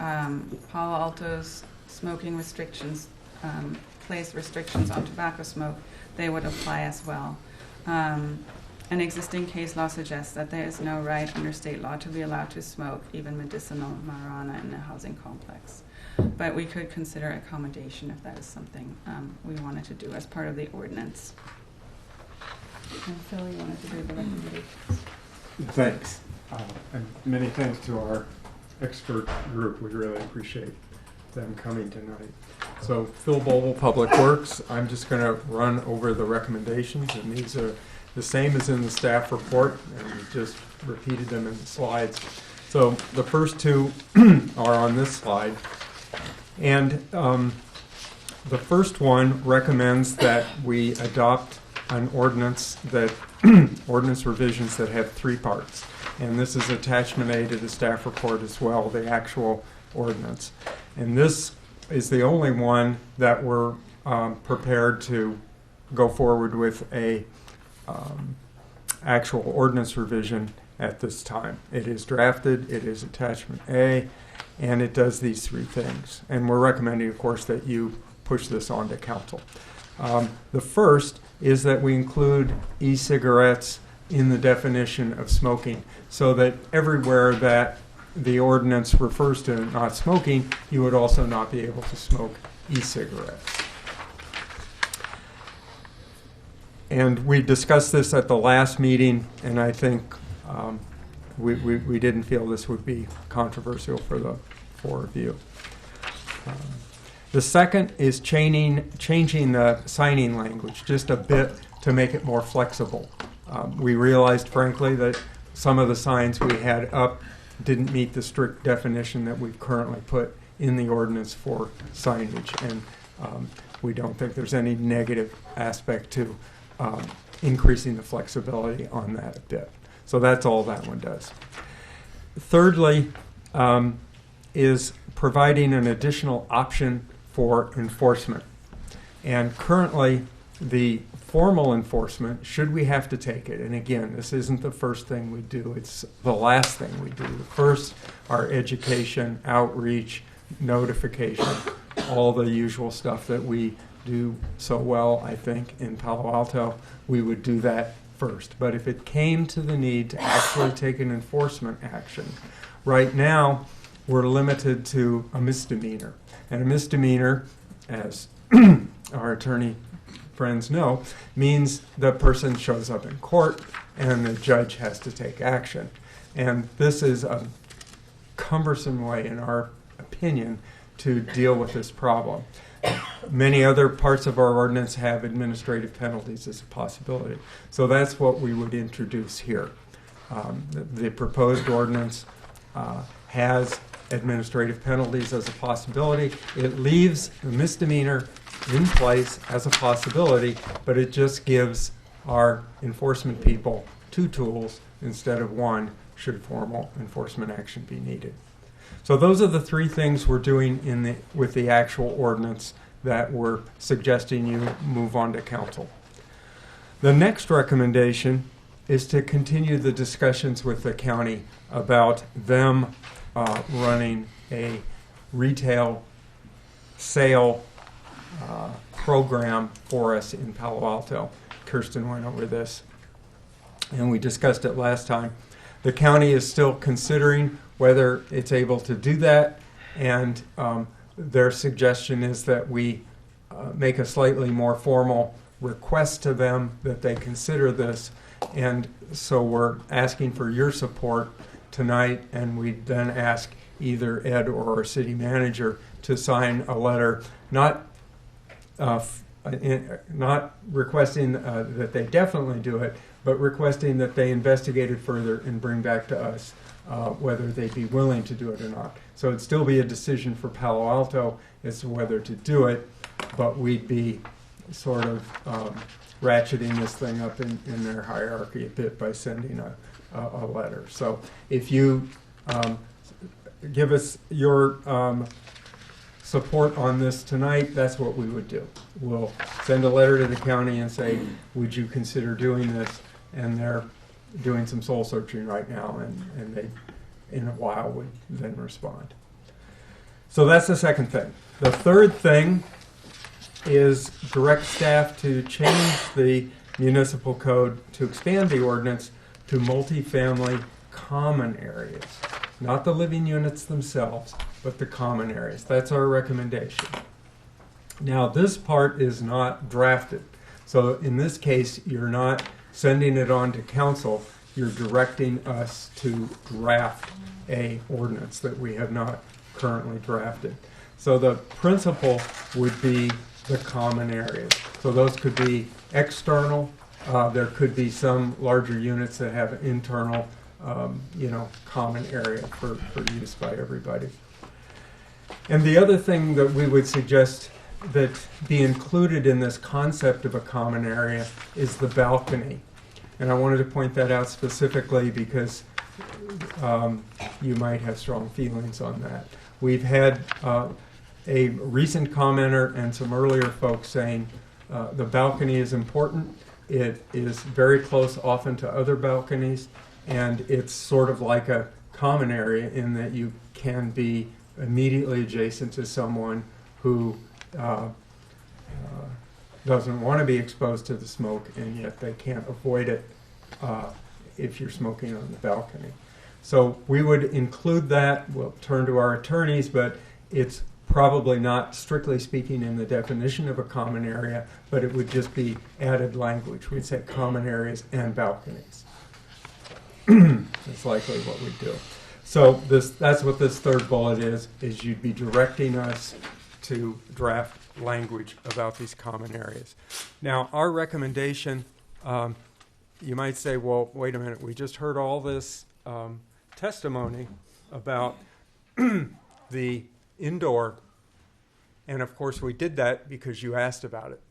Palo Alto's smoking restrictions place restrictions on tobacco smoke, they would apply as well. An existing case law suggests that there is no right under state law to be allowed to smoke even medicinal marijuana in a housing complex. But we could consider accommodation if that is something we wanted to do as part of the ordinance. And Phil, you wanted to do the recommendations? Thanks. And many thanks to our expert group. We really appreciate them coming tonight. So Phil Boble, Public Works. I'm just going to run over the recommendations, and these are the same as in the staff report, and we just repeated them in the slides. So the first two are on this slide. And the first one recommends that we adopt an ordinance that ordinance revisions that have three parts. And this is attachment A to the staff report as well, the actual ordinance. And this is the only one that we're prepared to go forward with a actual ordinance revision at this time. It is drafted, it is attachment A, and it does these three things. And we're recommending, of course, that you push this on to council. The first is that we include e-cigarettes in the definition of smoking, so that everywhere that the ordinance refers to not smoking, you would also not be able to smoke e-cigarettes. And we discussed this at the last meeting, and I think we didn't feel this would be controversial for the four of you. The second is changing the signing language just a bit to make it more flexible. We realized, frankly, that some of the signs we had up didn't meet the strict definition that we've currently put in the ordinance for signage, and we don't think there's any negative aspect to increasing the flexibility on that a bit. So that's all that one does. Thirdly, is providing an additional option for enforcement. And currently, the formal enforcement, should we have to take it, and again, this isn't the first thing we do, it's the last thing we do. The first are education, outreach, notification, all the usual stuff that we do so well, I think, in Palo Alto. We would do that first. But if it came to the need to actually take an enforcement action, right now we're limited to a misdemeanor. And a misdemeanor, as our attorney friends know, means the person shows up in court and the judge has to take action. And this is a cumbersome way, in our opinion, to deal with this problem. Many other parts of our ordinance have administrative penalties as a possibility. So that's what we would introduce here. The proposed ordinance has administrative penalties as a possibility. It leaves the misdemeanor in place as a possibility, but it just gives our enforcement people two tools instead of one, should formal enforcement action be needed. So those are the three things we're doing with the actual ordinance that we're suggesting you move on to council. The next recommendation is to continue the discussions with the county about them running a retail sale program for us in Palo Alto. Kirsten went over this, and we discussed it last time. The county is still considering whether it's able to do that, and their suggestion is that we make a slightly more formal request to them that they consider this, and so we're asking for your support tonight, and we then ask either Ed or our city manager to sign a letter, not requesting that they definitely do it, but requesting that they investigate it further and bring back to us whether they'd be willing to do it or not. So it'd still be a decision for Palo Alto as to whether to do it, but we'd be sort of ratcheting this thing up in their hierarchy a bit by sending a letter. So if you give us your support on this tonight, that's what we would do. We'll send a letter to the county and say, would you consider doing this? And they're doing some soul searching right now, and they, in a while, would then respond. So that's the second thing. The third thing is direct staff to change the municipal code to expand the ordinance to multifamily common areas. Not the living units themselves, but the common areas. That's our recommendation. Now, this part is not drafted. So in this case, you're not sending it on to council. You're directing us to draft a ordinance that we have not currently drafted. So the principle would be the common areas. So those could be external There could be some larger units that have an internal, common area for use by everybody. And the other thing that we would suggest that be included in this concept of a common area is the balcony. And I wanted to point that out specifically because you might have strong feelings on that. We've had a recent commenter and some earlier folks saying the balcony is important. It is very close often to other balconies, and it's sort of like a common area in that you can be immediately adjacent to someone who doesn't want to be exposed to the smoke, and yet they can't avoid it if you're smoking on the balcony. So we would include that. We'll turn to our attorneys, but it's probably not strictly speaking in the definition of a common area, but it would just be added language. We'd say common areas and balconies. That's likely what we'd do. So that's what this third bullet is you'd be directing us to draft language about these common areas. Now, our recommendation, you might say, well, wait a minute, we just heard all this testimony about the indoor, and of course we did that because you asked about it.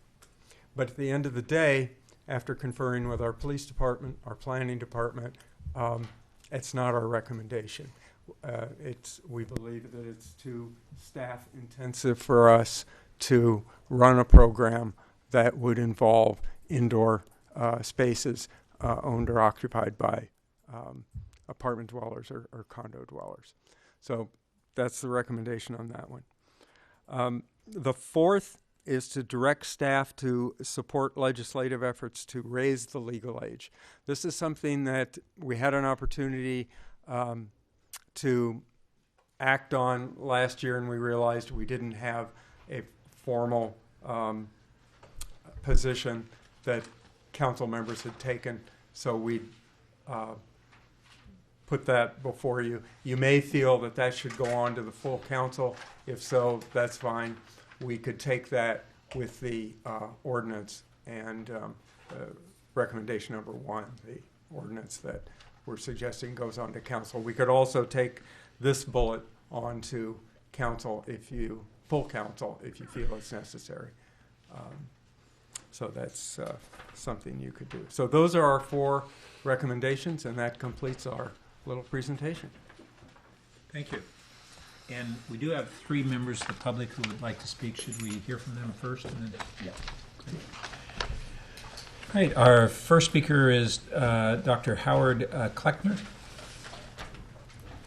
But at the end of the day, after conferring with our police department, our planning department, it's not our recommendation. We believe that it's too staff intensive for us to run a program that would involve indoor spaces owned or occupied by apartment dwellers or condo dwellers. So that's the recommendation on that one. The fourth is to direct staff to support legislative efforts to raise the legal age. This is something that we had an opportunity to act on last year, and we realized we didn't have a formal position that council members had taken, so we put that before you. You may feel that that should go on to the full council. If so, that's fine. We could take that with the ordinance and recommendation number 1, the ordinance that we're suggesting goes on to council. We could also take this bullet on to council full council if you feel it's necessary. So that's something you could do. So those are our 4 recommendations, and that completes our little presentation. Thank you. And we do have 3 members of the public who would like to speak. Should we hear from them first? And then? Yeah. All right. Our first speaker is Dr. Howard Kleckner.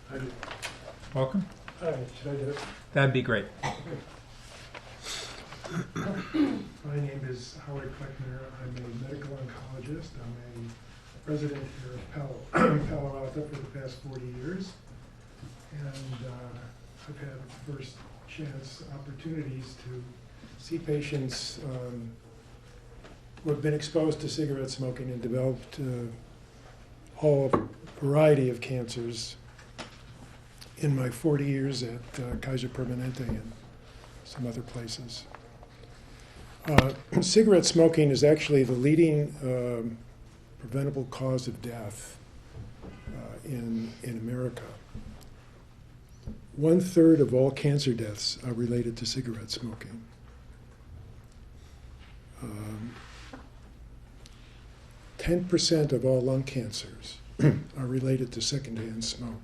Hi. Welcome. Hi. Should I do it? That'd be great. My name is Howard Kleckner. I'm a medical oncologist. I'm a resident here of Palo Alto for the past 40 years. And I've had first chance opportunities to see patients who have been exposed to cigarette smoking and developed all variety of cancers in my 40 years at Kaiser Permanente and some other places. Cigarette smoking is actually the leading preventable cause of death in America. 1/3 of all cancer deaths are related to cigarette smoking. 10% of all lung cancers are related to secondhand smoke.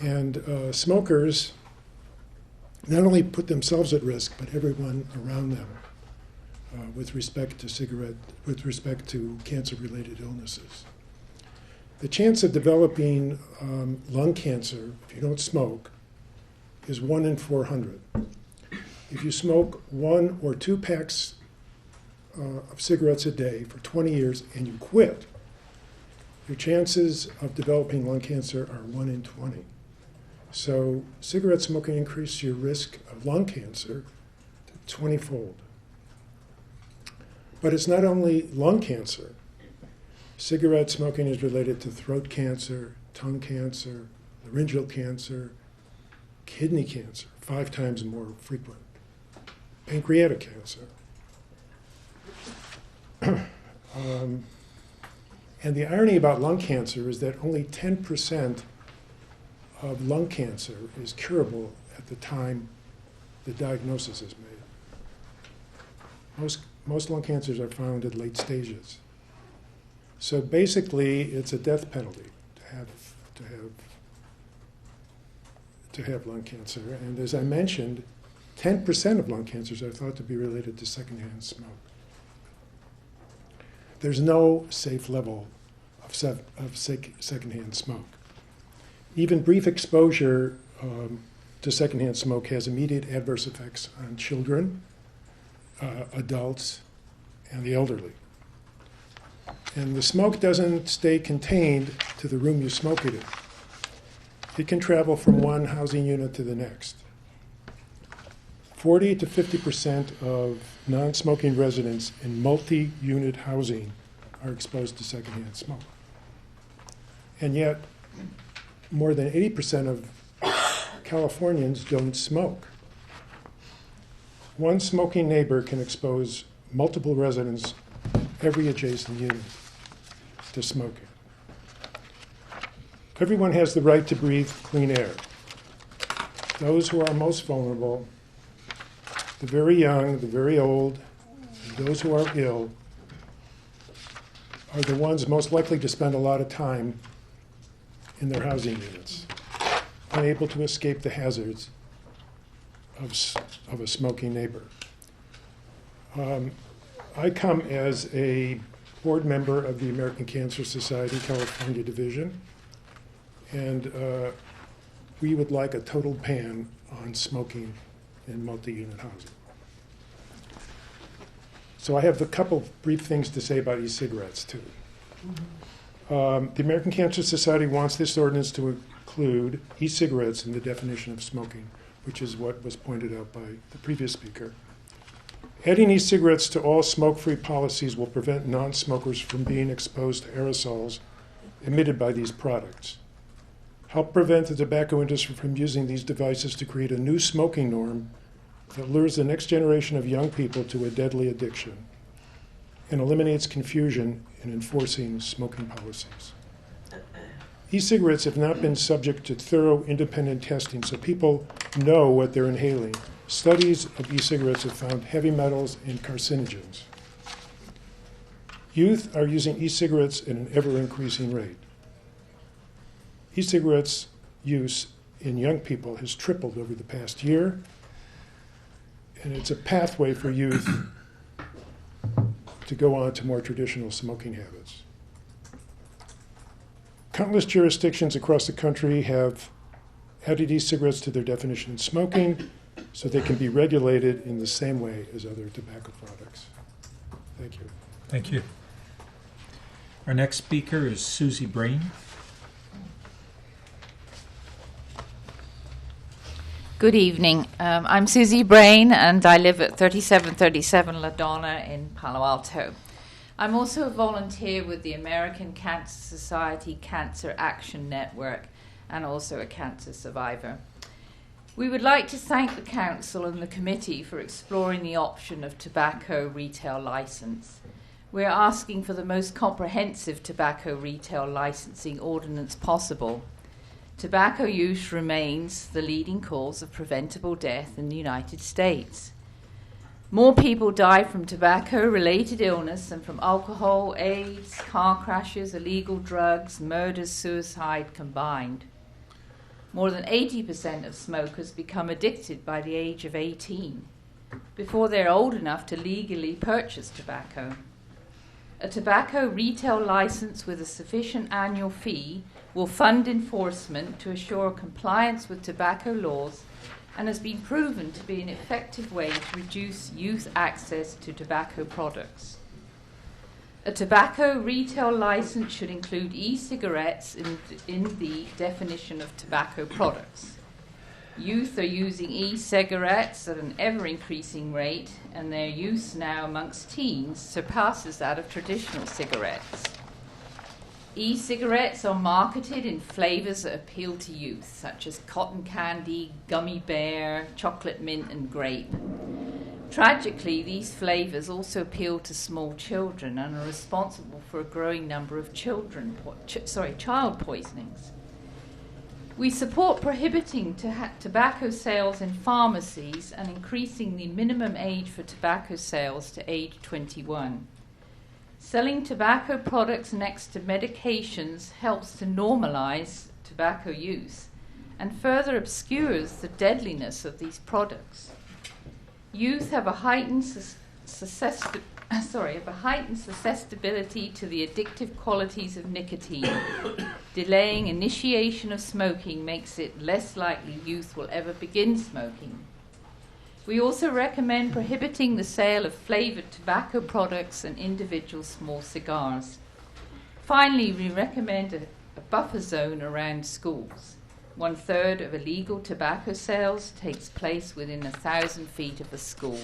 And smokers not only put themselves at risk, but everyone around them with respect to cancer-related illnesses. The chance of developing lung cancer if you don't smoke is 1 in 400. If you smoke 1 or 2 packs of cigarettes a day for 20 years and you quit, your chances of developing lung cancer are 1 in 20. So cigarette smoking increases your risk of lung cancer 20-fold. But it's not only lung cancer. Cigarette smoking is related to throat cancer, tongue cancer, laryngeal cancer, kidney cancer, 5 times more frequent, pancreatic cancer. And the irony about lung cancer is that only 10% of lung cancer is curable at the time the diagnosis is made. Most lung cancers are found at late stages. So basically, it's a death penalty to have lung cancer. And as I mentioned, 10% of lung cancers are thought to be related to secondhand smoke. There's no safe level of secondhand smoke. Even brief exposure to secondhand smoke has immediate adverse effects on children, adults, and the elderly. And the smoke doesn't stay contained to the room you smoke it in. It can travel from one housing unit to the next. 40 to 50% of non-smoking residents in multi-unit housing are exposed to secondhand smoke. And yet, more than 80% of Californians don't smoke. One smoking neighbor can expose multiple residents, every adjacent unit, to smoking. Everyone has the right to breathe clean air. Those who are most vulnerable, the very young, the very old, and those who are ill, are the ones most likely to spend a lot of time in their housing units, unable to escape the hazards of a smoking neighbor. I come as a board member of the American Cancer Society California Division, and we would like a total ban on smoking in multi-unit housing. So I have a couple brief things to say about e-cigarettes, too. The American Cancer Society wants this ordinance to include e-cigarettes in the definition of smoking, which is what was pointed out by the previous speaker. Adding e-cigarettes to all smoke-free policies will prevent non-smokers from being exposed to aerosols emitted by these products, help prevent the tobacco industry from using these devices to create a new smoking norm that lures the next generation of young people to a deadly addiction, and eliminates confusion in enforcing smoking policies. E-cigarettes have not been subject to thorough independent testing, so people know what they're inhaling. Studies of e-cigarettes have found heavy metals and carcinogens. Youth are using e-cigarettes at an ever-increasing rate. E-cigarettes use in young people has tripled over the past year, and it's a pathway for youth to go on to more traditional smoking habits. Countless jurisdictions across the country have added e-cigarettes to their definition of smoking so they can be regulated in the same way as other tobacco products. Thank you. Thank you. Our next speaker is Susie Brain. Good evening. I'm Susie Brain, and I live at 3737 La Donna in Palo Alto. I'm also a volunteer with the American Cancer Society Cancer Action Network and also a cancer survivor. We would like to thank the Council and the committee for exploring the option of tobacco retail license. We're asking for the most comprehensive tobacco retail licensing ordinance possible. Tobacco use remains the leading cause of preventable death in the United States. More people die from tobacco-related illness than from alcohol, AIDS, car crashes, illegal drugs, murders, suicide combined. More than 80% of smokers become addicted by the age of 18, before they're old enough to legally purchase tobacco. A tobacco retail license with a sufficient annual fee will fund enforcement to assure compliance with tobacco laws and has been proven to be an effective way to reduce youth access to tobacco products. A tobacco retail license should include e-cigarettes in the definition of tobacco products. Youth are using e-cigarettes at an ever-increasing rate, and their use now amongst teens surpasses that of traditional cigarettes. E-cigarettes are marketed in flavors that appeal to youth, such as cotton candy, gummy bear, chocolate mint, and grape. Tragically, these flavors also appeal to small children and are responsible for a growing number of child poisonings. We support prohibiting tobacco sales in pharmacies and increasing the minimum age for tobacco sales to age 21. Selling tobacco products next to medications helps to normalize tobacco use and further obscures the deadliness of these products. Youth have a heightened susceptibility to the addictive qualities of nicotine. Delaying initiation of smoking makes it less likely youth will ever begin smoking. We also recommend prohibiting the sale of flavored tobacco products and individual small cigars. Finally, we recommend a buffer zone around schools. 1/3 of illegal tobacco sales takes place within 1,000 feet of a school.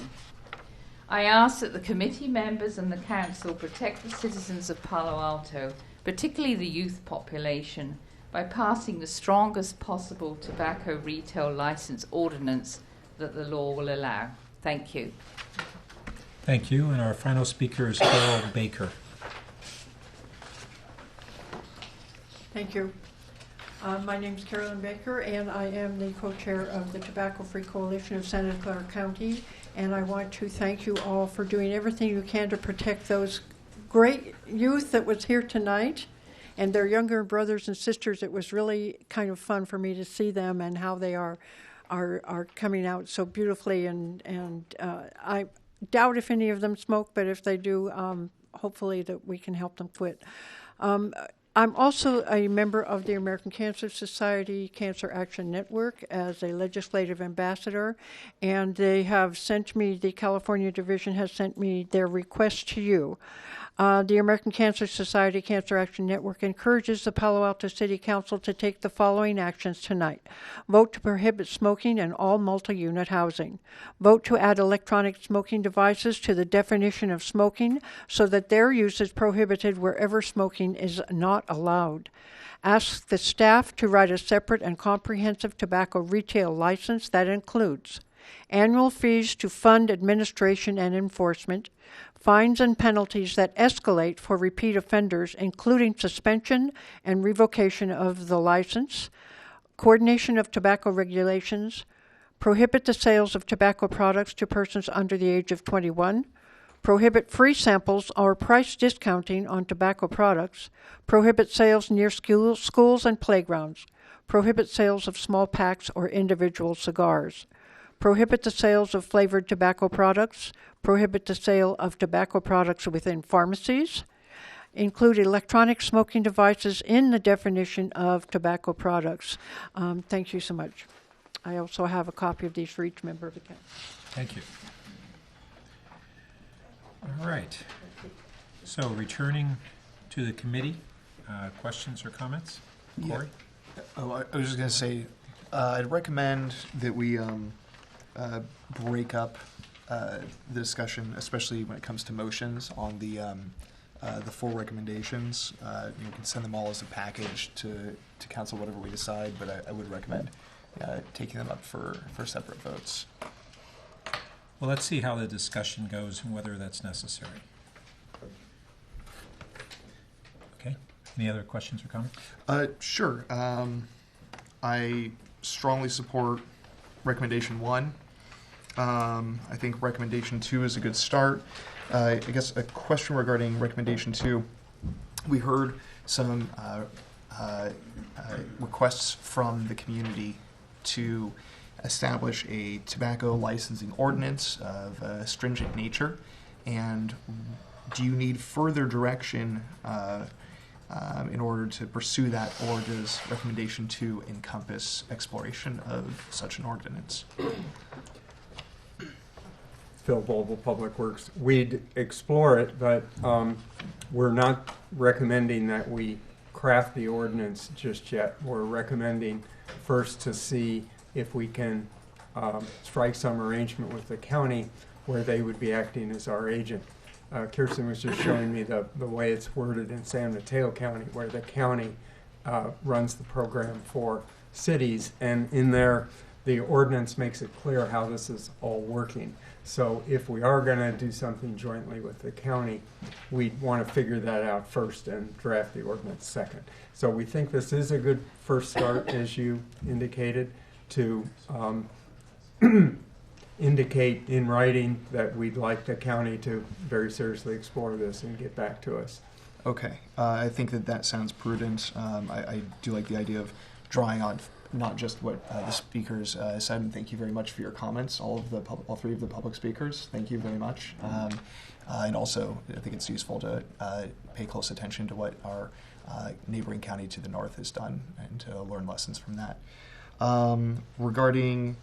I ask that the committee members and the council protect the citizens of Palo Alto, particularly the youth population, by passing the strongest possible tobacco retail license ordinance that the law will allow. Thank you. Thank you. And our final speaker is Carol Baker. Thank you. My name is Carolyn Baker, and I am the co-chair of the Tobacco Free Coalition of Santa Clara County. And I want to thank you all for doing everything you can to protect those great youth that was here tonight and their younger brothers and sisters. It was really kind of fun for me to see them and how they are coming out so beautifully. And I doubt if any of them smoke, but if they do, hopefully that we can help them quit. I'm also a member of the American Cancer Society Cancer Action Network as a legislative ambassador, and they have sent me, the California division has sent me their request to you. The American Cancer Society Cancer Action Network encourages the Palo Alto City Council to take the following actions tonight. Vote to prohibit smoking in all multi-unit housing. Vote to add electronic smoking devices to the definition of smoking so that their use is prohibited wherever smoking is not allowed. Ask the staff to write a separate and comprehensive tobacco retail license that includes annual fees to fund administration and enforcement, fines and penalties that escalate for repeat offenders, including suspension and revocation of the license, coordination of tobacco regulations, prohibit the sales of tobacco products to persons under the age of 21, prohibit free samples or price discounting on tobacco products, prohibit sales near schools and playgrounds, prohibit sales of small packs or individual cigars, prohibit the sales of flavored tobacco products, prohibit the sale of tobacco products within pharmacies, include electronic smoking devices in the definition of tobacco products. Thank you so much. I also have a copy of these for each member of the council. Thank you. All right. So returning to the committee, questions or comments? Corey? Yeah. Oh, I was just going to say, I'd recommend that we break up the discussion, especially when it comes to motions on the full recommendations. You can send them all as a package to council, whatever we decide, but I would recommend taking them up for separate votes. Well, let's see how the discussion goes and whether that's necessary. Okay. Any other questions or comments? Sure. I strongly support recommendation 1. I think recommendation 2 is a good start. I guess a question regarding recommendation 2. We heard some requests from the community to establish a tobacco licensing ordinance of a stringent nature. And do you need further direction in order to pursue that, or does recommendation 2 encompass exploration of such an ordinance? Phil Volble, Public Works. We'd explore it, but we're not recommending that we craft the ordinance just yet. We're recommending first to see if we can strike some arrangement with the county where they would be acting as our agent. Kirsten was just showing me the way it's worded in San Mateo County, where the county runs the program for cities, and in there the ordinance makes it clear how this is all working. So if we are going to do something jointly with the county, we'd want to figure that out first and draft the ordinance second. So we think this is a good first start, as you indicated, to indicate in writing that we'd like the county to very seriously explore this and get back to us. Okay, I think that sounds prudent. I do like the idea of drawing on not just what the speakers said, and thank you very much for your comments, all three of the public speakers. Thank you very much. And also, I think it's useful to pay close attention to what our neighboring county to the north has done and to learn lessons from that. Regarding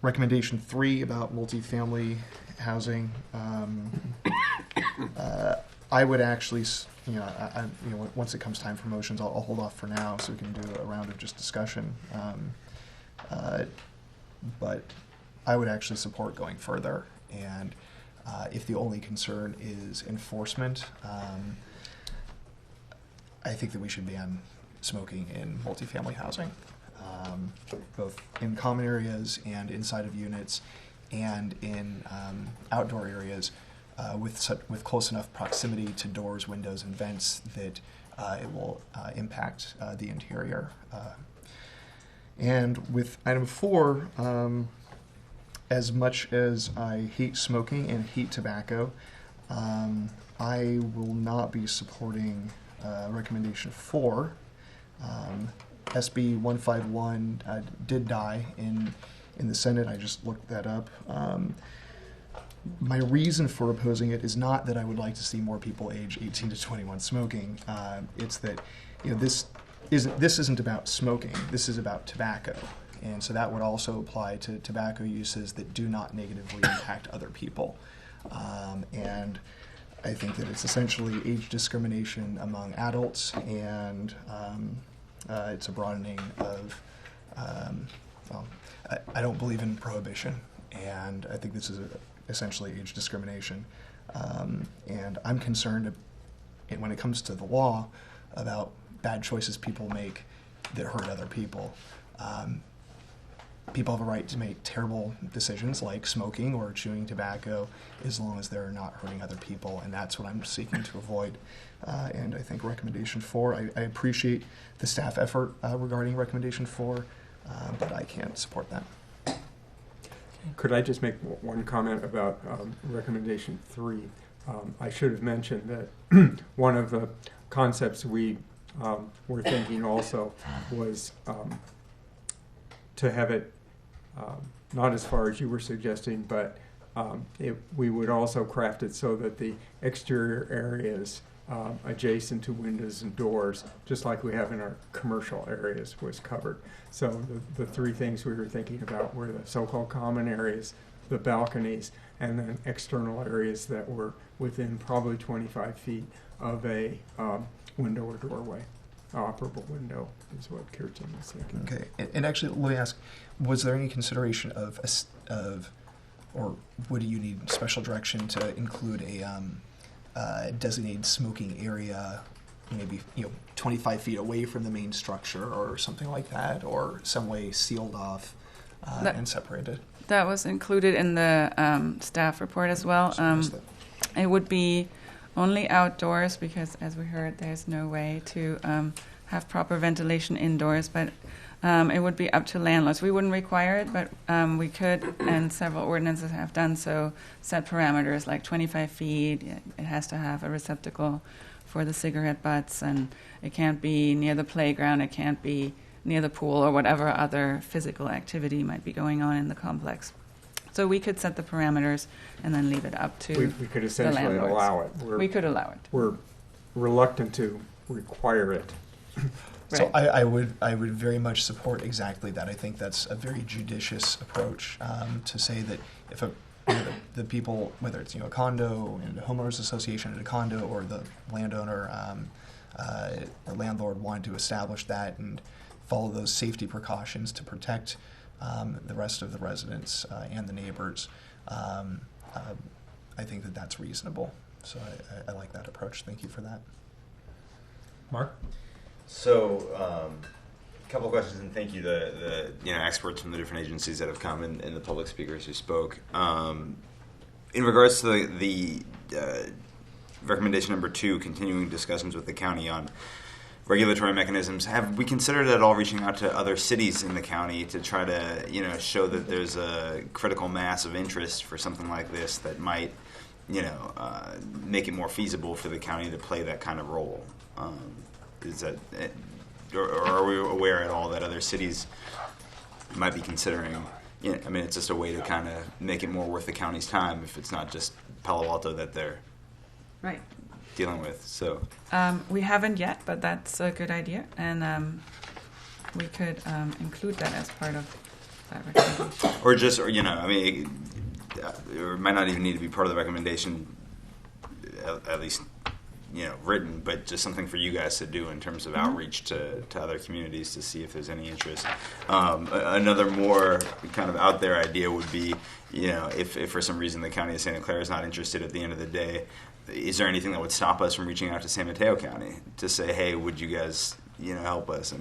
recommendation 3 about multifamily housing, I would actually, once it comes time for motions, I'll hold off for now so we can do a round of just discussion. But I would actually support going further. And if the only concern is enforcement, I think that we should ban smoking in multifamily housing, both in common areas and inside of units and in outdoor areas. With close enough proximity to doors, windows, and vents that it will impact the interior. And with item 4, as much as I hate smoking and hate tobacco, I will not be supporting recommendation 4. SB 151 did die in the Senate. I just looked that up. My reason for opposing it is not that I would like to see more people age 18 to 21 smoking. It's that this isn't about smoking. This is about tobacco, and so that would also apply to tobacco uses that do not negatively impact other people. And I think that it's essentially age discrimination among adults, and it's a broadening of. I don't believe in prohibition, and I think this is essentially age discrimination. And I'm concerned when it comes to the law about bad choices people make that hurt other people. People have a right to make terrible decisions like smoking or chewing tobacco as long as they're not hurting other people, and that's what I'm seeking to avoid. And I think recommendation 4, I appreciate the staff effort regarding recommendation 4, but I can't support that. Could I just make one comment about recommendation 3? I should have mentioned that one of the concepts we were thinking also was to have it not as far as you were suggesting, but we would also craft it so that the exterior areas adjacent to windows and doors, just like we have in our commercial areas, was covered. So the 3 things we were thinking about were the so-called common areas, the balconies, and then external areas that were within probably 25 feet of a window or doorway. Operable window is what Kirsten was thinking. Okay, and actually, let me ask: was there any consideration of, or would you need special direction to include a designated smoking area, maybe 25 feet away from the main structure, or something like that, or some way sealed off and separated? That was included in the staff report as well. It would be only outdoors because, as we heard, there's no way to have proper ventilation indoors, but it would be up to landlords. We wouldn't require it, but we could, and several ordinances have done so, set parameters like 25 feet. It has to have a receptacle for the cigarette butts, and it can't be near the playground. It can't be near the pool or whatever other physical activity might be going on in the complex. So we could set the parameters and then leave it up to we could essentially the landlords. allow it. We could allow it. We're reluctant to require it. So I would very much support exactly that. I think that's a very judicious approach to say that if the people, whether it's a condo and a homeowners association at a condo, or the landowner or landlord wanted to establish that and follow those safety precautions to protect the rest of the residents and the neighbors, I think that that's reasonable. So I like that approach. Thank you for that. Mark? So, couple of questions, and thank you the experts from the different agencies that have come and the public speakers who spoke. In regards to the recommendation number 2, continuing discussions with the county on regulatory mechanisms, have we considered at all reaching out to other cities in the county to try to show that there's a critical mass of interest for something like this that might make it more feasible for the county to play that kind of role? Is that, or are we aware at all that other cities might be considering? It's just a way to kind of make it more worth the county's time if it's not just Palo Alto that they're right dealing with. So we haven't yet, but that's a good idea, and we could include that as part of that recommendation. It might not even need to be part of the recommendation, at least written, but just something for you guys to do in terms of outreach to other communities to see if there's any interest. Another more kind of out there idea would be, if for some reason the county of Santa Clara is not interested at the end of the day, is there anything that would stop us from reaching out to San Mateo County to say, hey, would you guys help us?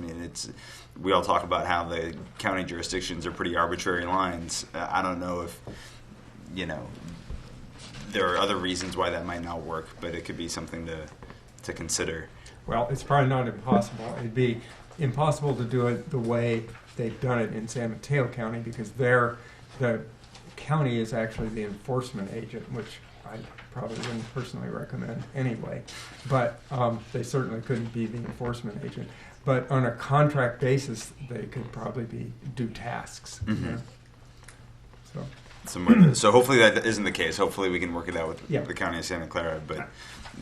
We all talk about how the county jurisdictions are pretty arbitrary lines. I don't know if there are other reasons why that might not work, but it could be something to consider. Well, it's probably not impossible. It'd be impossible to do it the way they've done it in San Mateo County, because the county is actually the enforcement agent, which I probably wouldn't personally recommend anyway. But they certainly couldn't be the enforcement agent. But on a contract basis, they could probably do tasks. Mm-hmm. So. So hopefully that isn't the case. Hopefully we can work it out with the county of Santa Clara,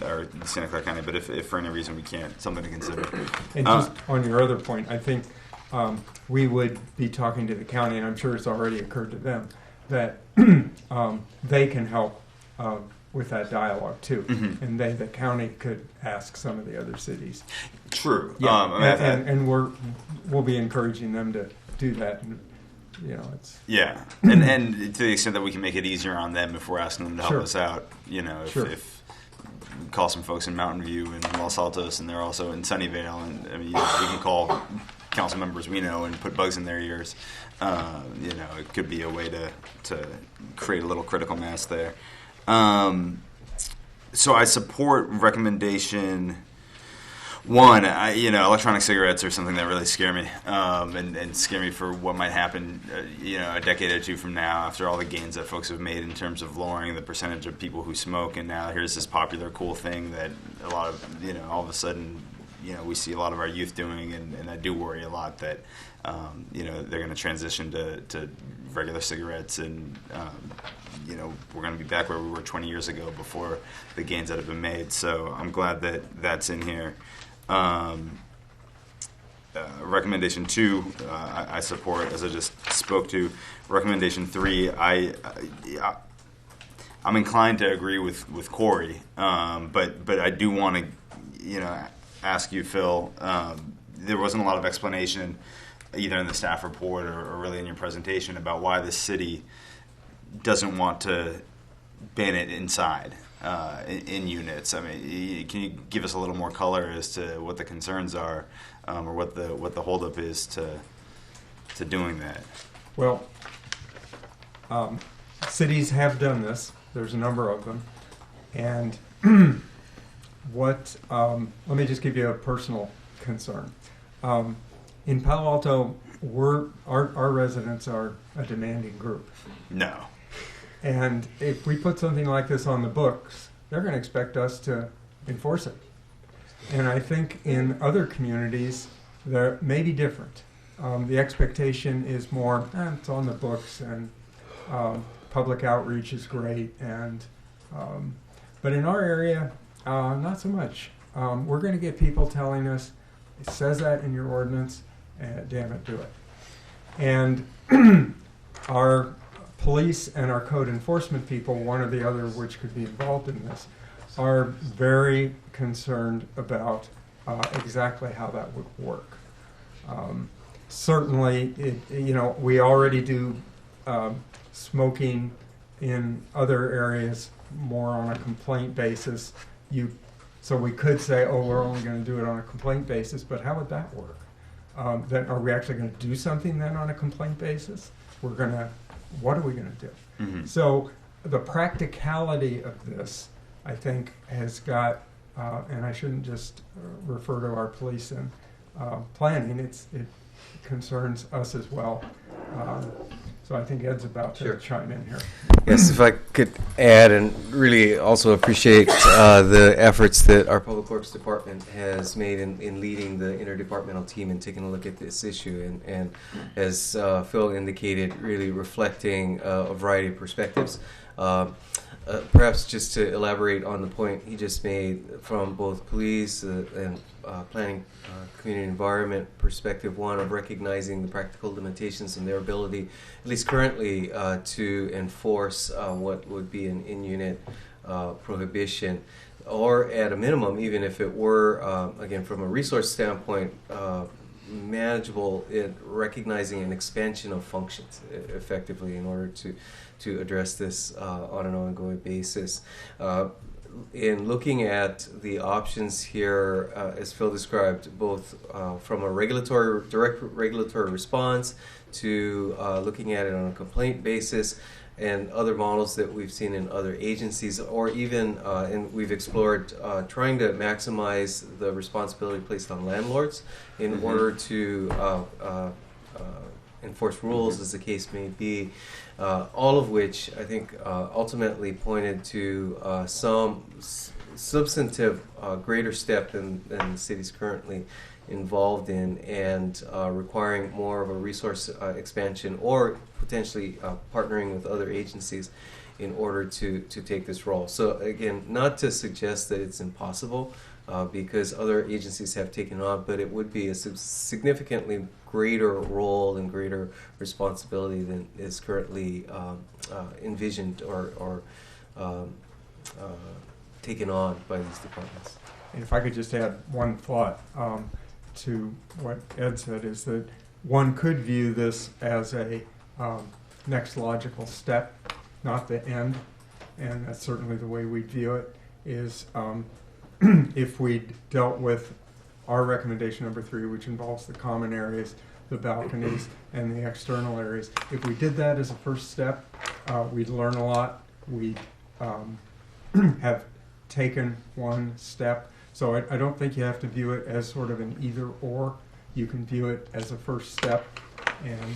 or Santa Clara County. But if for any reason we can't, something to consider. And just on your other point, I think we would be talking to the county, and I'm sure it's already occurred to them, that they can help with that dialogue too. Mm-hmm. And the county could ask some of the other cities. True. Yeah. And we'll be encouraging them to do that. And, it's and to the extent that we can make it easier on them if we're asking them to help us out. If we call some folks in Mountain View and Los Altos, and they're also in Sunnyvale, and we can call council members we know and put bugs in their ears. It could be a way to create a little critical mass there. So I support recommendation 1. Electronic cigarettes are something that really scare me, and scare me for what might happen, a decade or 2 from now, after all the gains that folks have made in terms of lowering the percentage of people who smoke, and now here's this popular, cool thing that a lot of, all of a sudden, we see a lot of our youth doing, and I do worry a lot that, they're going to transition to regular cigarettes, and we're going to be back where we were 20 years ago before the gains that have been made. So I'm glad that that's in here. Recommendation 2, I support, as I just spoke to. Recommendation 3, I'm inclined to agree with Corey, but I do want to, ask you, Phil. There wasn't a lot of explanation, either in the staff report or really in your presentation, about why the city doesn't want to ban it inside. In units. Can you give us a little more color as to what the concerns are, or what the holdup is to doing that? Well, cities have done this. There's a number of them, and let me just give you a personal concern. In Palo Alto, our residents are a demanding group. No. And if we put something like this on the books, they're going to expect us to enforce it. And I think in other communities, there may be different. The expectation is more, it's on the books, and public outreach is great. But in our area, not so much. We're going to get people telling us, it says that in your ordinance, damn it, do it. And our police and our code enforcement people, one or the other of which could be involved in this, are very concerned about exactly how that would work. Certainly, we already do smoking in other areas more on a complaint basis. So we could say, we're only going to do it on a complaint basis, but how would that work? then are we actually going to do something then on a complaint basis? What are we going to do? Mm-hmm. So the practicality of this, I think, has got, and I shouldn't just refer to our police and planning, it concerns us as well. So I think Ed's about to chime in here. Yes, if I could add, and really also appreciate the efforts that our Public Works Department has made in leading the interdepartmental team and taking a look at this issue, and as Phil indicated, really reflecting a variety of perspectives. Perhaps just to elaborate on the point he just made from both police and planning, community environment perspective, one of recognizing the practical limitations in their ability, at least currently, to enforce what would be an in-unit prohibition, or at a minimum, even if it were, again, from a resource standpoint, manageable, in recognizing an expansion of functions effectively in order to address this on an ongoing basis. In looking at the options here, as Phil described, both from a direct regulatory response to looking at it on a complaint basis, and other models that we've seen in other agencies, or even, and we've explored trying to maximize the responsibility placed on landlords in order to enforce rules, as the case may be, all of which I think ultimately pointed to some substantive greater step than the city's currently involved in, and requiring more of a resource expansion, or potentially partnering with other agencies in order to take this role. So again, not to suggest that it's impossible, because other agencies have taken on, but it would be a significantly greater role and greater responsibility than is currently envisioned or taken on by these departments. And if I could just add one thought to what Ed said, is that one could view this as a next logical step, not the end, and that's certainly the way we view it, is if we dealt with our recommendation number 3, which involves the common areas, the balconies, and the external areas. If we did that as a first step, we'd learn a lot. We'd have taken one step. So I don't think you have to view it as sort of an either or. You can view it as a first step and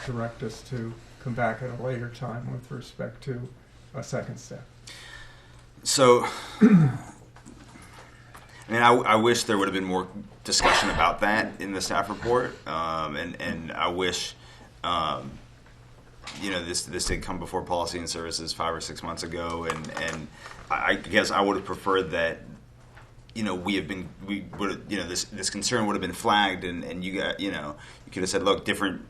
direct us to come back at a later time with respect to a second step. So, I mean, I wish there would have been more discussion about that in the staff report, and I wish, this did come before Policy and Services 5 or 6 months ago, and I guess I would have preferred that, this concern would have been flagged, and you could have said, look, different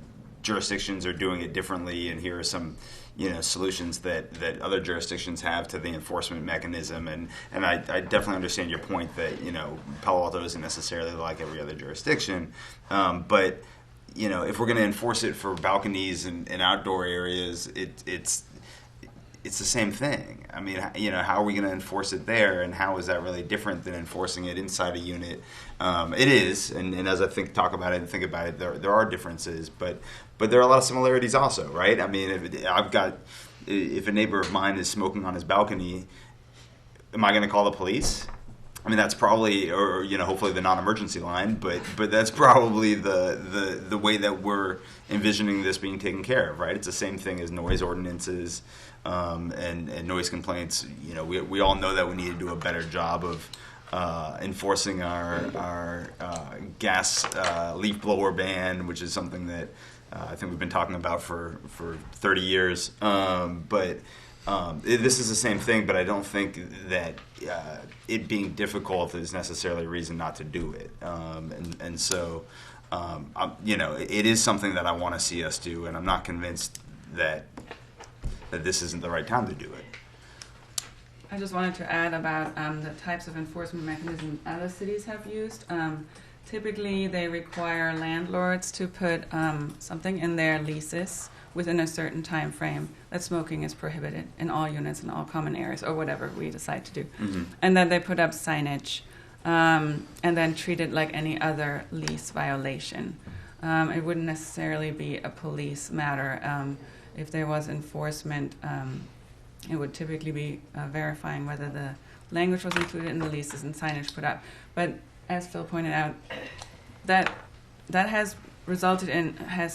jurisdictions are doing it differently, and here are some solutions that other jurisdictions have to the enforcement mechanism, and I definitely understand your point that Palo Alto isn't necessarily like every other jurisdiction, but if we're going to enforce it for balconies and outdoor areas, it's the same thing. I mean, how are we going to enforce it there, and how is that really different than enforcing it inside a unit? It is, and as I think about it, there are differences, but there are a lot of similarities also, right? I mean, if a neighbor of mine is smoking on his balcony, am I going to call the police? I mean, that's probably, or hopefully the non-emergency line, but that's probably the way that we're envisioning this being taken care of, right? It's the same thing as noise ordinances and noise complaints. We all know that we need to do a better job of enforcing our gas leaf blower ban, which is something that I think we've been talking about for 30 years. This is the same thing, but I don't think that it being difficult is necessarily a reason not to do it. So, it is something that I want to see us do, and I'm not convinced that this isn't the right time to do it. I just wanted to add about the types of enforcement mechanisms other cities have used. Typically, they require landlords to put something in their leases within a certain time frame that smoking is prohibited in all units and all common areas, or whatever we decide to do. Mm-hmm. And then they put up signage and then treat it like any other lease violation. It wouldn't necessarily be a police matter. If there was enforcement, it would typically be verifying whether the language was included in the leases and signage put up. But as Phil pointed out, that has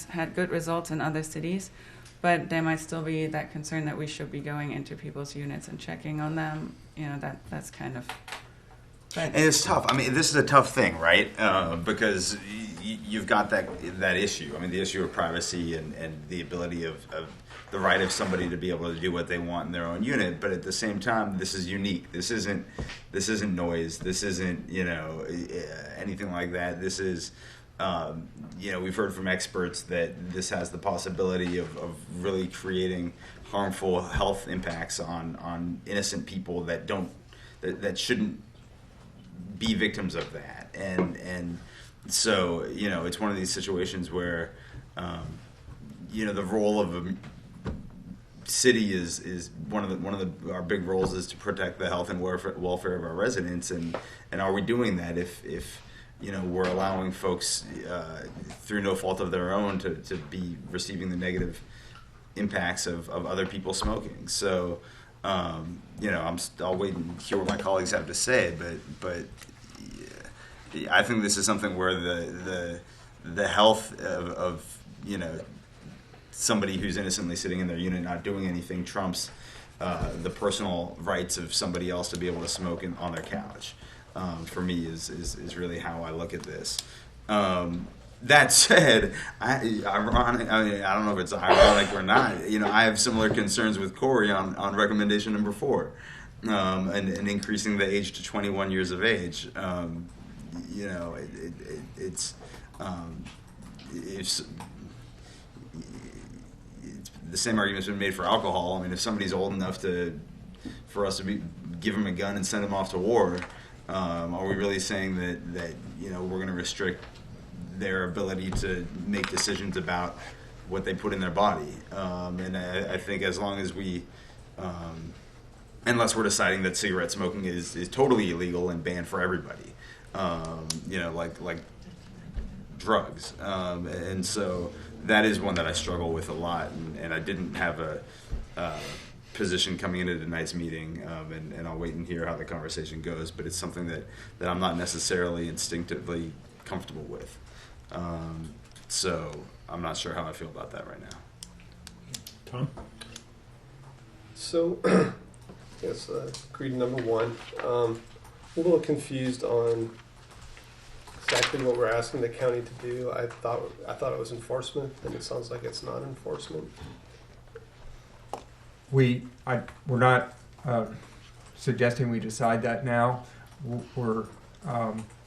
had good results in other cities, but there might still be that concern that we should be going into people's units and checking on them. That's kind of. And it's tough. I mean, this is a tough thing, right? Because you've got that issue. I mean, the issue of privacy and the ability of the right of somebody to be able to do what they want in their own unit. But at the same time, this is unique. This isn't noise. This isn't anything like that. This is we've heard from experts that this has the possibility of really creating harmful health impacts on innocent people that shouldn't be victims of that, and so it's one of these situations where the role of a city is one of our big roles is to protect the health and welfare of our residents, and are we doing that if we're allowing folks through no fault of their own to be receiving the negative impacts of other people smoking. So I'll wait and hear what my colleagues have to say, but I think this is something where the health of somebody who's innocently sitting in their unit not doing anything trumps the personal rights of somebody else to be able to smoke on their couch. For me is really how I look at this. That said, I don't know if it's ironic or not. I have similar concerns with Corey on recommendation number 4, and increasing the age to 21 years of age. It's the same argument's been made for alcohol. I mean, if somebody's old enough for us to give them a gun and send them off to war, are we really saying that we're going to restrict their ability to make decisions about what they put in their body? And I think as long as unless we're deciding that cigarette smoking is totally illegal and banned for everybody, like drugs. And so that is one that I struggle with a lot, and I didn't have a position coming into tonight's meeting, and I'll wait and hear how the conversation goes, but it's something that I'm not necessarily instinctively comfortable with. So I'm not sure how I feel about that right now. Tom? So, yes, agreed to number 1. A little confused on exactly what we're asking the county to do. I thought it was enforcement, and it sounds like it's not enforcement. We're not suggesting we decide that now. We're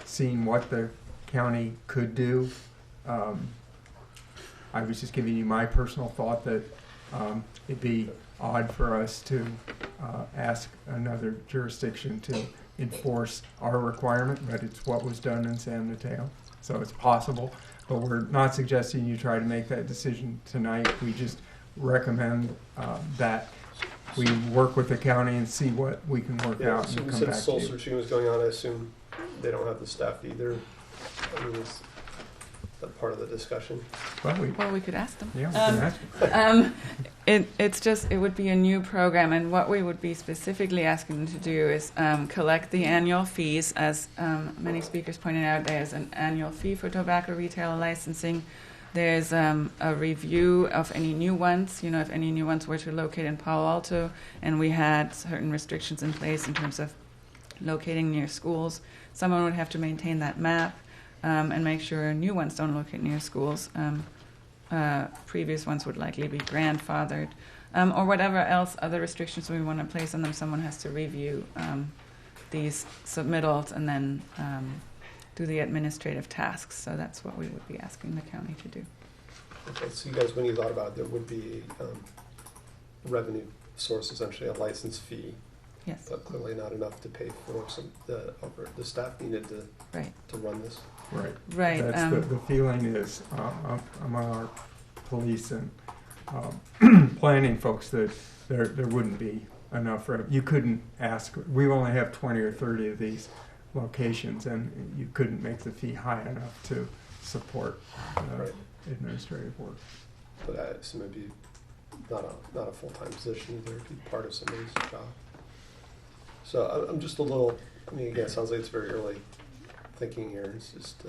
seeing what the county could do. I was just giving you my personal thought that it'd be odd for us to ask another jurisdiction to enforce our requirement, but it's what was done in San Mateo, so it's possible. But we're not suggesting you try to make that decision tonight. We just recommend that we work with the county and see what we can work out and come back Since soul to you. searching was going on, I assume they don't have the staff either. I mean, is that part of the discussion? Well, we could ask them. Yeah, we can ask them. It would be a new program, and what we would be specifically asking them to do is collect the annual fees. As many speakers pointed out, there's an annual fee for tobacco retail licensing. There's a review of any new ones. If any new ones were to locate in Palo Alto, and we had certain restrictions in place in terms of locating near schools, someone would have to maintain that map and make sure new ones don't locate near schools. Previous ones would likely be grandfathered, or whatever else other restrictions we want to place on them. Someone has to review these submittals and then do the administrative tasks. So that's what we would be asking the county to do. Okay, so you guys, when you thought about it, there would be a revenue source, essentially a license fee. Yes. But clearly not enough to pay for the staff needed to run this. Right. Right. That's the feeling is among our police and planning folks that there wouldn't be enough revenue. You couldn't ask. We only have 20 or 30 of these locations, and you couldn't make the fee high enough to support administrative work. But I assume it'd be not a full-time position either. It'd be part of somebody's job. So I'm just a little. I mean, again, it sounds like it's very early thinking here. It's just,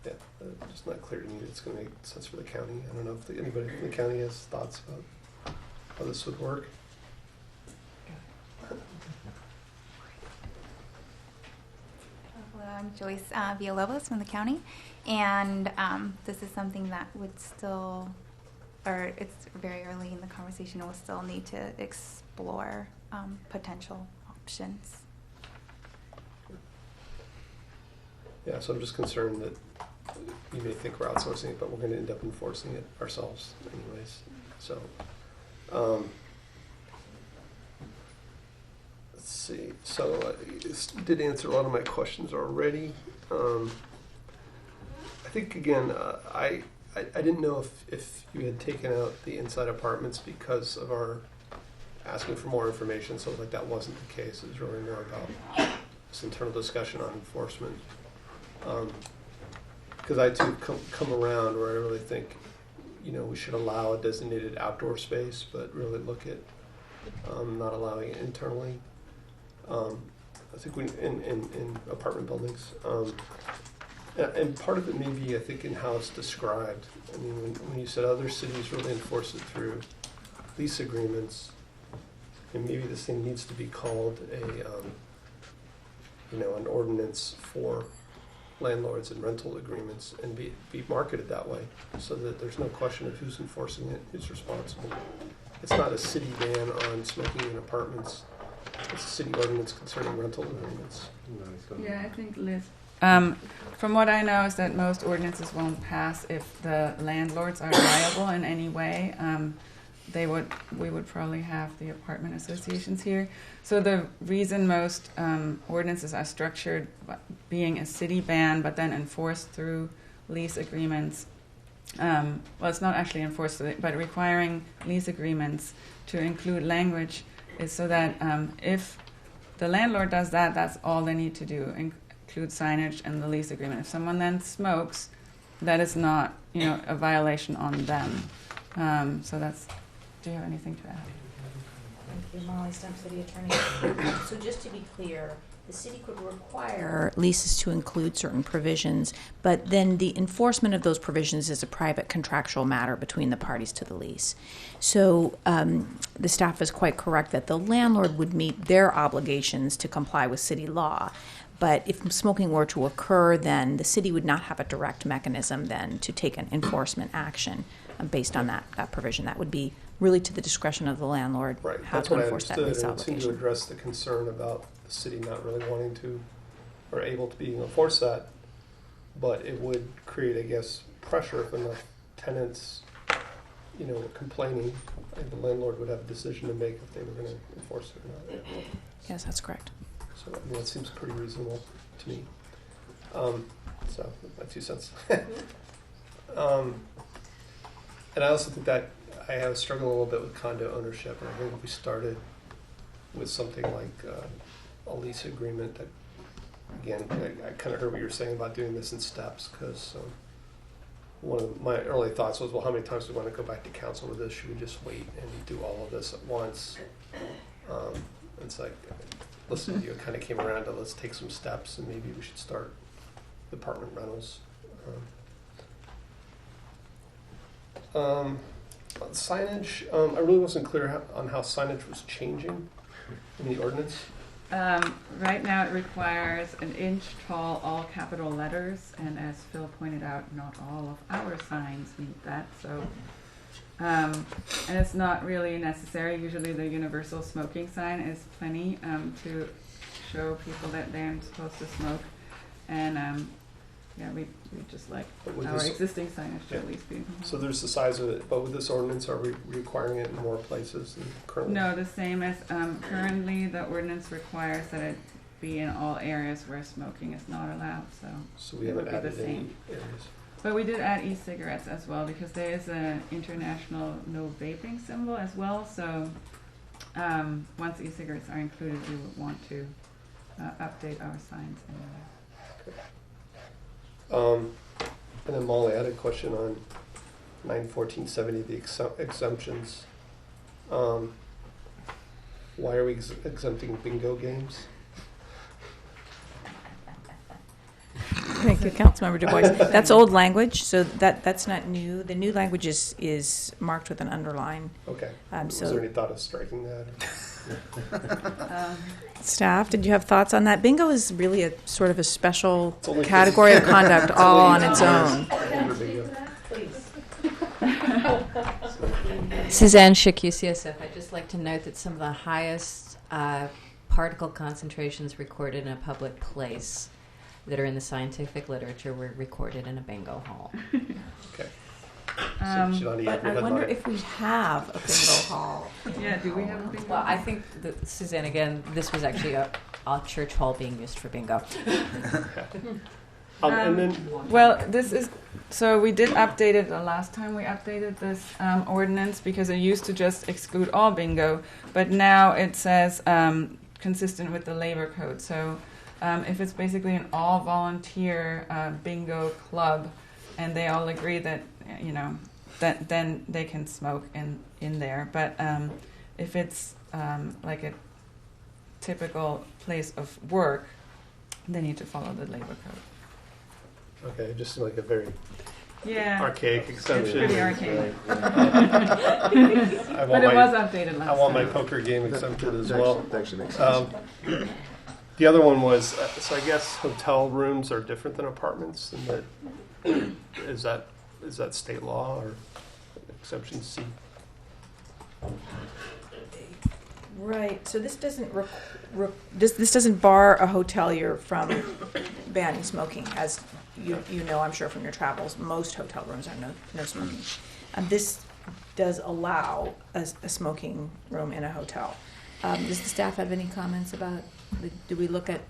just not clear to me that it's going to make sense for the county. I don't know if anybody from the county has thoughts about how this would work. Hello, I'm Joyce Villalobos from the county, and this is something that would still, or it's very early in the conversation, we'll still need to explore potential options. Yeah, so I'm just concerned that you may think we're outsourcing it, but we're going to end up enforcing it ourselves anyways. So, let's see. So you did answer a lot of my questions already. I think, again, I didn't know if you had taken out the inside apartments because of our asking for more information, so like that wasn't the case. It was really more about this internal discussion on enforcement. Because I too come around where I really think, we should allow a designated outdoor space, but really look at not allowing it internally. I think in apartment buildings, and part of it may be, I think, in how it's described. I mean, when you said other cities really enforce it through lease agreements, and maybe this thing needs to be called an ordinance for landlords and rental agreements, and be marketed that way, so that there's no question of who's enforcing it, who's responsible. It's not a city ban on smoking in apartments. It's a city ordinance concerning rental agreements. Yeah, I think, Liz. From what I know is that most ordinances won't pass if the landlords are liable in any way. We would probably have the apartment associations here. So the reason most ordinances are structured being a city ban, but then enforced through lease agreements. Well, it's not actually enforced, but requiring lease agreements to include language is so that if the landlord does that, that's all they need to do, include signage and the lease agreement. If someone then smokes, that is not, a violation on them. So that's. Do you have anything to add? Thank you, Molly Stump, City Attorney. So just to be clear, the city could require leases to include certain provisions, but then the enforcement of those provisions is a private contractual matter between the parties to the lease. So the staff is quite correct that the landlord would meet their obligations to comply with city law. But if smoking were to occur, then the city would not have a direct mechanism then to take an enforcement action based on that provision. That would be really to the discretion of the landlord how to enforce that lease obligation. It seemed to address the concern about the city not really wanting to or able to be enforce that, but it would create, I guess, pressure if enough tenants, were complaining, and the landlord would have a decision to make if they were going to enforce it or not. Yes, that's correct. So that seems pretty reasonable to me. So my 2 cents. And I also think that I have struggled a little bit with condo ownership, and I think if we started with something like a lease agreement, that, again, I kind of heard what you were saying about doing this in steps, because one of my early thoughts was, well, how many times do we want to go back to council with this? Should we just wait and do all of this at once? It's like, listen, you kind of came around to let's take some steps, and maybe we should start with apartment rentals. Signage, I really wasn't clear on how signage was changing in the ordinance. Right now it requires an inch tall, all capital letters, and as Phil pointed out, not all of our signs meet that. So, and it's not really necessary. Usually the universal smoking sign is plenty to show people that they're supposed to smoke. And we just like our existing signage to at least be. So there's the size of it, but with this ordinance, are we requiring it in more places than currently? No, the same as currently the ordinance requires that it be in all areas where smoking is not allowed. So we haven't added any areas. But we did add e-cigarettes as well, because there is an international no vaping symbol as well. So once e-cigarettes are included, we would want to update our signs in And then Molly, I had a question on 91470, the exemptions. Why are we exempting bingo games? Thank you, Councilmember Du Bois. That's old language, so that's not new. The new language is marked with an underline. Okay. Was So there any thought of striking that? staff, did you have thoughts on that? Bingo is really a sort of a special category of conduct all on its own. Suzanne Schick, UCSF. I'd just like to note that some of the highest particle concentrations recorded in a public place that are in the scientific literature were recorded in a bingo hall. Okay. But I wonder if we have a bingo hall. Yeah, do we have a bingo? Well, I think that, Suzanne, again, this was actually a church hall being used for bingo. And then, well, this is, so we did update it the last time we updated this ordinance because it used to just exclude all bingo, but now it says consistent with the labor code. So if it's basically an all volunteer bingo club and they all agree that, you know, that then they can smoke in there. But if it's like a typical place of work, they need to follow the labor code. okay, just like a very Yeah. archaic exemption. It's pretty archaic. But it was updated last I want my time. poker game exempted as well. That actually makes sense. The other one was, so I guess hotel rooms are different than apartments, and that is that state law or exception C? Right. So this doesn't this doesn't bar a hotelier from banning smoking, as you know, I'm sure from your travels. Most hotel rooms are no smoking. This does allow a smoking room in a hotel. Does the staff have any comments about? Do we look at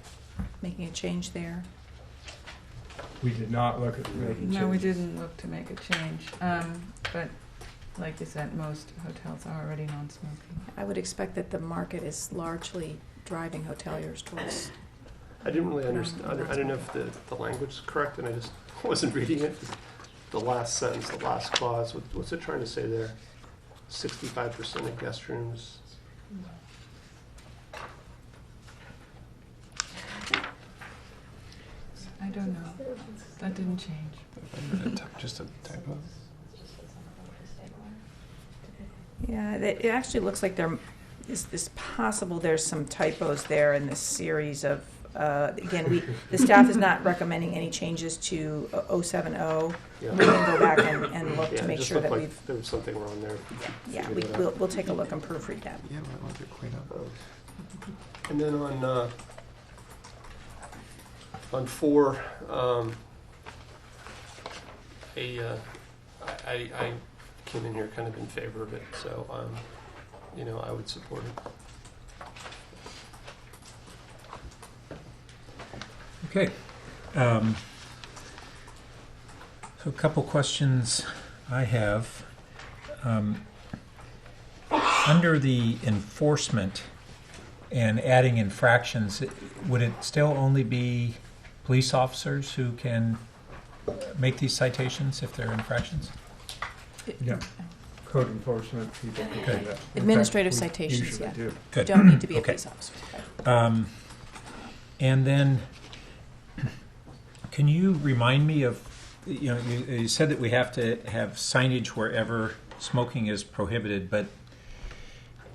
making a change there? We did not look at making No, we changes. didn't look to make a change. But like you said, most hotels are already non-smoking. I would expect that the market is largely driving hoteliers towards. I didn't really understand. I don't know if the language is correct, and I just wasn't reading it. The last sentence, the last clause, what's it trying to say there? 65% of guest rooms. I don't know. That didn't change. Just a typo. Yeah, it actually looks like there is possible there's some typos there in this series of, again, the staff is not recommending any changes to 070. Yeah. We can go back and look Yeah, to it make just sure looked that like there was something wrong there. yeah, Figure that out. we'll take a look and proofread that. Yeah, we'll have to clean up. And then on 4, I came in here kind of in favor of it, so I would support it. Okay. So a couple questions I have. Under the enforcement and adding infractions, would it still only be police officers who can make these citations if they're infractions? Yeah. Code enforcement people can do that. In fact, Administrative we citations, usually yeah. do. Good. Don't need to be a Okay. police officer. And then, can you remind me of, you said that we have to have signage wherever smoking is prohibited, but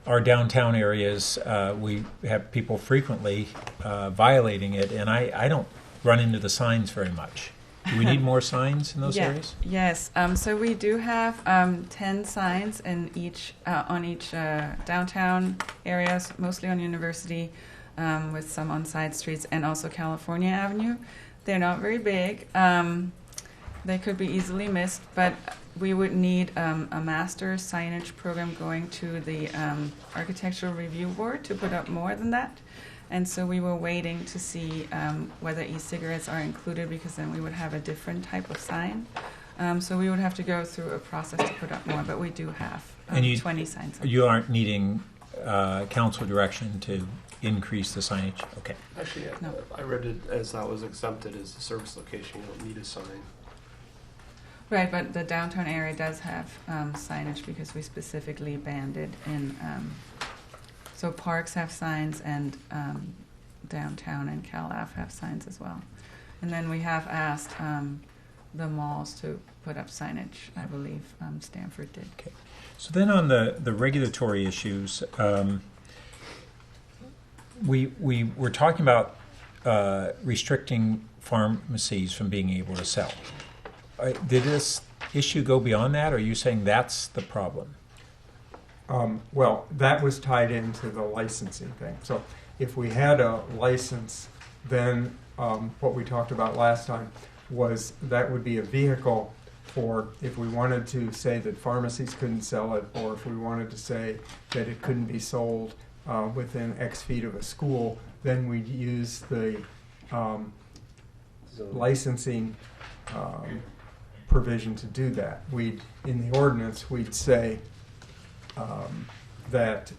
our downtown areas, we have people frequently violating it, and I don't run into the signs very much. Do we need more signs in those areas? Yes. So we do have 10 signs in on each downtown areas, mostly on University, with some on side streets, and also California Avenue. They're not very big. They could be easily missed, but we would need a master signage program going to the Architectural Review Board to put up more than that. And so we were waiting to see whether e-cigarettes are included, because then we would have a different type of sign. So we would have to go through a process to put up more, but we do have 20 signs. You aren't needing council direction to increase the signage? Okay. Actually, No. I read it as that was exempted as a service location. You don't need a sign. Right, but the downtown area does have signage because we specifically banned it in, so parks have signs and downtown and Cal Ave have signs as well. And then we have asked the malls to put up signage. I believe Stanford did. Okay. So then on the regulatory issues, we were talking about restricting pharmacies from being able to sell. Did this issue go beyond that, or are you saying that's the problem? Well, that was tied into the licensing thing. So if we had a license, then what we talked about last time was that would be a vehicle for if we wanted to say that pharmacies couldn't sell it, or if we wanted to say that it couldn't be sold within X feet of a school, then we'd use the licensing provision to do that. In the ordinance, we'd say that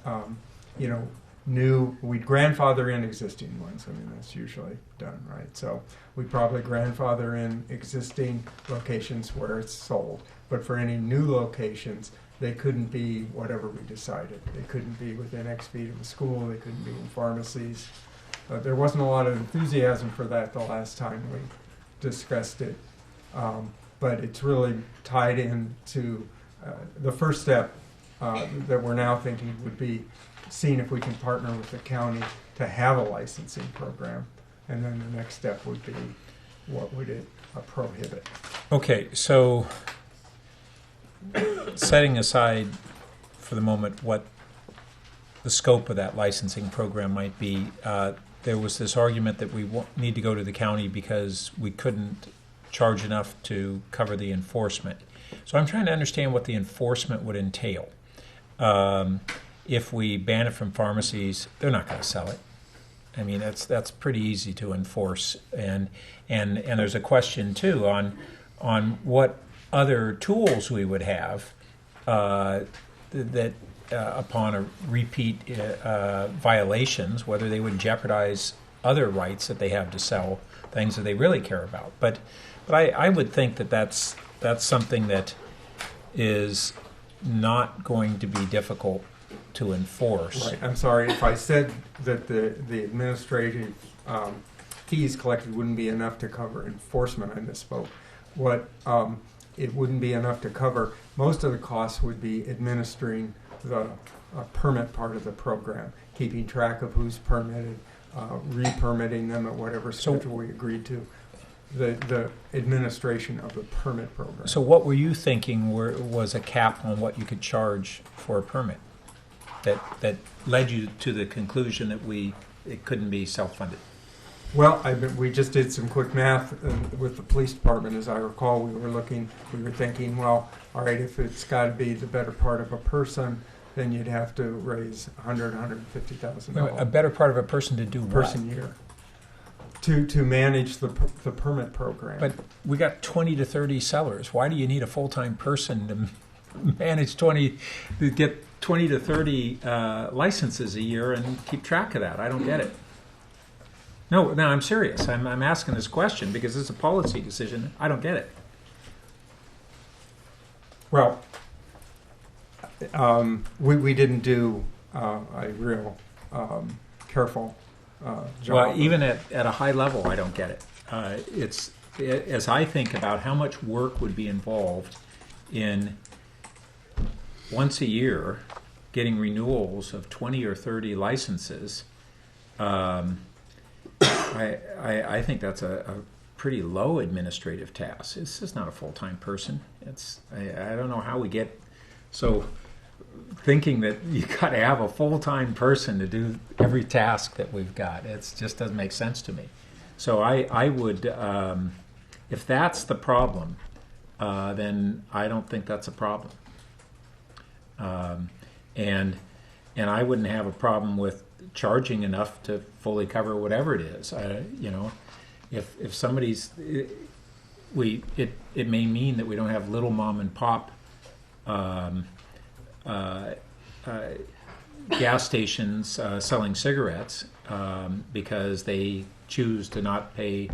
we'd grandfather in existing ones. I mean, that's usually done, right? So we probably grandfather in existing locations where it's sold. But for any new locations, they couldn't be whatever we decided. They couldn't be within X feet of a school. They couldn't be in pharmacies. There wasn't a lot of enthusiasm for that the last time we discussed it. But it's really tied into the first step that we're now thinking would be seeing if we can partner with the county to have a licensing program. And then the next step would be, what would it prohibit? Okay, so setting aside for the moment what the scope of that licensing program might be, there was this argument that we need to go to the county because we couldn't charge enough to cover the enforcement. So I'm trying to understand what the enforcement would entail. If we ban it from pharmacies, they're not going to sell it. I mean, that's pretty easy to enforce. And there's a question too on what other tools we would have that upon a repeat violations, whether they would jeopardize other rights that they have to sell things that they really care about. But I would think that that's something that is not going to be difficult to enforce. Right. I'm sorry if I said that the administrative fees collected wouldn't be enough to cover enforcement. I misspoke. What it wouldn't be enough to cover. Most of the costs would be administering the permit part of the program, keeping track of who's permitted, re-permitting them at whatever schedule we agreed to. The administration of the permit program. So what were you thinking was a cap on what you could charge for a permit that led you to the conclusion that it couldn't be self-funded? Well, we just did some quick math with the police department. As I recall, we were thinking, well, all right, if it's got to be the better part of a person, then you'd have to raise $150,000. A better part of a person to do what? Person year. To manage the permit program. But we got 20 to 30 sellers. Why do you need a full-time person to manage to get 20 to 30 licenses a year and keep track of that? I don't get it. No, I'm serious. I'm asking this question because it's a policy decision. I don't get it. Well, we didn't do a real careful job. Well, even at a high level, I don't get it. As I think about how much work would be involved in once a year getting renewals of 20 or 30 licenses, I think that's a pretty low administrative task. It's just not a full-time person. I don't know how we get so thinking that you got to have a full-time person to do every task that we've got. It just doesn't make sense to me. So I would, if that's the problem, then I don't think that's a problem. And I wouldn't have a problem with charging enough to fully cover whatever it is. If somebody's, it may mean that we don't have little mom and pop gas stations selling cigarettes because they choose to not pay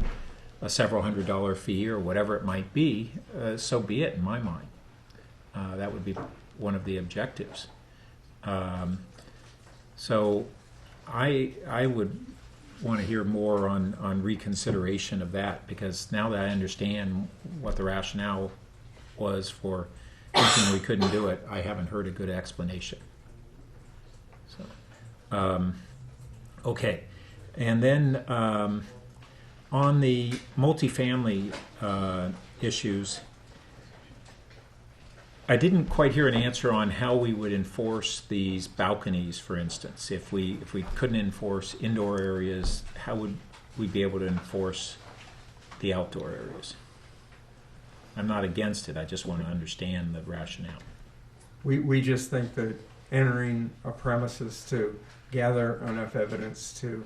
a several $100 fee or whatever it might be, so be it in my mind. That would be one of the objectives. So I would want to hear more on reconsideration of that, because now that I understand what the rationale was for thinking we couldn't do it, I haven't heard a good explanation. So, okay. And then on the multifamily issues, I didn't quite hear an answer on how we would enforce these balconies, for instance. If we couldn't enforce indoor areas, how would we be able to enforce the outdoor areas? I'm not against it. I just want to understand the rationale. We just think that entering a premises to gather enough evidence to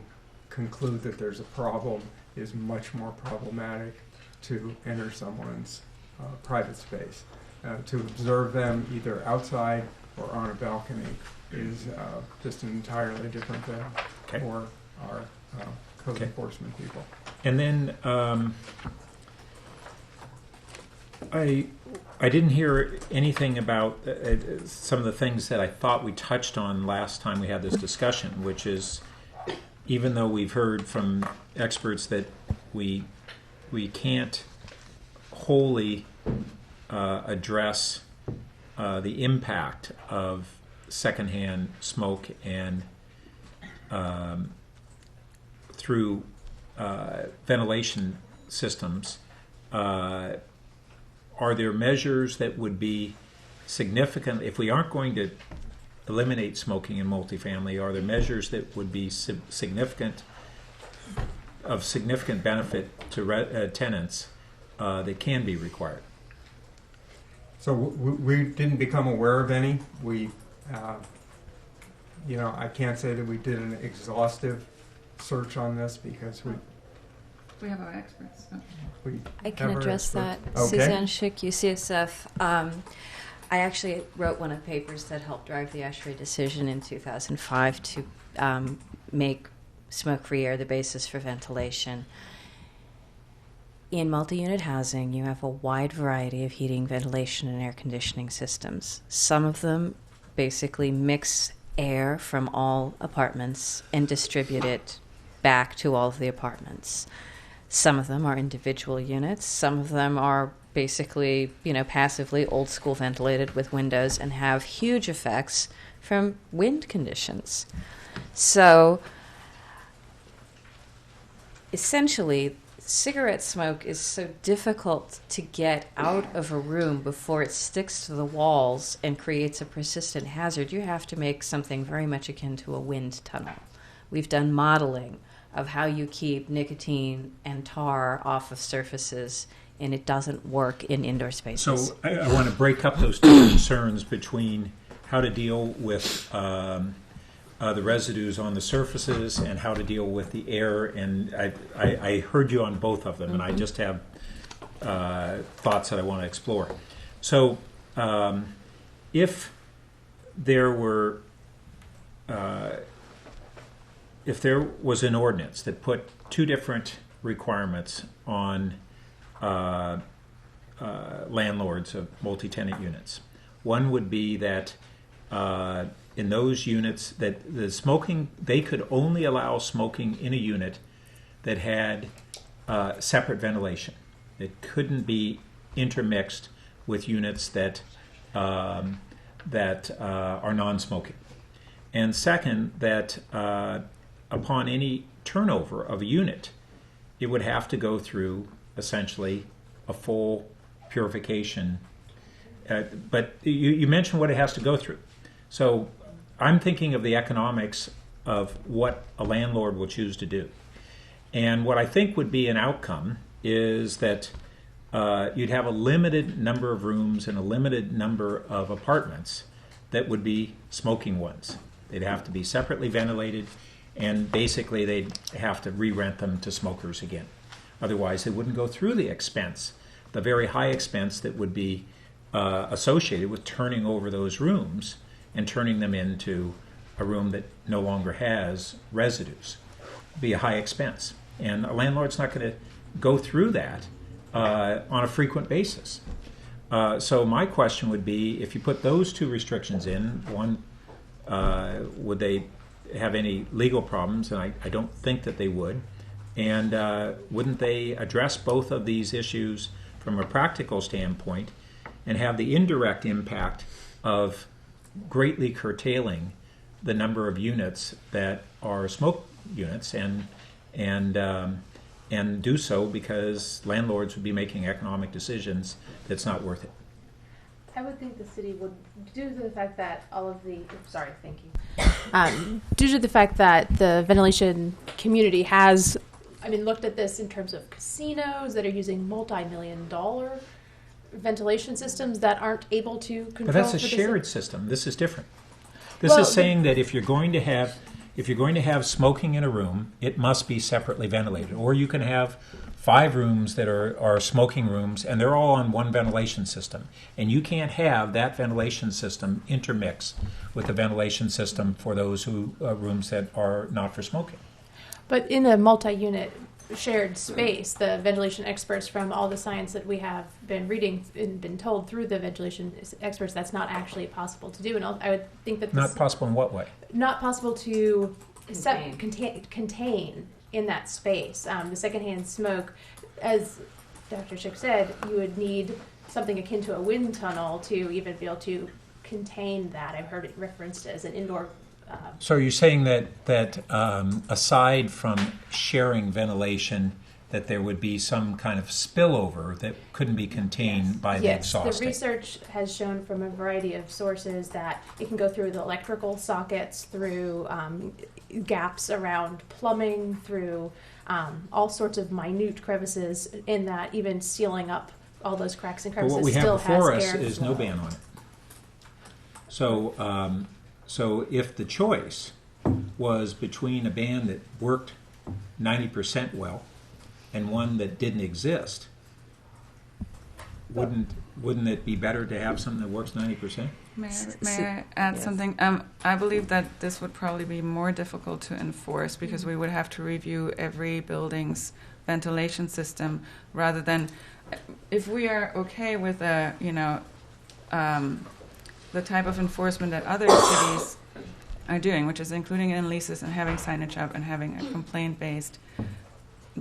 conclude that there's a problem is much more problematic to enter someone's private space. To observe them either outside or on a balcony is just an entirely different thing for our code enforcement people. And then I didn't hear anything about some of the things that I thought we touched on last time we had this discussion, which is, even though we've heard from experts that we can't wholly address the impact of secondhand smoke and through ventilation systems, are there measures that would be significant, if we aren't going to eliminate smoking in multifamily, are there measures that would be significant benefit to tenants that can be required? So we didn't become aware of any. We, I can't say that we did an exhaustive search on this because we have our experts. So. I can address that. Okay. Suzanne Schick, UCSF. I actually wrote one of the papers that helped drive the ASHRAE decision in 2005 to make smoke-free air the basis for ventilation. In multi-unit housing, you have a wide variety of heating, ventilation, and air conditioning systems. Some of them basically mix air from all apartments and distribute it back to all of the apartments. Some of them are individual units. Some of them are basically, passively old school ventilated with windows and have huge effects from wind conditions. So essentially, cigarette smoke is so difficult to get out of a room before it sticks to the walls and creates a persistent hazard. You have to make something very much akin to a wind tunnel. We've done modeling of how you keep nicotine and tar off of surfaces, and it doesn't work in indoor spaces. So I want to break up those two concerns between how to deal with the residues on the surfaces and how to deal with the air. And I heard you on both of them, and I just have thoughts that I want to explore. So if there was an ordinance that put two different requirements on landlords of multi-tenant units, one would be that in those units that the smoking, they could only allow smoking in a unit that had separate ventilation. It couldn't be intermixed with units that are non-smoking. And second, that upon any turnover of a unit, it would have to go through essentially a full purification. But you mentioned what it has to go through. So I'm thinking of the economics of what a landlord will choose to do. And what I think would be an outcome is that you'd have a limited number of rooms and a limited number of apartments that would be smoking ones. They'd have to be separately ventilated, and basically they'd have to re-rent them to smokers again. Otherwise, they wouldn't go through the expense, the very high expense that would be associated with turning over those rooms and turning them into a room that no longer has residues. It'd be a high expense. And a landlord's not going to go through that on a frequent basis. So my question would be, if you put those two restrictions in, one, would they have any legal problems? And I don't think that they would. And wouldn't they address both of these issues from a practical standpoint and have the indirect impact of greatly curtailing the number of units that are smoke units, and do so because landlords would be making economic decisions that's not worth it? I would think the city would, due to the fact that all of the, sorry, thank you. Due to the fact that the ventilation community has, looked at this in terms of casinos that are using multi-million-dollar ventilation systems that aren't able to control. But that's a shared system. This is different. This is saying that if you're going to have smoking in a room, it must be separately ventilated. Or you can have 5 rooms that are smoking rooms, and they're all on one ventilation system. And you can't have that ventilation system intermix with the ventilation system for those rooms that are not for smoking. But in a multi-unit shared space, the ventilation experts from all the science that we have been reading and been told through the ventilation experts, that's not actually possible to do. And I would think that Not possible in what way? Not possible to contain in that space. The secondhand smoke, as Dr. Schick said, you would need something akin to a wind tunnel to even be able to contain that. I've heard it referenced as an indoor. So are you saying that aside from sharing ventilation, that there would be some kind of spillover that couldn't be contained by the exhausting? Yes, the research has shown from a variety of sources that it can go through the electrical sockets, through gaps around plumbing, through all sorts of minute crevices, in that even sealing up all those cracks and crevices but what we still have before has us air is flow. no ban on it. So if the choice was between a ban that worked 90% well and one that didn't exist, wouldn't it be better to have something that works 90%? May I add something? I believe that this would probably be more difficult to enforce because we would have to review every building's ventilation system rather than, if we are okay with the type of enforcement that other cities are doing, which is including it in leases and having signage up and having a complaint-based,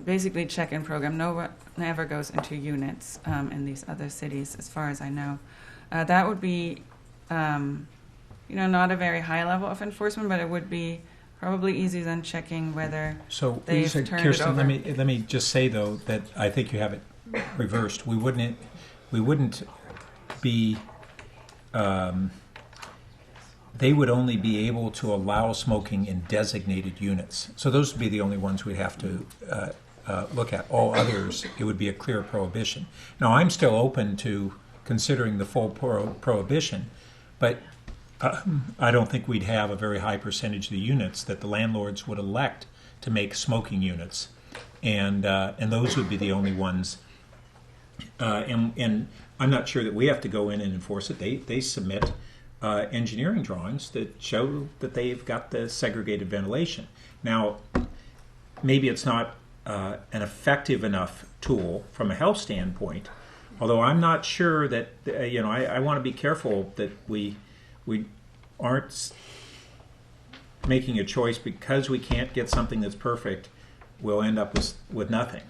basically check-in program. Never goes into units in these other cities, as far as I know. That would be, not a very high level of enforcement, but it would be probably easier than checking whether they've turned Kirsten, it over. let me just say though that I think you have it reversed. We wouldn't be. They would only be able to allow smoking in designated units. So those would be the only ones we'd have to look at. All others, it would be a clear prohibition. Now, I'm still open to considering the full prohibition, but I don't think we'd have a very high percentage of the units that the landlords would elect to make smoking units, and those would be the only ones. And I'm not sure that we have to go in and enforce it. They submit engineering drawings that show that they've got the segregated ventilation. Now, maybe it's not an effective enough tool from a health standpoint, although I'm not sure that, I want to be careful that we aren't making a choice because we can't get something that's perfect, we'll end up with nothing.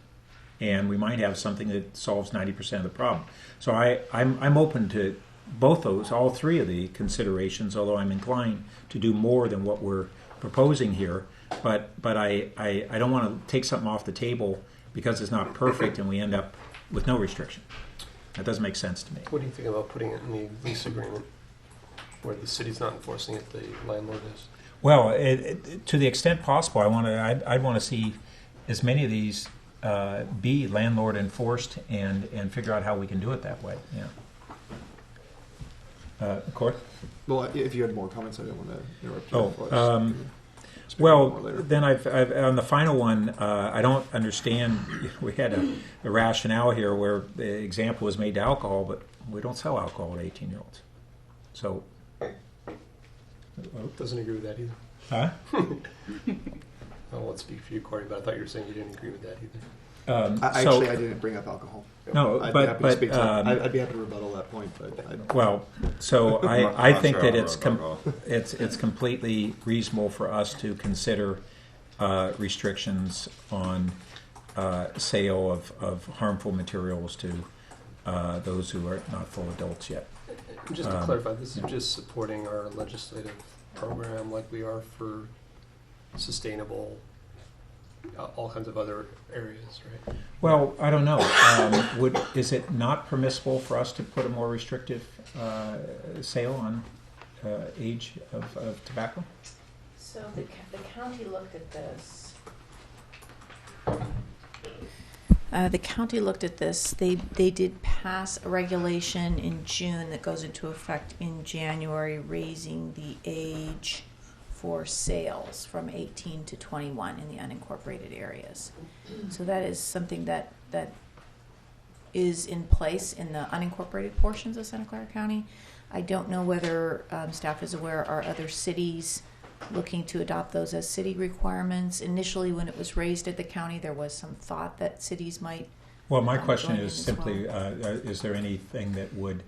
And we might have something that solves 90% of the problem. So I'm open to both those, all three of the considerations, although I'm inclined to do more than what we're proposing here. But I don't want to take something off the table because it's not perfect and we end up with no restriction. That doesn't make sense to me. What do you think about putting it in the lease agreement where the city's not enforcing it, the landlord is? Well, to the extent possible, I'd want to see as many of these be landlord enforced and figure out how we can do it that way. Yeah. Court? Well, if you had more comments, I didn't want to interrupt you. Then I've on the final one, I don't understand. We had a rationale here where the example was made to alcohol, but we don't sell alcohol to 18-year-olds. So Doesn't agree with that either. Huh? I won't speak for you, Corey, but I thought you were saying you didn't agree with that either. Actually, I didn't bring up alcohol. No, I'd but- be happy to speak to but, that. I'd be happy to rebuttal that point, but Well, so I'm I not think sure that I'll rebuttal. it's completely reasonable for us to consider restrictions on sale of harmful materials to those who are not full adults yet. Just to clarify, this is just supporting our legislative program like we are for sustainable, all kinds of other areas, right? Well, I don't know. Is it not permissible for us to put a more restrictive sale on age of tobacco? So the county looked at this. The county looked at this. They did pass a regulation in June that goes into effect in January, raising the age for sales from 18 to 21 in the unincorporated areas. So that is something that is in place in the unincorporated portions of Santa Clara County. I don't know whether staff is aware, are other cities looking to adopt those as city requirements. Initially, when it was raised at the county, there was some thought that cities might. Well, my question join in is as simply, well. is there anything that would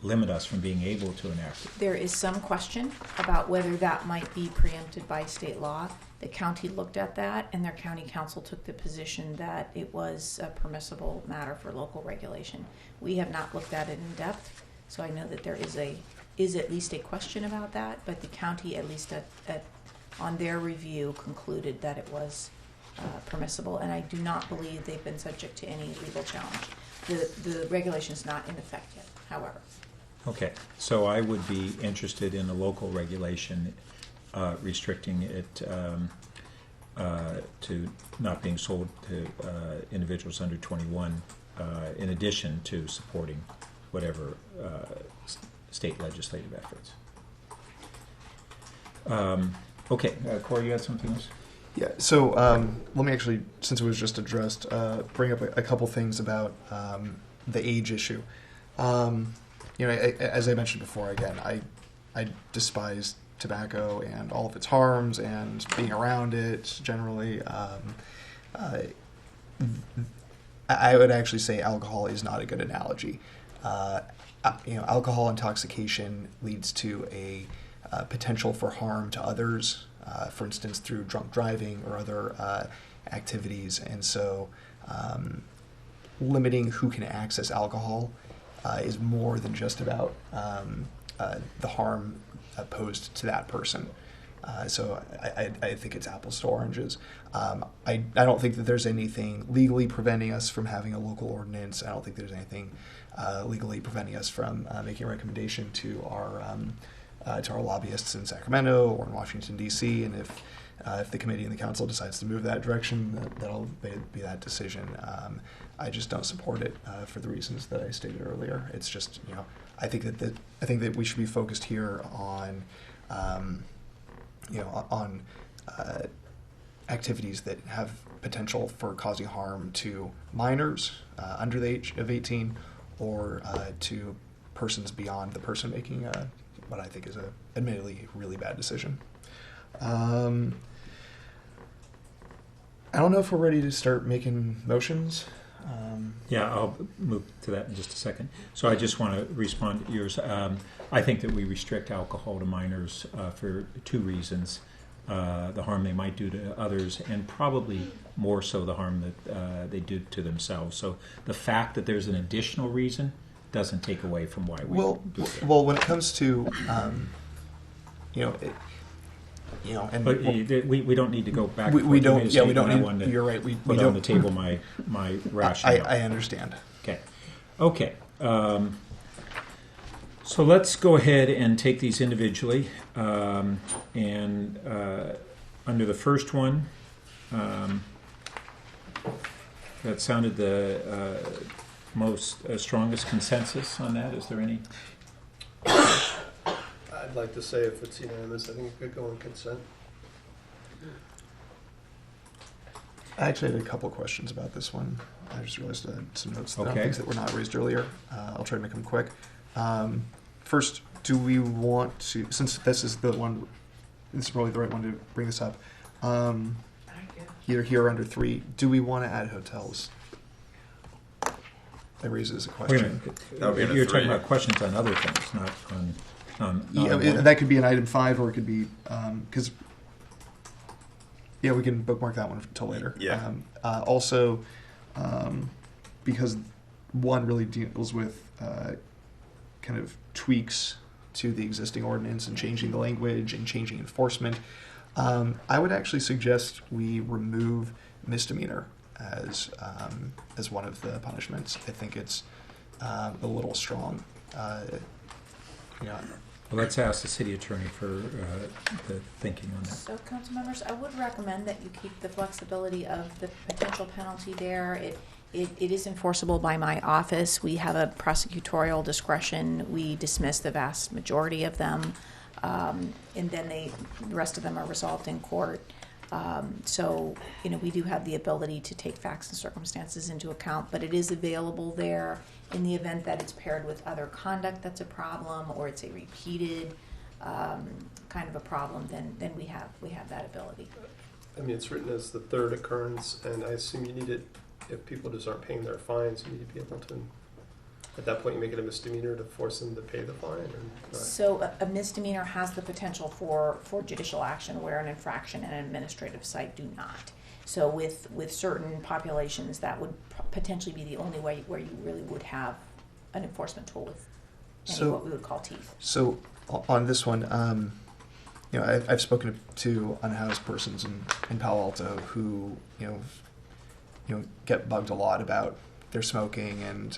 limit us from being able to enact it? There is some question about whether that might be preempted by state law. The county looked at that, and their county council took the position that it was a permissible matter for local regulation. We have not looked at it in depth, so I know that there is at least a question about that, but the county, at least on their review, concluded that it was permissible, and I do not believe they've been subject to any legal challenge. The regulation is not in effect yet, however. Okay, so I would be interested in a local regulation restricting it to not being sold to individuals under 21, in addition to supporting whatever state legislative efforts. Okay, Corey, you had something else? Yeah, so let me actually, since it was just addressed, bring up a couple things about the age issue. As I mentioned before, again, I despise tobacco and all of its harms and being around it generally. I would actually say alcohol is not a good analogy. Alcohol intoxication leads to a potential for harm to others, for instance, through drunk driving or other activities. And so limiting who can access alcohol is more than just about the harm posed to that person. So I think it's apples to oranges. I don't think that there's anything legally preventing us from having a local ordinance. I don't think there's anything legally preventing us from making a recommendation to our lobbyists in Sacramento or in Washington, D.C. And if the committee and the council decides to move that direction, that'll be that decision. I just don't support it for the reasons that I stated earlier. It's just, I think that we should be focused here on activities that have potential for causing harm to minors under the age of 18 or to persons beyond the person making what I think is a admittedly really bad decision. I don't know if we're ready to start making motions. Yeah, I'll move to that in just a second. So I just want to respond to yours. I think that we restrict alcohol to minors for two reasons. The harm they might do to others, and probably more so the harm that they do to themselves. So the fact that there's an additional reason doesn't take away from why we do it. Well, when it comes to, but we don't need to go back. We don't. Yeah, we don't need. You're right. We put don't. on the table my rationale. I understand. Okay. So let's go ahead and take these individually. And under the first one, that sounded the strongest consensus on that. Is there any? I'd like to say if it's unanimous, I think it could go on consent. I actually had a couple of questions about this one. I just realized I had some notes, Okay. things that were not raised earlier. I'll try to make them quick. First, do we want to, since this is probably the right one to bring this up, either here or under 3, do we want to add hotels? That raises a question. Wait a minute. You're talking about questions on other things, not on Yeah, one. that could be an item 5, or it could be, because, yeah, we can bookmark that one until later. Yeah. Also, because 1 really deals with kind of tweaks to the existing ordinance and changing the language and changing enforcement, I would actually suggest we remove misdemeanor as one of the punishments. I think it's a little strong. Well, let's ask the city attorney for the thinking on that. So, council members, I would recommend that you keep the flexibility of the potential penalty there. It is enforceable by my office. We have a prosecutorial discretion. We dismiss the vast majority of them, and then the rest of them are resolved in court. So, we do have the ability to take facts and circumstances into account, but it is available there in the event that it's paired with other conduct that's a problem, or it's a repeated kind of a problem. Then we have that ability. I mean, it's written as the 3rd occurrence, and I assume you need it if people just aren't paying their fines. You need to be able to, at that point, you make it a misdemeanor to force them to pay the fine. Or not. So a misdemeanor has the potential for judicial action, where an infraction and an administrative site do not. So with certain populations, that would potentially be the only way where you really would have an enforcement tool with what we would call teeth. So on this one, I've spoken to unhoused persons in Palo Alto who get bugged a lot about their smoking, and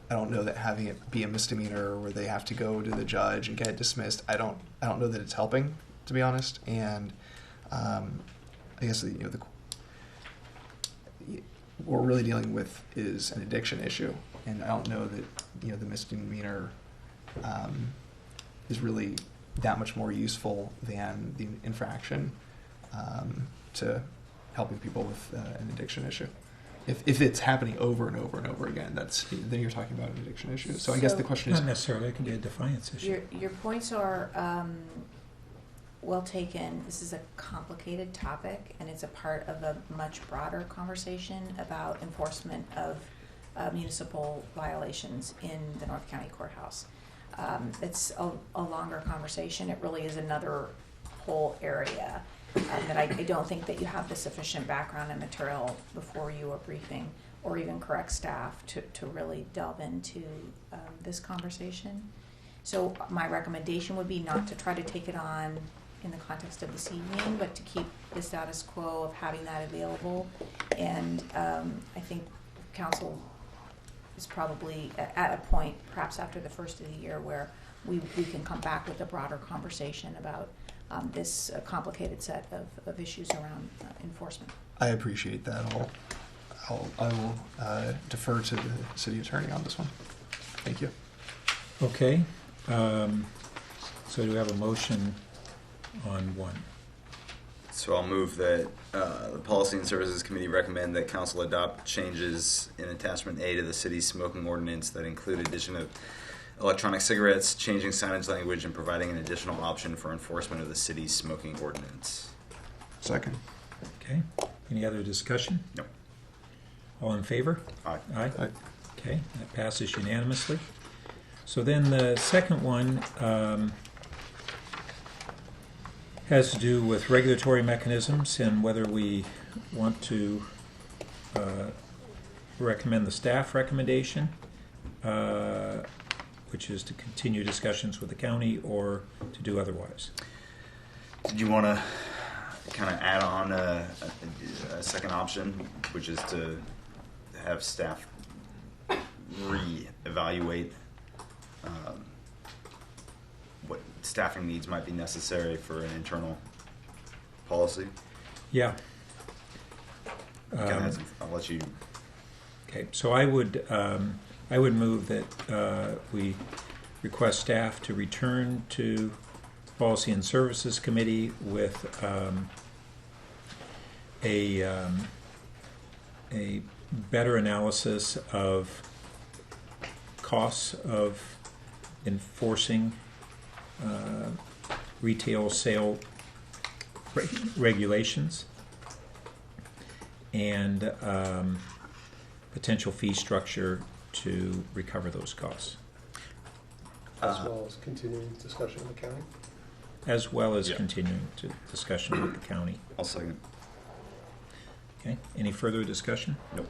I don't know that having it be a misdemeanor where they have to go to the judge and get it dismissed, I don't know that it's helping, to be honest. And I guess what we're really dealing with is an addiction issue, and I don't know that the misdemeanor is really that much more useful than the infraction to helping people with an addiction issue. If it's happening over and over and over again, then you're talking about an addiction issue. So I guess the question is not necessarily. It can be a defiance issue. Your points are well taken. This is a complicated topic, and it's a part of a much broader conversation about enforcement of municipal violations in the North County Courthouse. It's a longer conversation. It really is another whole area that I don't think that you have the sufficient background and material before you are briefing, or even correct staff to really delve into this conversation. So my recommendation would be not to try to take it on in the context of this evening, but to keep the status quo of having that available. And I think council is probably at a point, perhaps after the first of the year, where we can come back with a broader conversation about this complicated set of issues around enforcement. I appreciate that. I will defer to the city attorney on this one. Thank you. Okay. So do we have a motion on 1? So I'll move that the Policy and Services Committee recommend that Council adopt changes in Attachment A to the city's smoking ordinance that include addition of electronic cigarettes, changing signage language, and providing an additional option for enforcement of the city's smoking ordinance. Second. Okay. Any other discussion? No. All in favor? Aye. Aye. Aye. Okay, that passes unanimously. So then the second one has to do with regulatory mechanisms and whether we want to recommend the staff recommendation, which is to continue discussions with the county, or to do otherwise. Did you want to kind of add on a second option, which is to have staff re-evaluate what staffing needs might be necessary for an internal policy? Yeah. I'll let you. Okay, so I would move that we request staff to return to Policy and Services Committee with a better analysis of costs of enforcing retail sale regulations, and potential fee structure to recover those costs. As well as continuing discussion with the county? As well as continuing to discussion with the county. I'll second. Okay, any further discussion? Nope.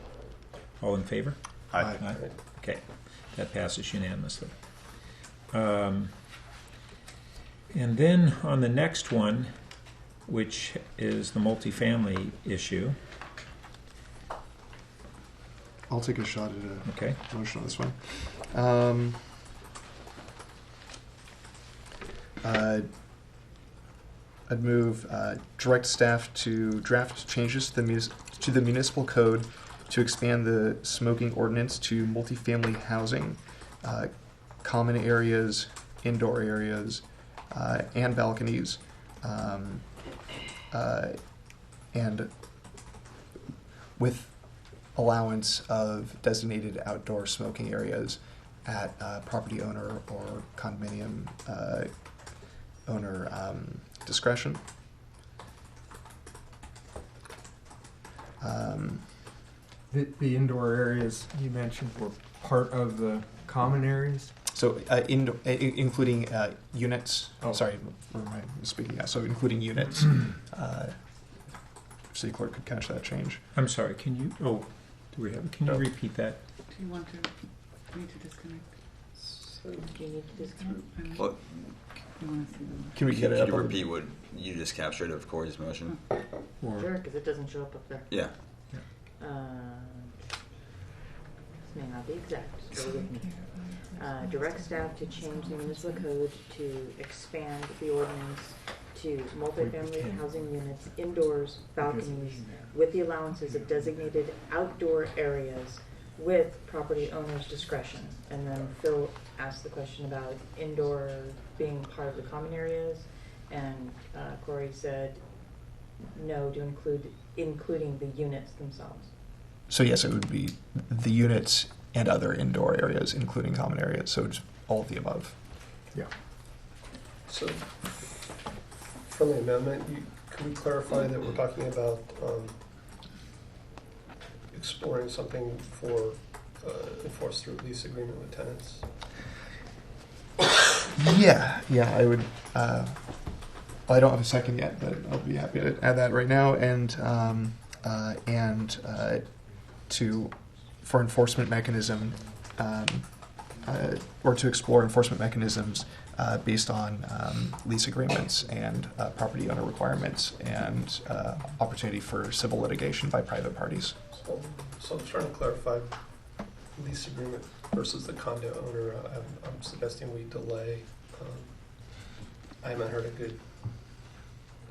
All in favor? Aye. Okay, that passes unanimously. And then on the next one, which is the multifamily issue. I'll take a shot at a motion on this one. I'd move direct staff to draft changes to the municipal code to expand the smoking ordinance to multifamily housing, common areas, indoor areas, and balconies, and with allowance of designated outdoor smoking areas at property owner or condominium owner discretion. The indoor areas you mentioned were part of the common areas? So including units. Oh. Sorry, where am I speaking? Yeah, so including units. City clerk could catch that change. I'm sorry. Can you? Oh, do we have? Can you repeat that? Do you want to? Need to disconnect. Do you need to disconnect? Well, can we get it up? Could you repeat what you just captured of Corey's motion? Sure, because it doesn't show up there. Yeah. This may not be exact. So with me. Direct staff to change the municipal code to expand the ordinance to multifamily housing units, indoors, balconies, with the allowances of designated outdoor areas with property owner's discretion. And then Phil asked the question about indoor being part of the common areas, and Corey said no to including the units themselves. So yes, it would be the units and other indoor areas, including common areas. So it's all of the above. Yeah. So, from the amendment, can we clarify that we're talking about exploring something for enforced through lease agreement with tenants? Yeah, I would. I don't have a second yet, but I'll be happy to add that right now, and for enforcement mechanism, or to explore enforcement mechanisms based on lease agreements and property owner requirements, and opportunity for civil litigation by private parties. So I'm trying to clarify lease agreement versus the condo owner. I'm suggesting we delay. I haven't heard a good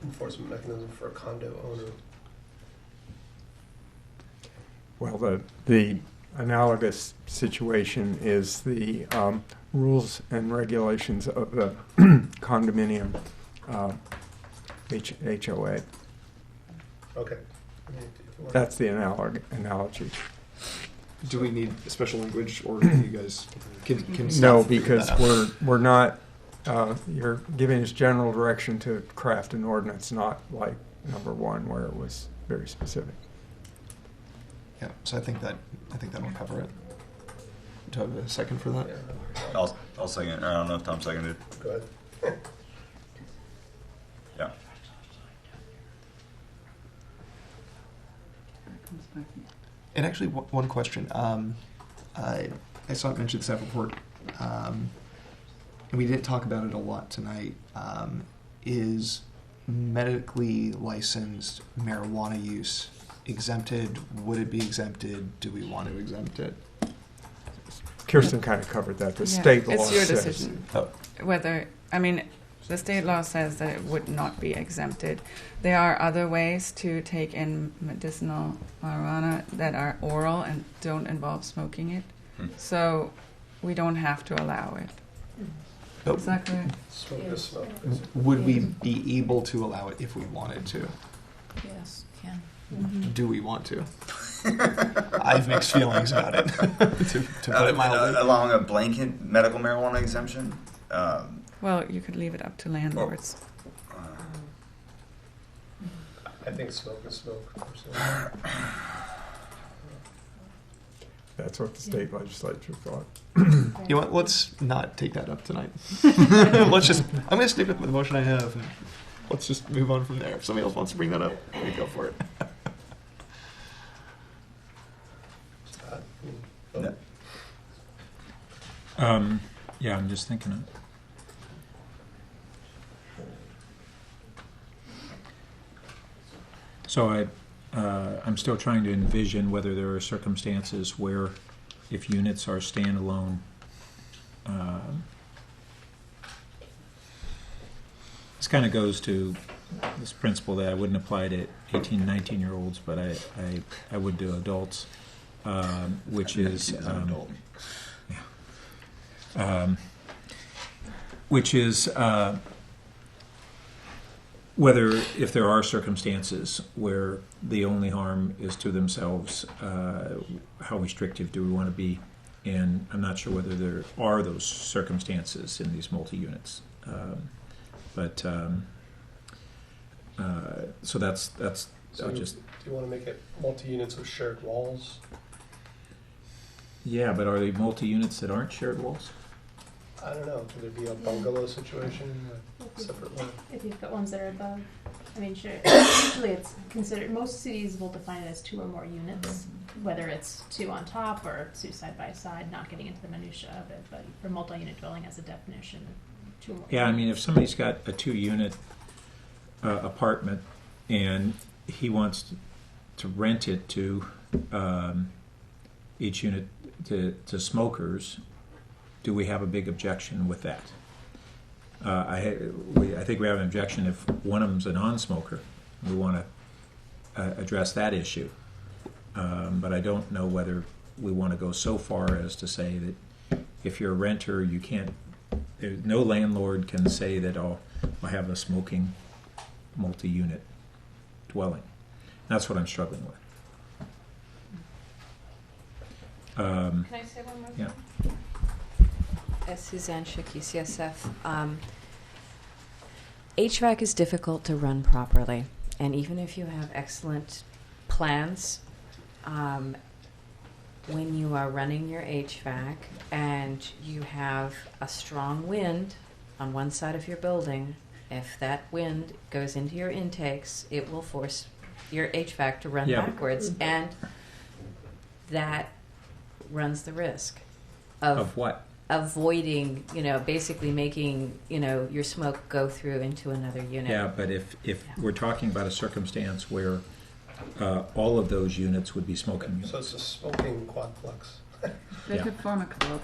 enforcement mechanism for a condo owner. Well, the analogous situation is the rules and regulations of the condominium HOA. Okay. That's the analogy. Do we need special language, or do you guys can no, because we're not. You're giving us general direction to craft an ordinance, not like number one where it was very specific. Yeah, so I think that will cover it. Do you have a second for that? I'll second it. I don't know if Tom seconded. Go ahead. Yeah. And actually, one question. I saw it mentioned in the staff report, and we didn't talk about it a lot tonight. Is medically licensed marijuana use exempted? Would it be exempted? Do we want to exempt it? Kirsten kind of covered that. The state law it's your says, decision. Whether, I mean, the state law says that it would not be exempted. There are other ways to take in medicinal marijuana that are oral and don't involve smoking it. So we don't have to allow it. Is that correct? Would we be able to allow it if we wanted to? Yes, can. Do we want to? I have mixed feelings about it. to put it mildly. Allowing a blanket medical marijuana exemption, Well, you could leave it up to landlords. I think smoke is smoke, personally. That's what the state legislature thought. You know what? Let's not take that up tonight. Let's just. I'm going to stick with the motion I have. And let's just move on from there. If somebody else wants to bring that up, we go for it. Yeah, I'm just thinking it. So I'm still trying to envision whether there are circumstances where, if units are standalone, this kind of goes to this principle that I wouldn't apply to 18, 19-year-olds, but I would to adults, which is whether, if there are circumstances where the only harm is to themselves, how restrictive do we want to be? And I'm not sure whether there are those circumstances in these multi-units. So that's So do you want to make it multi-units with shared walls? Yeah, but are they multi-units that aren't shared walls? I don't know. Could there be a bungalow situation, a separate one? If you've got ones that are above, I mean, sure. Usually it's considered, most cities will define it as 2 or more units, whether it's 2 on top or 2 side by side, not getting into the minutia of it, but for multi-unit dwelling as a definition, 2 or more. Yeah, I mean, if somebody's got a 2-unit apartment and he wants to rent it to each unit to smokers, do we have a big objection with that? I think we have an objection if one of them's a non-smoker. We want to address that issue. But I don't know whether we want to go so far as to say that if you're a renter, you can't, no landlord can say that, oh, I have a smoking multi-unit dwelling. That's what I'm struggling with. Can I say one more thing? Yeah. Suzanne Shook, UCSF. HVAC is difficult to run properly, and even if you have excellent plans, when you are running your HVAC and you have a strong wind on one side of your building, if that wind goes into your intakes, it will force your HVAC to run backwards, and that runs the risk Of what? Avoiding, basically making, your smoke go through into another unit. Yeah, but if we're talking about a circumstance where all of those units would be smoking units. So it's a smoking quadplex. They could form a club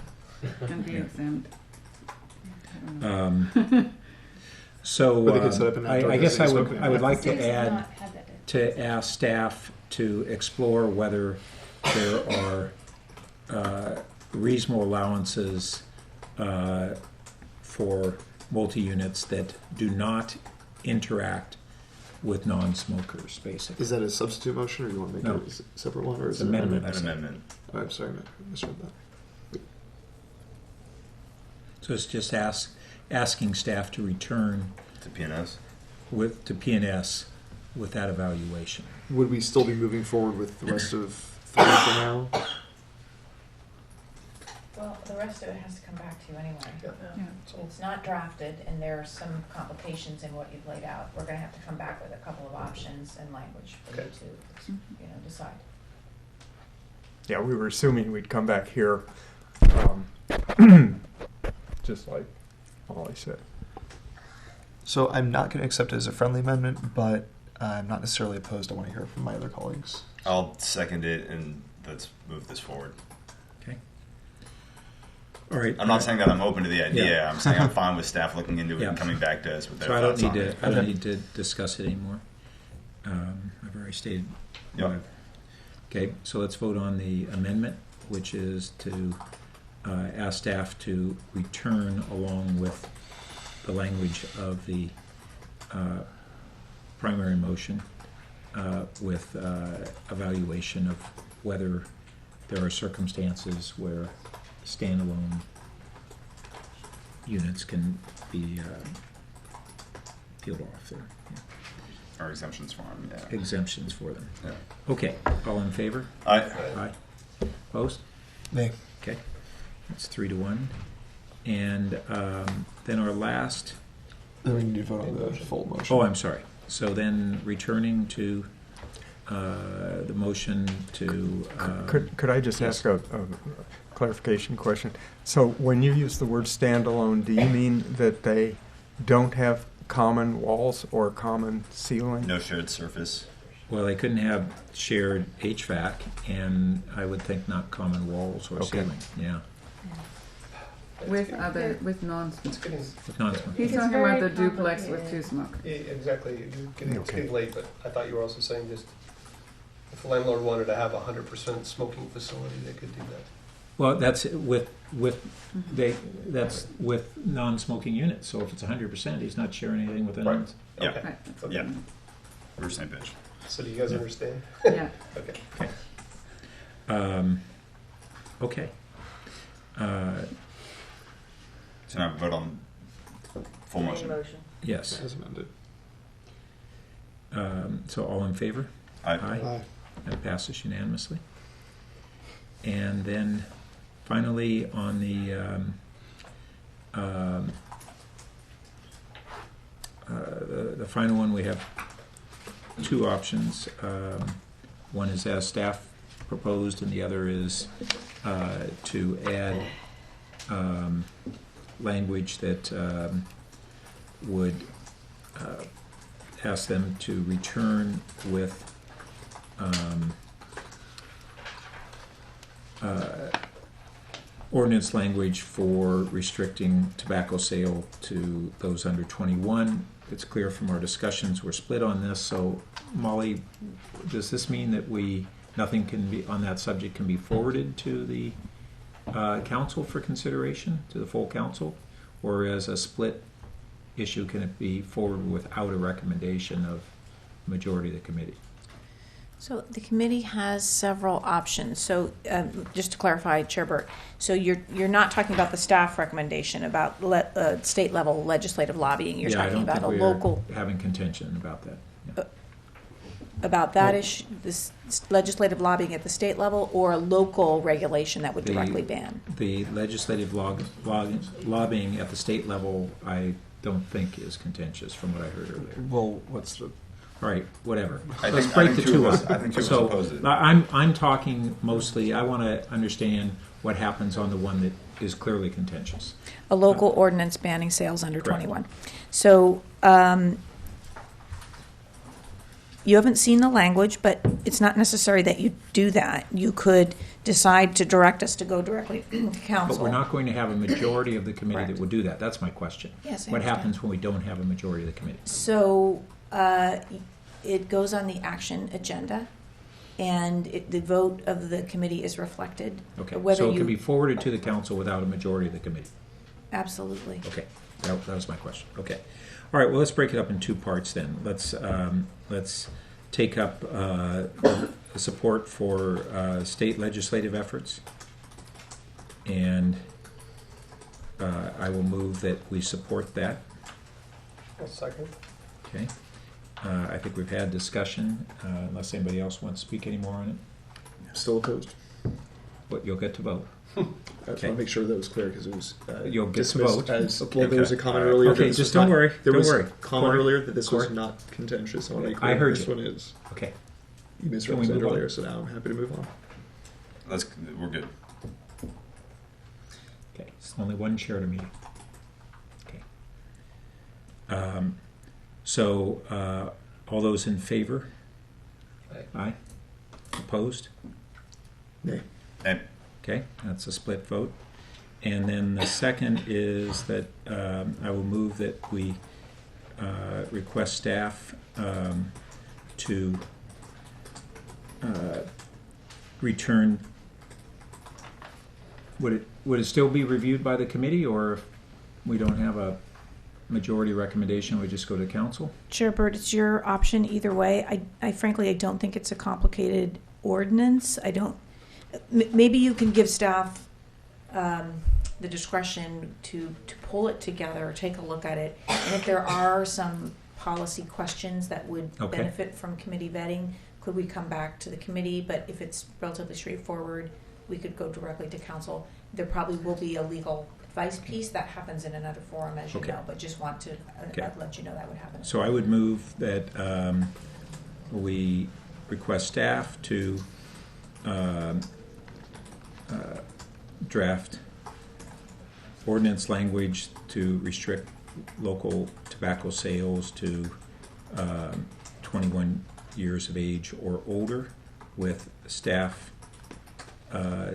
and be exempt. So But they could set up an outdoor I guess I designated would like Cities to have add not had that. to ask staff to explore whether there are reasonable allowances for multi-units that do not interact with non-smokers, basically. Is that a substitute motion, or you want to make No. it a separate one, or is It's it an amendment. An amendment. Oh, I'm sorry, I misread that. So it's just asking staff to return To PNS? to P&S with that evaluation. Would we still be moving forward with the rest of 3 for now? Well, the rest of it has to come back to you anyway. Yeah. It's not drafted, and there are some complications in what you've laid out. We're going to have to come back with a couple of options and language for you to, decide. Yeah, we were assuming we'd come back here, just like Molly said. So I'm not going to accept it as a friendly amendment, but I'm not necessarily opposed. I want to hear from my other colleagues. I'll second it, and let's move this forward. Okay. All right. I'm not saying that I'm open to the idea. Yeah. I'm saying I'm fine with staff looking into it Yeah. and coming back to us with their So I don't thoughts need on to. it. I don't need to discuss it anymore. I've already stated. Yep. Okay. So let's vote on the amendment, which is to ask staff to return along with the language of the primary motion with evaluation of whether there are circumstances where standalone units can be peeled off there. Or exemptions for them, yeah. Exemptions for them. Yeah. Okay, all in favor? Aye. Aye. Opposed? Nay. Okay, that's 3-1. And then our last... Then we need to vote on the full motion. Oh, I'm sorry. So then returning to the motion to... Could I just ask a clarification question? So when you use the word standalone, do you mean that they don't have common walls or common ceiling? No shared surface. Well, they couldn't have shared HVAC, and I would think not common walls or ceiling. Yeah. With non-smokers. With non-smokers. He's talking about the duplex with 2 smokers. Yeah, exactly. It's getting late, but I thought you were also saying just if the landlord wanted to have a 100% smoking facility, they could do that. Well, that's with non-smoking units. So if it's 100%, he's not sharing anything with anyone. Yeah. Okay. Yeah. We're same page. So do you guys understand? Yeah. Okay. Okay. So now vote on full motion. Yes. As amended. So all in favor? Aye. Aye. That passes unanimously. And then finally on the final one, we have two options. One is as staff proposed, and the other is to add language that would ask them to return with ordinance language for restricting tobacco sale to those under 21. It's clear from our discussions we're split on this. So, Molly, does this mean that nothing can be on that subject can be forwarded to the council for consideration, to the full council, or as a split issue can it be forwarded without a recommendation of majority of the committee? So the committee has several options. So just to clarify, Chair Burt, so you're not talking about the staff recommendation about state level legislative lobbying. You're talking about a local having contention about that. Yeah. About that issue, this legislative lobbying at the state level, or a local regulation that would directly ban? The legislative lobbying at the state level, I don't think is contentious from what I heard earlier. Well, what's the... All right, whatever. I Let's think break the two of us- up. I think two of us So oppose it. I'm talking mostly, I want to understand what happens on the one that is clearly contentious. A local ordinance banning sales under Correct. 21. So you haven't seen the language, but it's not necessary that you do that. You could decide to direct us to go directly to council. But we're not going to have a majority of the committee Correct. that will do that. That's my question. Yes, I what understand. happens when we don't have a majority of the committee? So it goes on the action agenda, and the vote of the committee is reflected. Okay, Whether so it you, can be forwarded to the council without a majority of the committee. Absolutely. Okay, that was my question. Okay, all right. Well, let's break it up in two parts then. Let's take up the support for state legislative efforts, and I will move that we support that. I'll second. Okay. I think we've had discussion. Unless anybody else wants to speak any more on it. Still opposed. But you'll get to vote. I just want to make sure that was clear because it was You'll get to dismissed vote. as Okay. well. There was a comment All right. earlier. Okay, that this just was don't not- worry. There Don't was worry. a comment Corey. earlier that this was Corey. not contentious. I want to make I clear heard this you. one is. Okay. You misrepresented move on? earlier, so now I'm happy to move on. We're good. Okay. It's only one chair to meeting. Okay. So all those in favor? Aye. Opposed? Nay. Nay. Okay, that's a split vote. And then the second is that I will move that we request staff to return. Would it still be reviewed by the committee, or if we don't have a majority recommendation, we just go to council? Chair Burt, it's your option either way. I frankly, I don't think it's a complicated ordinance. I don't. Maybe you can give staff the discretion to pull it together, take a look at it, and if there are some policy questions that would Okay. benefit from committee vetting, could we come back to the committee? But if it's relatively straightforward, we could go directly to council. There probably will be a legal advice piece that happens in another forum, as you Okay. know, but just want to Okay. let you know that would happen. So I would move that we request staff to draft ordinance language to restrict local tobacco sales to 21 years of age or older, with staff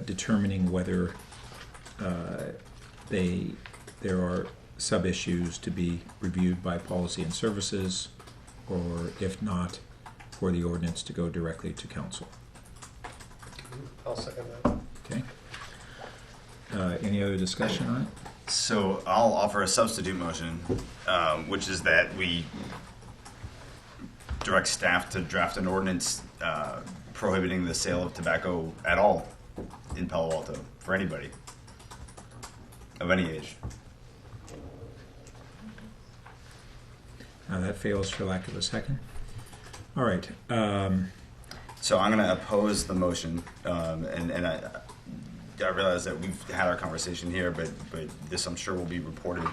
determining whether there are sub-issues to be reviewed by Policy and Services, or if not, for the ordinance to go directly to council. I'll second that. Okay. Any other discussion on it? So I'll offer a substitute motion, which is that we direct staff to draft an ordinance prohibiting the sale of tobacco at all in Palo Alto for anybody of any age. That fails for lack of a second. All right. So I'm going to oppose the motion, and I realize that we've had our conversation here, but this I'm sure will be reported,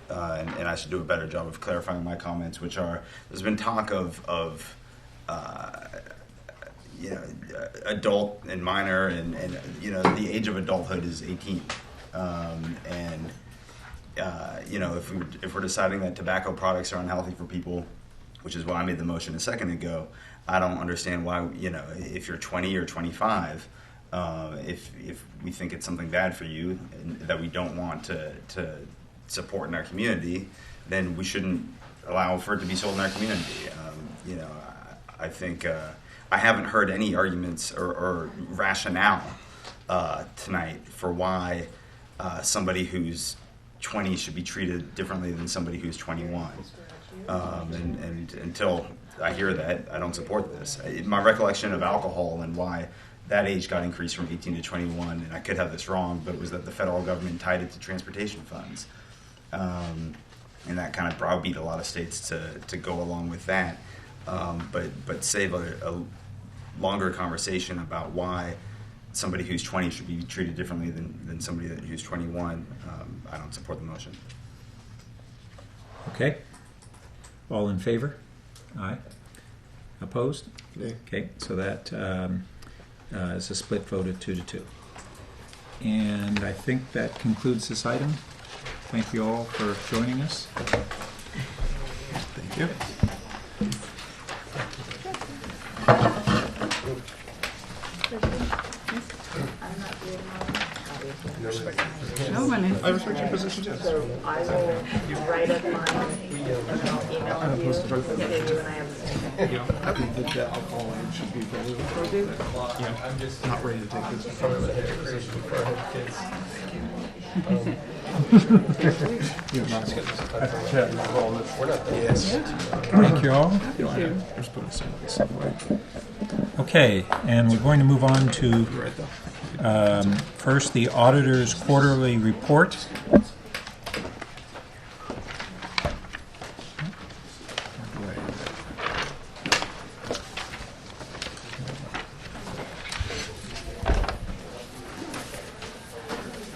and I should do a better job of clarifying my comments, which are, there's been talk of adult and minor, and the age of adulthood is 18, and if we're deciding that tobacco products are unhealthy for people, which is why I made the motion a second ago, I don't understand why, if you're 20 or 25, if we think it's something bad for you and that we don't want to support in our community, then we shouldn't allow for it to be sold in our community. I think I haven't heard any arguments or rationale tonight for why somebody who's 20 should be treated differently than somebody who's 21. And until I hear that, I don't support this. My recollection of alcohol and why that age got increased from 18 to 21, and I could have this wrong, but it was that the federal government tied it to transportation funds. And that kind of browbeat a lot of states to go along with that. But save a longer conversation about why somebody who's 20 should be treated differently than somebody who's 21. I don't support the motion. Okay. All in favor? Aye. Opposed? Nay. Okay, so that is a split vote of 2-2. And I think that concludes this item. Thank you all for joining us. Thank you. No one is. I respect your position too. So I will write up mine and I'll email you. So you and I have the same thing. I think that the alcohol age should be very I'm just not ready to take this in front of the position before I have kids. Yes. Thank you all. Okay, and we're going to move on to first the auditor's quarterly report.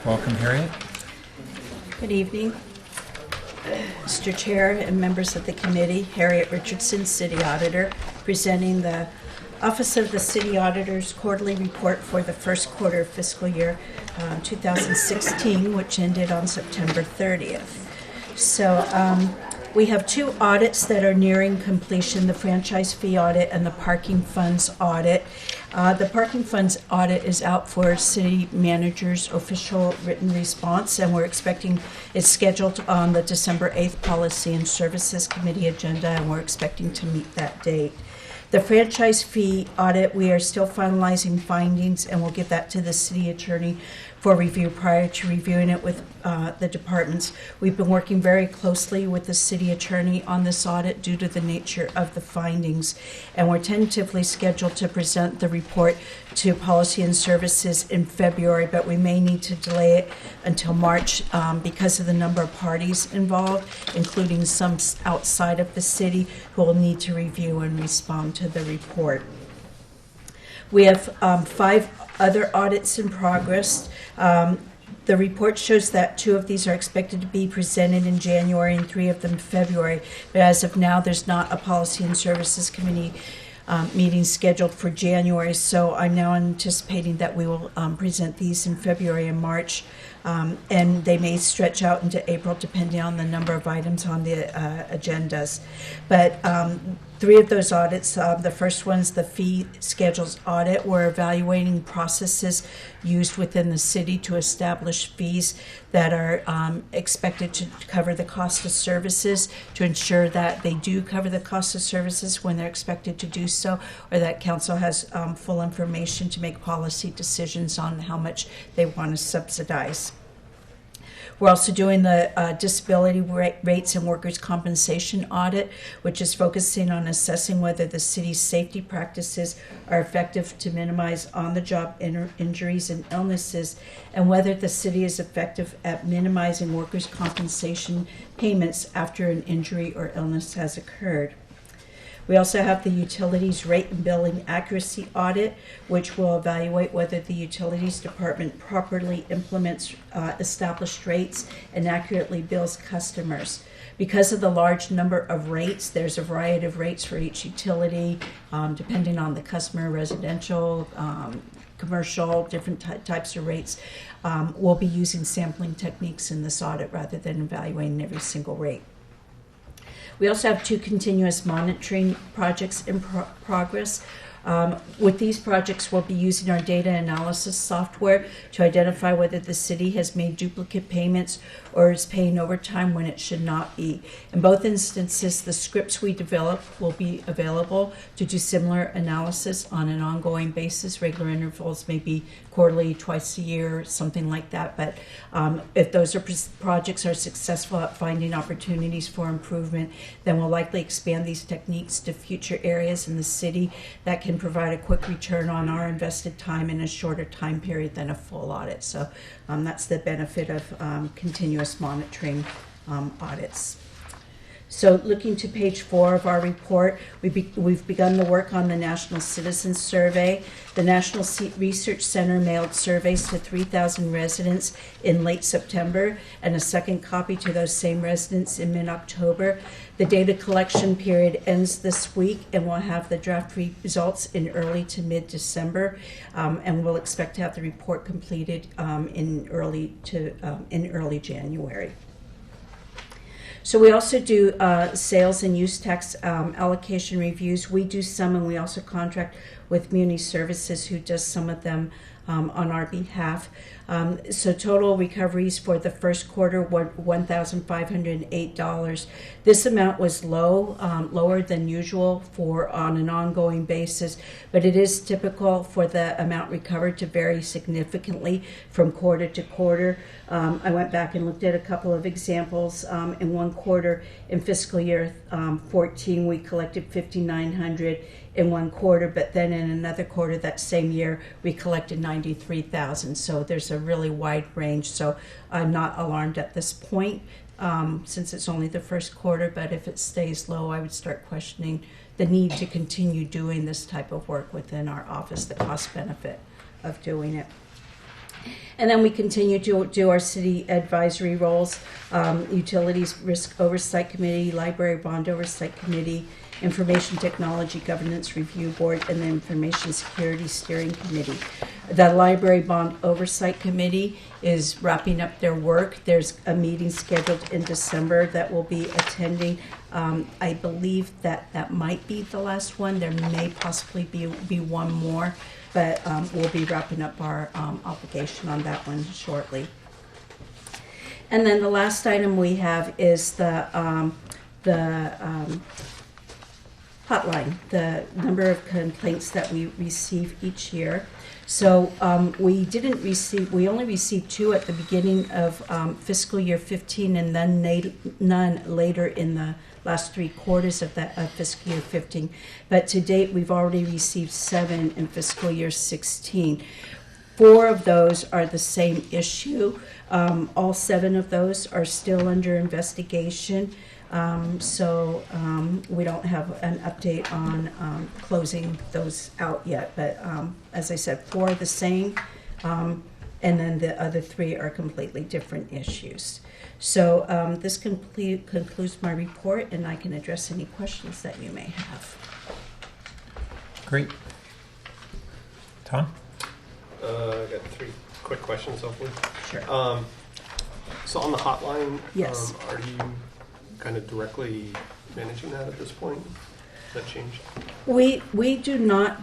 Welcome, Harriet. Good evening, Mr. Chair and members of the committee. Harriet Richardson, City Auditor, presenting the Office of the City Auditor's quarterly report for the first quarter of fiscal year 2016, which ended on September 30th. So we have two audits that are nearing completion, the franchise fee audit and the parking funds audit. The parking funds audit is out for city manager's official written response, and we're expecting it's scheduled on the December 8th Policy and Services Committee agenda, and we're expecting to meet that date. The franchise fee audit, we are still finalizing findings, and we'll get that to the city attorney for review prior to reviewing it with the departments. We've been working very closely with the city attorney on this audit due to the nature of the findings, and we're tentatively scheduled to present the report to Policy and Services in February, but we may need to delay it until March because of the number of parties involved, including some outside of the city who will need to review and respond to the report. We have 5 other audits in progress. The report shows that 2 of these are expected to be presented in January and 3 of them in February. But as of now, there's not a Policy and Services Committee meeting scheduled for January. So I'm now anticipating that we will present these in February and March. And they may stretch out into April depending on the number of items on the agendas. But 3 of those audits, the first one's the fee schedules audit. We're evaluating processes used within the city to establish fees that are expected to cover the cost of services, to ensure that they do cover the cost of services when they're expected to do so, or that council has full information to make policy decisions on how much they want to subsidize. We're also doing the disability rates and workers' compensation audit, which is focusing on assessing whether the city's safety practices are effective to minimize on-the-job injuries and illnesses, and whether the city is effective at minimizing workers' compensation payments after an injury or illness has occurred. We also have the utilities rate and billing accuracy audit, which will evaluate whether the utilities department properly implements established rates and accurately bills customers. Because of the large number of rates, there's a variety of rates for each utility, depending on the customer, residential, commercial, different types of rates. We'll be using sampling techniques in this audit rather than evaluating every single rate. We also have 2 continuous monitoring projects in progress. With these projects, we'll be using our data analysis software to identify whether the city has made duplicate payments or is paying overtime when it should not be. In both instances, the scripts we develop will be available to do similar analysis on an ongoing basis. Regular intervals, maybe quarterly, twice a year, something like that. But if those projects are successful at finding opportunities for improvement, then we'll likely expand these techniques to future areas in the city that can provide a quick return on our invested time in a shorter time period than a full audit. So that's the benefit of continuous monitoring audits. So looking to page 4 of our report, we've begun the work on the National Citizen Survey. The National Research Center mailed surveys to 3,000 residents in late September and a second copy to those same residents in mid-October. The data collection period ends this week, and we'll have the draft results in early to mid-December, and we'll expect to have the report completed in early January. So we also do sales and use tax allocation reviews. We do some, and we also contract with Community Services, who does some of them on our behalf. So total recoveries for the first quarter were $1,508. This amount was lower than usual on an ongoing basis, but it is typical for the amount recovered to vary significantly from quarter to quarter. I went back and looked at a couple of examples. In one quarter in fiscal year 14, we collected $5,900 in one quarter, but then in another quarter that same year we collected $93,000. So there's a really wide range. So I'm not alarmed at this point since it's only the first quarter, but if it stays low, I would start questioning the need to continue doing this type of work within our office, the cost benefit of doing it. And then we continue to do our city advisory roles, Utilities Risk Oversight Committee, Library Bond Oversight Committee, Information Technology Governance Review Board, and the Information Security Steering Committee. The Library Bond Oversight Committee is wrapping up their work. There's a meeting scheduled in December that we'll be attending. I believe that might be the last one. There may possibly be one more, but we'll be wrapping up our obligation on that one shortly. And then the last item we have is the hotline, the number of complaints that we receive each year. So we only received 2 at the beginning of fiscal year 15, and then none later in the last 3 quarters of that fiscal year 15. But to date, we've already received 7 in fiscal year 16. 4 of those are the same issue. All 7 of those are still under investigation. So we don't have an update on closing those out yet. But as I said, 4 are the same, and then the other 3 are completely different issues. So this concludes my report, and I can address any questions that you may have. Great. Tom? I got 3 quick questions, hopefully. Sure. So on the hotline, yes. Are you kind of directly managing that at this point? Has that changed? We do not.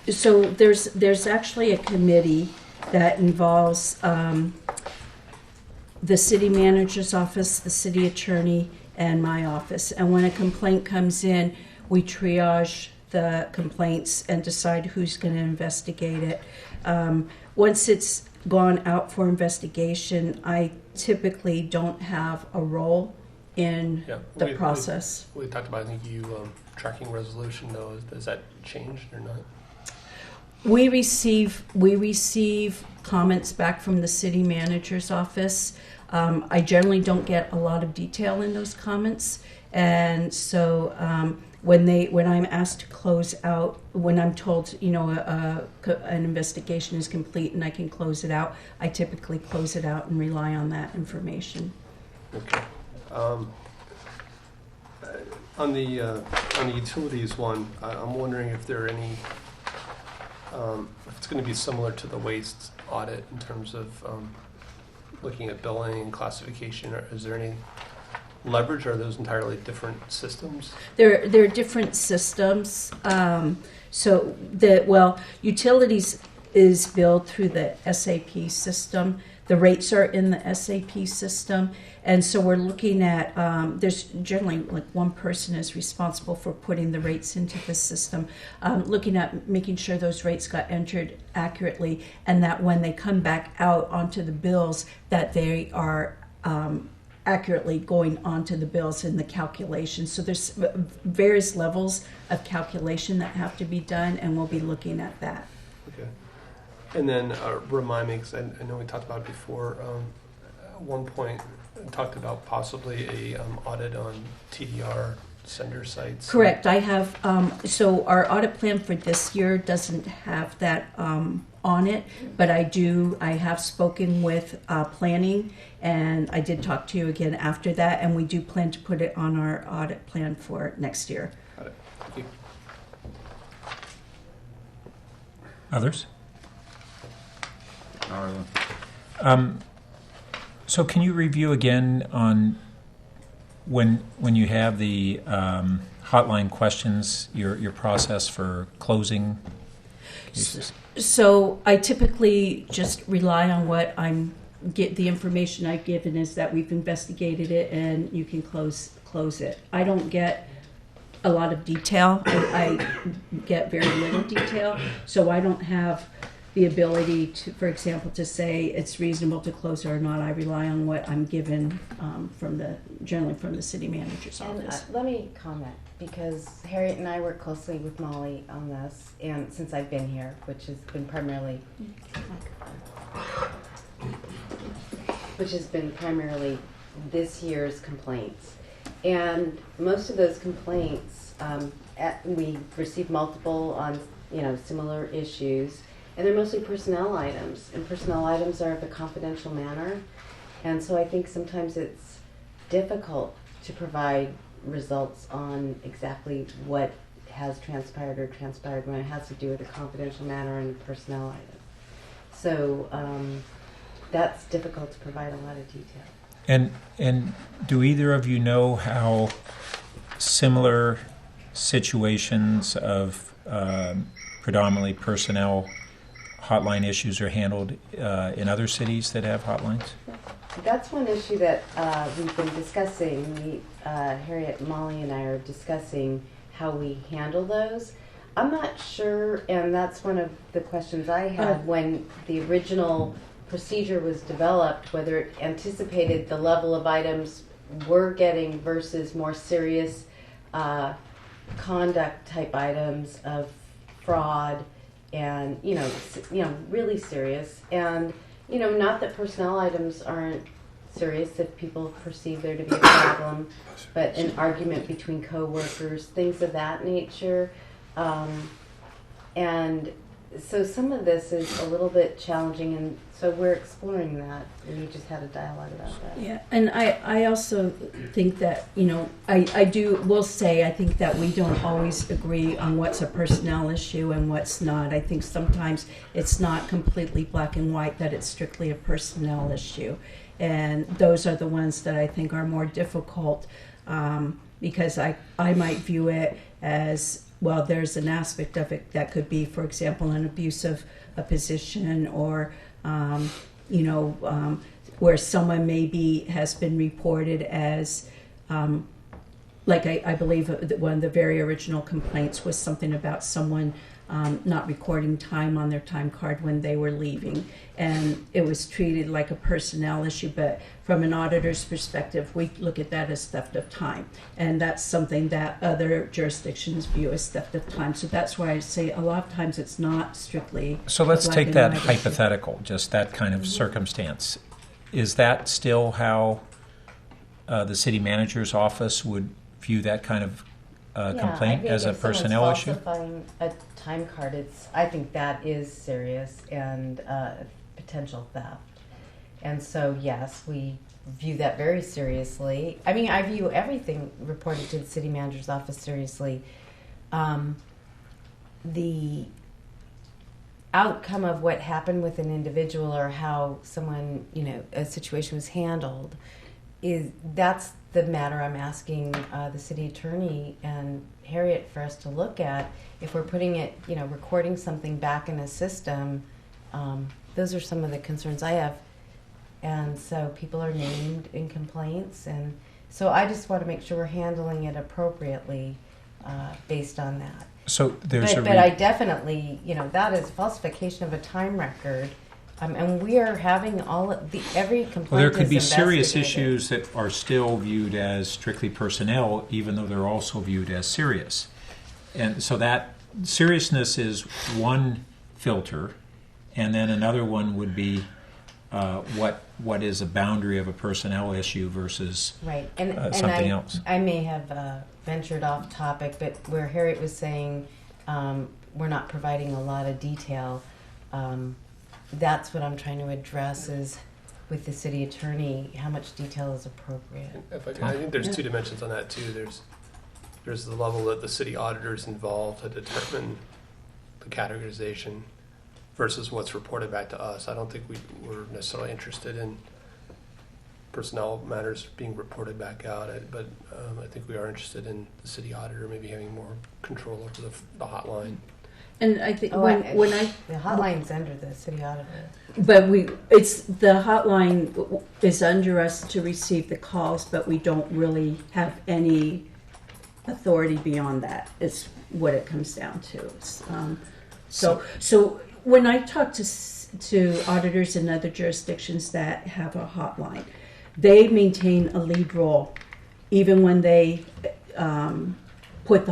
So there's actually a committee that involves the city manager's office, the city attorney, and my office. And when a complaint comes in, we triage the complaints and decide who's going to investigate it. Once it's gone out for investigation, I typically don't have a role in the process. We talked about, I think, you tracking resolution, though. Has that changed or not? We receive comments back from the city manager's office. I generally don't get a lot of detail in those comments, and so when I'm asked to close out, when I'm told an investigation is complete and I can close it out, I typically close it out and rely on that information. Okay. On the utilities one, I'm wondering if there are any. If it's going to be similar to the waste audit in terms of looking at billing and classification, or is there any leverage, or are those entirely different systems? They're different systems. Utilities is billed through the SAP system. The rates are in the SAP system, and so we're looking at, there's generally like one person is responsible for putting the rates into the system, looking at making sure those rates got entered accurately, and that when they come back out onto the bills, that they are accurately going onto the bills in the calculation. So there's various levels of calculation that have to be done, and we'll be looking at that. Okay. And then remind me, because I know we talked about it before, at one point talked about possibly a audit on TDR sender sites. Correct. I have, so our audit plan for this year doesn't have that on it, but I have spoken with planning, and I did talk to you again after that, and we do plan to put it on our audit plan for next year. Got it. Thank you. Others? So can you review again on when you have the hotline questions, your process for closing cases? So I typically just rely on what the information I've given is that we've investigated it and you can close it. I don't get a lot of detail. I get very little detail, so I don't have the ability to, for example, to say it's reasonable to close or not. I rely on what I'm given generally from the city manager's office. Let me comment, because Harriet and I work closely with Molly on this, and since I've been here, which has been primarily this year's complaints. And most of those complaints, we received multiple on similar issues. And they're mostly personnel items, and personnel items are of a confidential manner. And so I think sometimes it's difficult to provide results on exactly what has transpired when it has to do with a confidential matter and a personnel item. So that's difficult to provide a lot of detail. And do either of you know how similar situations of predominantly personnel hotline issues are handled in other cities that have hotlines? That's one issue that we've been discussing. Harriet, Molly, and I are discussing how we handle those. I'm not sure, and that's one of the questions I had when the original procedure was developed, whether it anticipated the level of items we're getting versus more serious conduct type items of fraud and, really serious. And, not that personnel items aren't serious if people perceive there to be a problem, but an argument between coworkers, things of that nature. And so some of this is a little bit challenging, and so we're exploring that. We just had a dialogue about that. Yeah, and I also think that, I will say, I think that we don't always agree on what's a personnel issue and what's not. I think sometimes it's not completely black and white, that it's strictly a personnel issue. And those are the ones that I think are more difficult, because I might view it as, well, there's an aspect of it that could be, for example, an abuse of a position, or where someone maybe has been reported as, like I believe that one of the very original complaints was something about someone not recording time on their time card when they were leaving, and it was treated like a personnel issue. But from an auditor's perspective, we look at that as theft of time, and that's something that other jurisdictions view as theft of time. So that's why I say a lot of times it's not strictly. So let's black take and that white issue. hypothetical, just that kind of circumstance. Is that still how the city manager's office would view that kind of complaint as a personnel issue? Falsifying a time card, I think that is serious and potential theft. And so, yes, we view that very seriously. I mean, I view everything reported to the city manager's office seriously. The outcome of what happened with an individual, or how someone, a situation was handled, that's the matter I'm asking the city attorney and Harriet for us to look at. If we're putting it, recording something back in a system, those are some of the concerns I have. And so people are named in complaints, and so I just want to make sure we're handling it appropriately based on that. So there's but I definitely, that is falsification of a time record. And we are having every complaint. Well, there could be is serious investigated. issues that are still viewed as strictly personnel, even though they're also viewed as serious. And so that seriousness is one filter, and then another one would be what is a boundary of a personnel issue versus right. And something else. I may have ventured off topic, but where Harriet was saying we're not providing a lot of detail. That's what I'm trying to address is with the city attorney, how much detail is appropriate. I think there's two dimensions on that too. There's the level that the city auditor is involved to determine the categorization versus what's reported back to us. I don't think we're necessarily interested in personnel matters being reported back out, but I think we are interested in the city auditor maybe having more control over the hotline. And I think the hotline's under the city auditor. But the hotline is under us to receive the calls, but we don't really have any authority beyond that. Is what it comes down to. So when I talk to auditors in other jurisdictions that have a hotline, they maintain a lead role, even when they put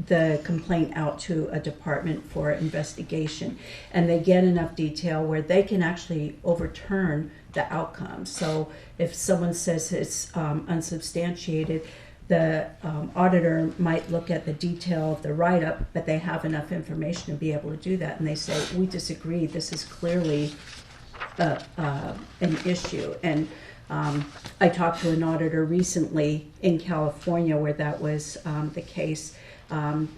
the complaint out to a department for investigation, and they get enough detail where they can actually overturn the outcome. So if someone says it's unsubstantiated, the auditor might look at the detail of the write-up, but they have enough information to be able to do that, and they say, we disagree, this is clearly an issue. And I talked to an auditor recently in California where that was the case,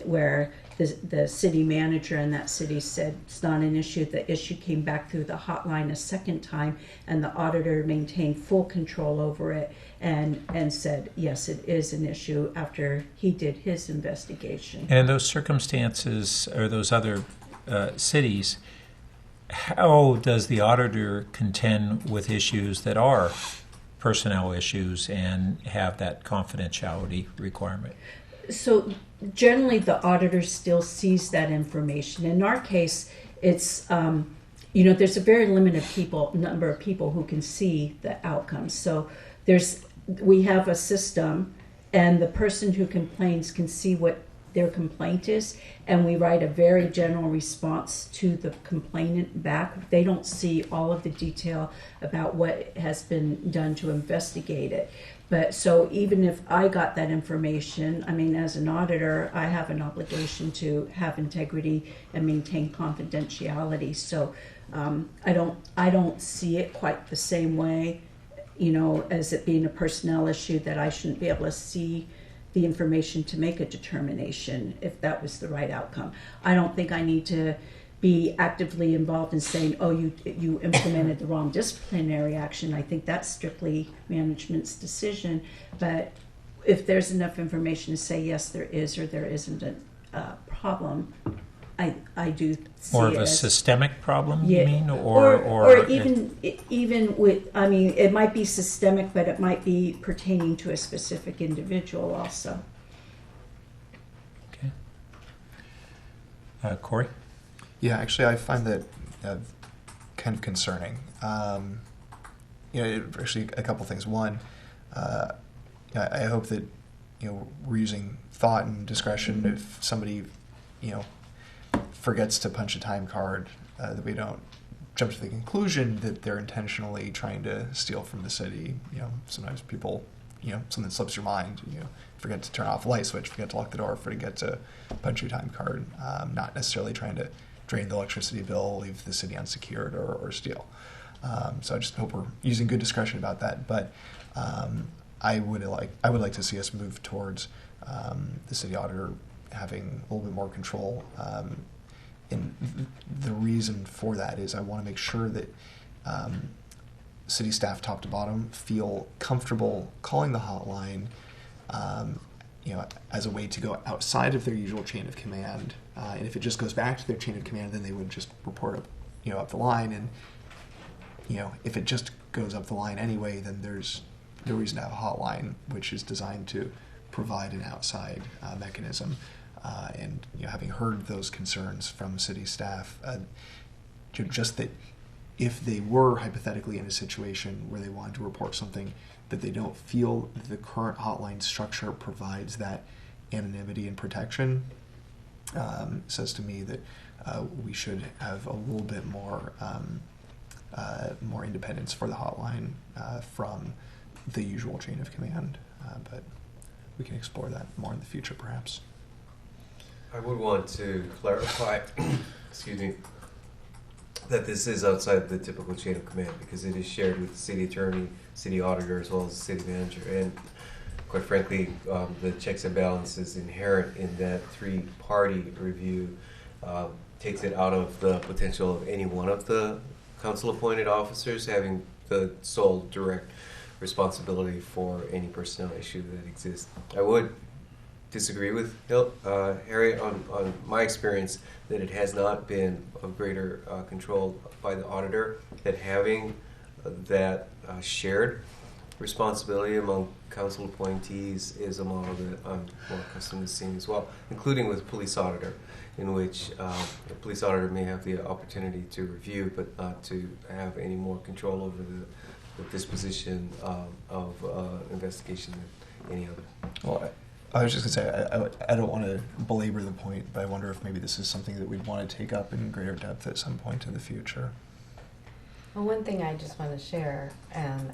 where the city manager in that city said it's not an issue. The issue came back through the hotline a second time, and the auditor maintained full control over it and said, yes, it is an issue after he did his investigation. And in those circumstances, or those other cities, how does the auditor contend with issues that are personnel issues and have that confidentiality requirement? So generally, the auditor still sees that information. In our case, it's there's a very limited number of people who can see the outcomes. So we have a system, and the person who complains can see what their complaint is, and we write a very general response to the complainant back. They don't see all of the detail about what has been done to investigate it. But so even if I got that information, I mean, as an auditor, I have an obligation to have integrity and maintain confidentiality. So I don't see it quite the same way, as it being a personnel issue, that I shouldn't be able to see the information to make a determination if that was the right outcome. I don't think I need to be actively involved in saying, oh, you implemented the wrong disciplinary action. I think that's strictly management's decision. But if there's enough information to say, yes, there is or there isn't a problem, I do see More of it a as, systemic problem, yeah, you mean? Or even with, I mean, it might be systemic, but it might be pertaining to a specific individual also. Okay. Corey? Yeah, actually, I find that kind of concerning. Actually, a couple things. One, I hope that we're using thought and discretion. If somebody forgets to punch a time card, that we don't jump to the conclusion that they're intentionally trying to steal from the city. Sometimes people, something slips your mind. Forget to turn off the light switch, forget to lock the door, forget to punch your time card. Not necessarily trying to drain the electricity bill, leave the city unsecured, or steal. So I just hope we're using good discretion about that. But I would like to see us move towards the city auditor having a little bit more control. And the reason for that is I want to make sure that city staff, top to bottom, feel comfortable calling the hotline, as a way to go outside of their usual chain of command. And if it just goes back to their chain of command, then they would just report up the line. And if it just goes up the line anyway, then there's no reason to have a hotline, which is designed to provide an outside mechanism. And having heard those concerns from city staff, just that if they were hypothetically in a situation where they wanted to report something that they don't feel that the current hotline structure provides that anonymity and protection, says to me that we should have a little bit more independence for the hotline from the usual chain of command. But we can explore that more in the future, perhaps. I would want to clarify, excuse me, that this is outside the typical chain of command because it is shared with the city attorney, city auditor, as well as the city manager. And quite frankly, the checks and balances inherent in that three-party review takes it out of the potential of any one of the council-appointed officers having the sole direct responsibility for any personnel issue that exists. I would disagree with Harriet on my experience that it has not been of greater control by the auditor, that having that shared responsibility among council appointees is a model that I'm more accustomed to seeing as well, including with police auditor, in which the police auditor may have the opportunity to review but not to have any more control over the disposition of investigation than any other. Well, I was just going to say, I don't want to belabor the point, but I wonder if maybe this is something that we'd want to take up in greater depth at some point in the future. Well, one thing I just want to share, and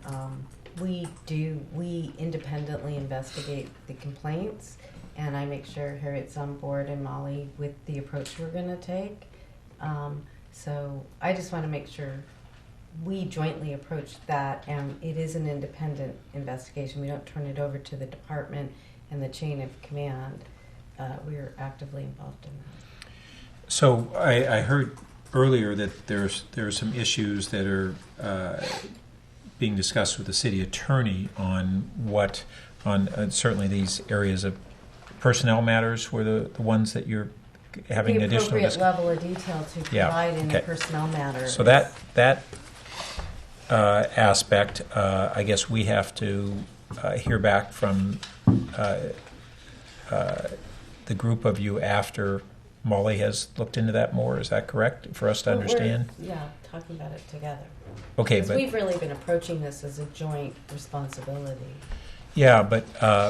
we independently investigate the complaints, and I make sure Harriet's on board and Molly with the approach we're going to take. So I just want to make sure we jointly approach that, and it is an independent investigation. We don't turn it over to the department and the chain of command. We're actively involved in that. So I heard earlier that there are some issues that are being discussed with the city attorney on certainly these areas of personnel matters were the ones that you're having the additional appropriate level of detail to provide in a personnel matter. So that aspect, I guess we have to hear back from the group of you after Molly has looked into that more. Is that correct for us to Well, understand? Yeah, talking about it together. Okay, 'Cause but we've really been approaching this as a joint responsibility. yeah, but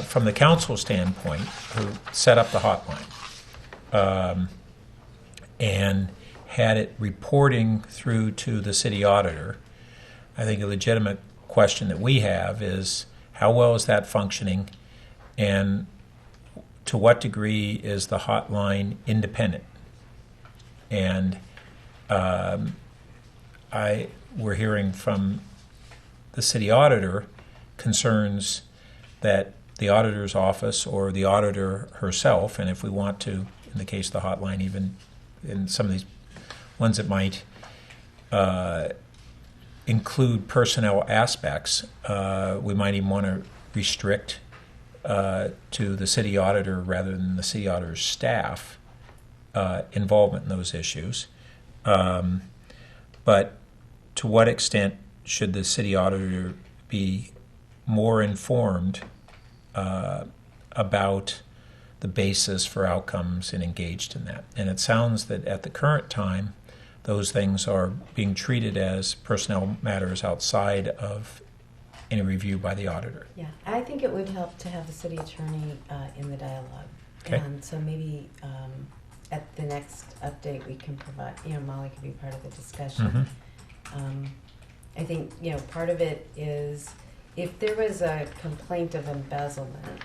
from the council standpoint, who set up the hotline and had it reporting through to the city auditor, I think a legitimate question that we have is how well is that functioning, and to what degree is the hotline independent? And we're hearing from the city auditor concerns that the auditor's office or the auditor herself, and if we want to, in the case of the hotline, even in some of these ones that might include personnel aspects, we might even want to restrict to the city auditor rather than the city auditor's staff involvement in those issues. But to what extent should the city auditor be more informed about the basis for outcomes and engaged in that? And it sounds that at the current time, those things are being treated as personnel matters outside of any review by the auditor. Yeah, I think it would help to have the city attorney in the dialogue. Okay. And so maybe at the next update we can provide, Molly could be part of the discussion. I think, part of it is if there was a complaint of embezzlement,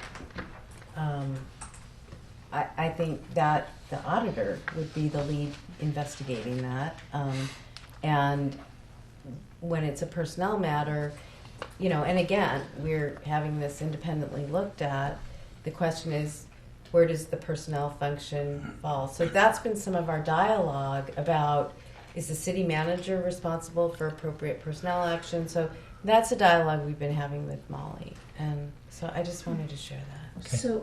I think that the auditor would be the lead investigating that. And when it's a personnel matter, and again, we're having this independently looked at, the question is, where does the personnel function fall? So that's been some of our dialogue about, is the city manager responsible for appropriate personnel action? So that's a dialogue we've been having with Molly. And so I just wanted to share that. Okay. So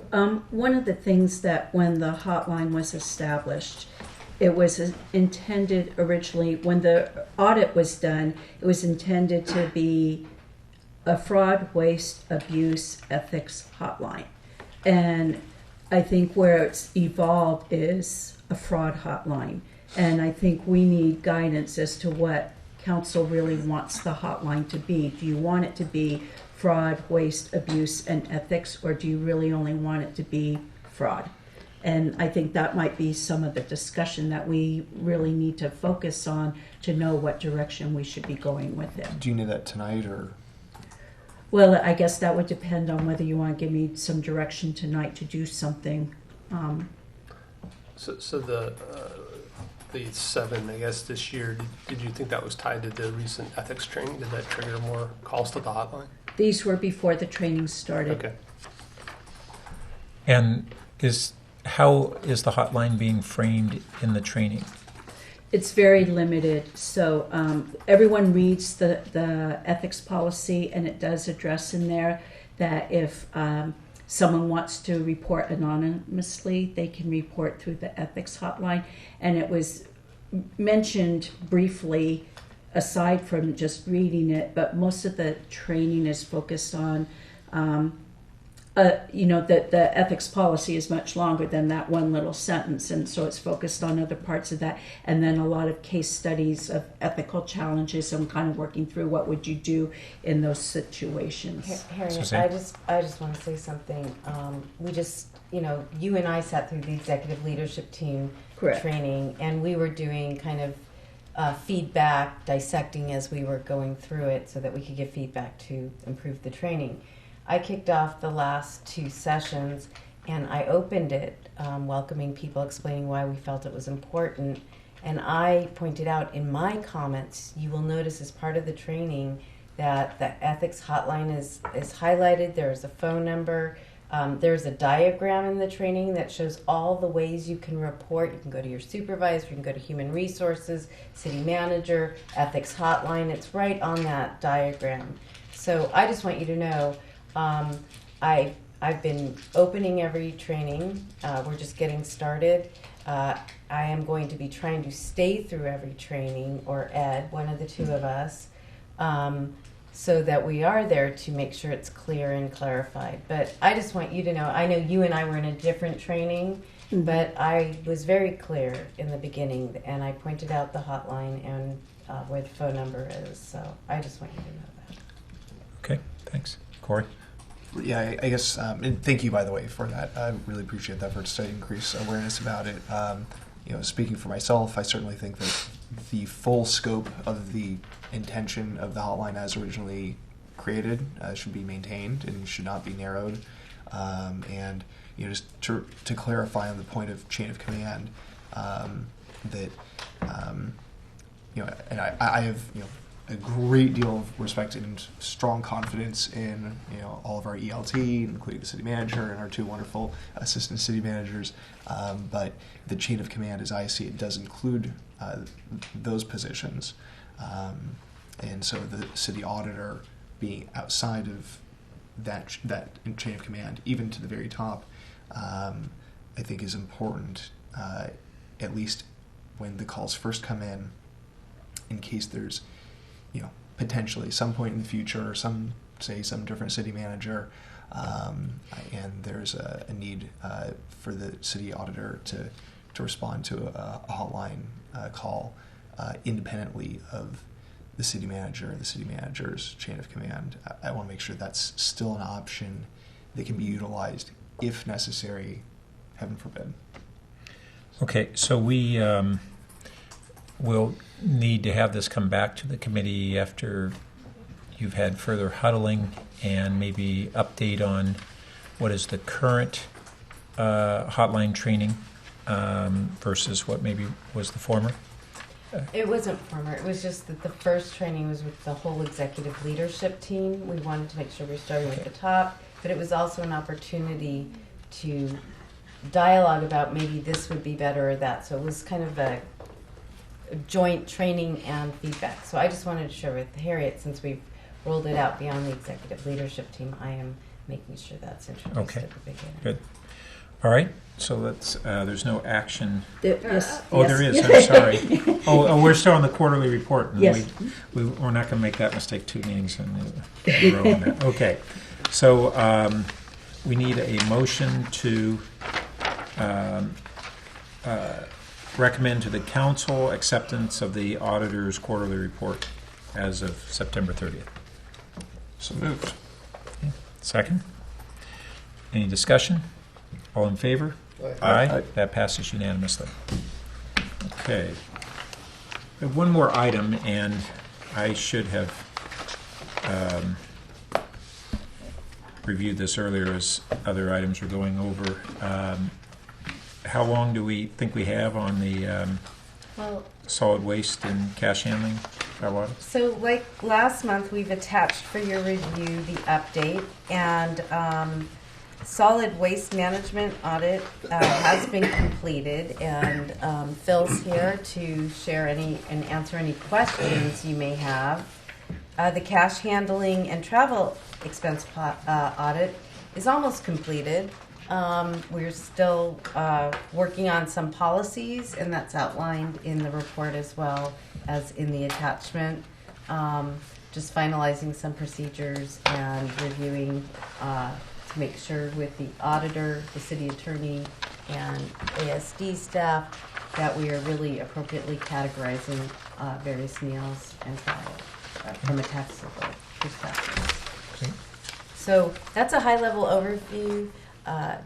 one of the things that when the hotline was established, it was intended originally, when the audit was done, it was intended to be a fraud, waste, abuse, ethics hotline. And I think where it's evolved is a fraud hotline. And I think we need guidance as to what council really wants the hotline to be. Do you want it to be fraud, waste, abuse, and ethics, or do you really only want it to be fraud? And I think that might be some of the discussion that we really need to focus on to know what direction we should be going with it. Do you need that tonight, or? Well, I guess that would depend on whether you want to give me some direction tonight to do something. So the 7, I guess, this year, did you think that was tied to the recent ethics training? Did that trigger more calls to the hotline? These were before the training started. Okay. And how is the hotline being framed in the training? It's very limited. So everyone reads the ethics policy, and it does address in there that if someone wants to report anonymously, they can report through the ethics hotline. And it was mentioned briefly aside from just reading it, but most of the training is focused on that the ethics policy is much longer than that one little sentence, and so it's focused on other parts of that, and then a lot of case studies of ethical challenges and kind of working through what would you do in those situations. Harriet, I just want to say something. We just, you and I sat through the executive leadership team Correct. training, and we were doing kind of feedback, dissecting as we were going through it so that we could give feedback to improve the training. I kicked off the last 2 sessions, and I opened it welcoming people, explaining why we felt it was important. And I pointed out in my comments, you will notice as part of the training that the ethics hotline is highlighted. There's a phone number. There's a diagram in the training that shows all the ways you can report. You can go to your supervisor, you can go to human resources, city manager, ethics hotline. It's right on that diagram. So I just want you to know, I've been opening every training. We're just getting started. I am going to be trying to stay through every training, or Ed, one of the 2 of us. so that we are there to make sure it's clear and clarified. But I just want you to know, I know you and I were in a different training, but I was very clear in the beginning, and I pointed out the hotline and where the phone number is. So I just want you to know that. Okay, thanks. Corey? Yeah, I guess, and thank you, by the way, for that. I really appreciate the efforts to increase awareness about it. Speaking for myself, I certainly think that the full scope of the intention of the hotline as originally created should be maintained and should not be narrowed. And just to clarify on the point of chain of command, that and I have a great deal of respect and strong confidence in all of our ELT, including the city manager and our two wonderful assistant city managers. But the chain of command, as I see it, does include those positions, and so the city auditor being outside of that chain of command, even to the very top, I think is important. At least when the calls first come in case there's potentially some point in the future, some different city manager, and there's a need for the city auditor to respond to a hotline call independently of the city manager and the city manager's chain of command. I want to make sure that's still an option that can be utilized if necessary, heaven forbid. Okay, so we will need to have this come back to the committee after you've had further huddling and maybe update on what is the current hotline training versus what maybe was the former. It wasn't former. It was just that the first training was with the whole executive leadership team. We wanted to make sure we're starting at the top, but it was also an opportunity to dialogue about maybe this would be better or that. So it was kind of a joint training and feedback. So I just wanted to share with Harriet, since we've rolled it out beyond the executive leadership team, I am making sure that's introduced at the beginning. Good. All right. So let's. There's no action. Yes. There is. I'm sorry. Oh, we're still on the quarterly report. And yes. We're not going to make that mistake 2 meetings in a row on that. Okay. So we need a motion to recommend to the council acceptance of the auditor's quarterly report as of September 30th. So moved. Okay. Second. Any discussion? All in favor? Aye. That passes unanimously. Okay. We have one more item, and I should have reviewed this earlier as other items were going over. How long do we think we have on the solid waste and cash handling? So like last month, we've attached for your review the update, and solid waste management audit has been completed, and Phil's here to share and answer any questions you may have. The cash handling and travel expense audit is almost completed. We're still working on some policies, and that's outlined in the report as well as in the attachment. Just finalizing some procedures and reviewing to make sure with the auditor, the city attorney, and ASD staff that we are really appropriately categorizing various meals and travel from a taxable perspective. Okay. So that's a high-level overview.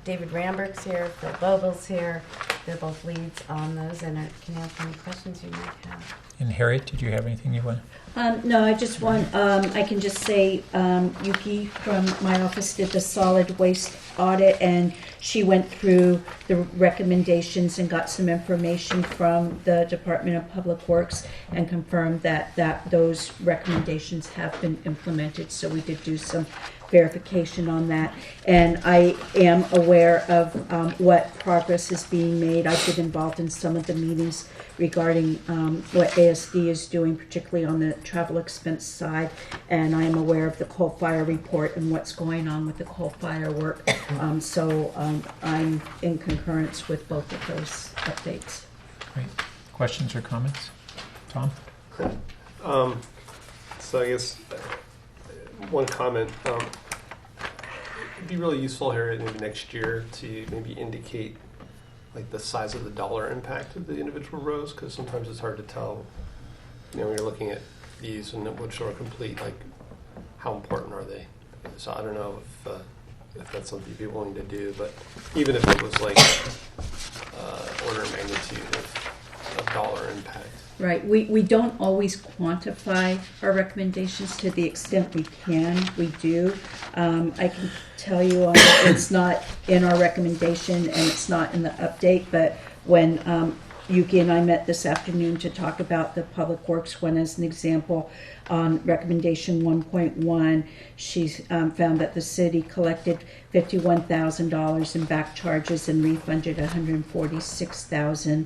David Ramberg's here, Phil Bobel's here. They're both leads on those and can answer any questions you might have. And Harriet, did you have anything you want? No, I just want, I can just say Yuki from my office did the solid waste audit, and she went through the recommendations and got some information from the Department of Public Works and confirmed that those recommendations have been implemented. So we did do some verification on that, and I am aware of what progress is being made. I've been involved in some of the meetings regarding what ASD is doing, particularly on the travel expense side, and I am aware of the coal fire report and what's going on with the coal fire work. So I'm in concurrence with both of those updates. Great. Questions or comments? Tom? So I guess one comment. It'd be really useful here maybe next year to maybe indicate like the size of the dollar impact of the individual rows, because sometimes it's hard to tell. You know, when you're looking at these and which are complete, like how important are they? So I don't know if that's something you'd be willing to do, but even if it was like order of magnitude of dollar impact. Right. We don't always quantify our recommendations to the extent we can. We do. I can tell you it's not in our recommendation and it's not in the update, but when Yuki and I met this afternoon to talk about the Public Works one as an example, on recommendation 1.1, she found that the city collected $51,000 in back charges and refunded $146,000.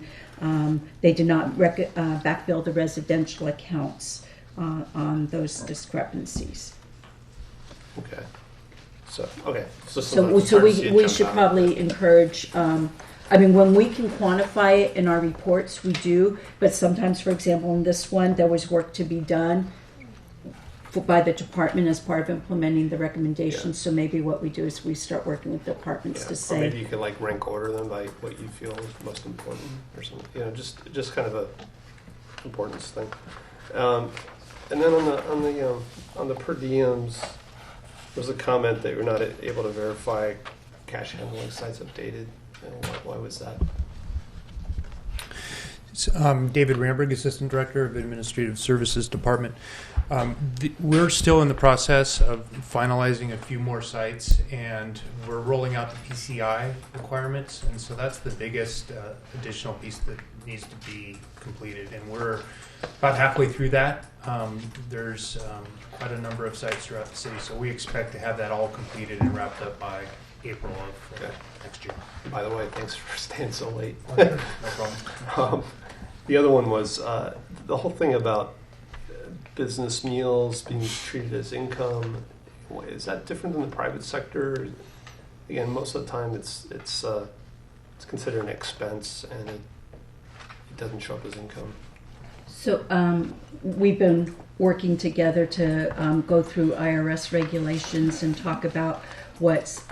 They did not backbill the residential accounts on those discrepancies. Okay. So we should probably encourage. I mean, when we can quantify it in our reports, we do. But sometimes, for example, in this one, there was work to be done by the department as part of implementing the recommendations. So maybe what we do is we start working with departments to say. Or maybe you can like rank order them by what you feel is most important, or something. You know, just kind of a importance thing. And then on the per diems, there was a comment that you're not able to verify cash handling sites updated. Why was that? David Ramberg, Assistant Director of Administrative Services Department. We're still in the process of finalizing a few more sites, and we're rolling out the PCI requirements, and so that's the biggest additional piece that needs to be completed, and we're about halfway through that. There's quite a number of sites throughout the city, so we expect to have that all completed and wrapped up by April of next year. By the way, thanks for staying so late. Okay, no problem. The other one was the whole thing about business meals being treated as income. Is that different than the private sector? Again, most of the time it's considered an expense and it doesn't show up as income. So we've been working together to go through IRS regulations and talk about what's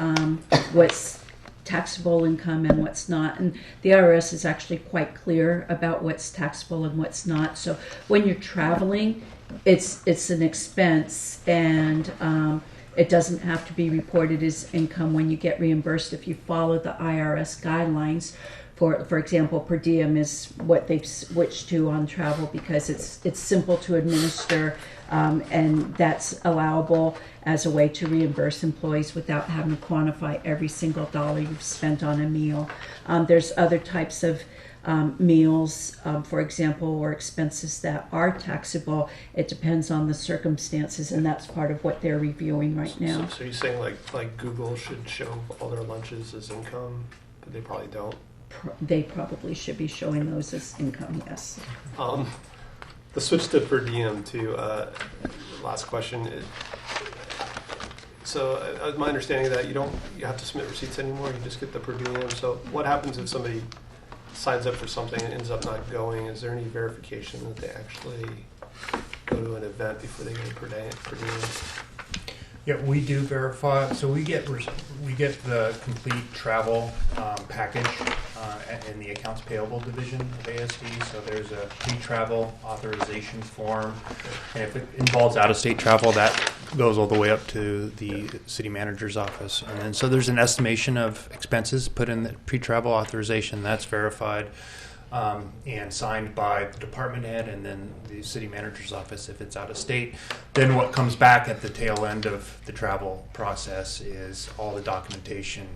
taxable income and what's not. And the IRS is actually quite clear about what's taxable and what's not. So when you're traveling, it's an expense, and it doesn't have to be reported as income when you get reimbursed if you follow the IRS guidelines. For example, per diem is what they've switched to on travel because it's simple to administer, and that's allowable as a way to reimburse employees without having to quantify every single dollar you've spent on a meal. There's other types of meals, for example, or expenses that are taxable. It depends on the circumstances, and that's part of what they're reviewing right now. So you're saying like Google should show all their lunches as income, but they probably don't? They probably should be showing those as income, yes. The switch to per diem to last question. So my understanding of that, you have to submit receipts anymore. You just get the per diem. So what happens if somebody signs up for something and ends up not going? Is there any verification that they actually go to an event before they get a per diem? Yeah, we do verify. So we get the complete travel package in the accounts payable division of ASD. So there's a pre-travel authorization form, and if it involves out-of-state travel, that goes all the way up to the city manager's office. And then so there's an estimation of expenses put in the pre-travel authorization. That's verified and signed by the department head and then the city manager's office if it's out of state. Then what comes back at the tail end of the travel process is all the documentation,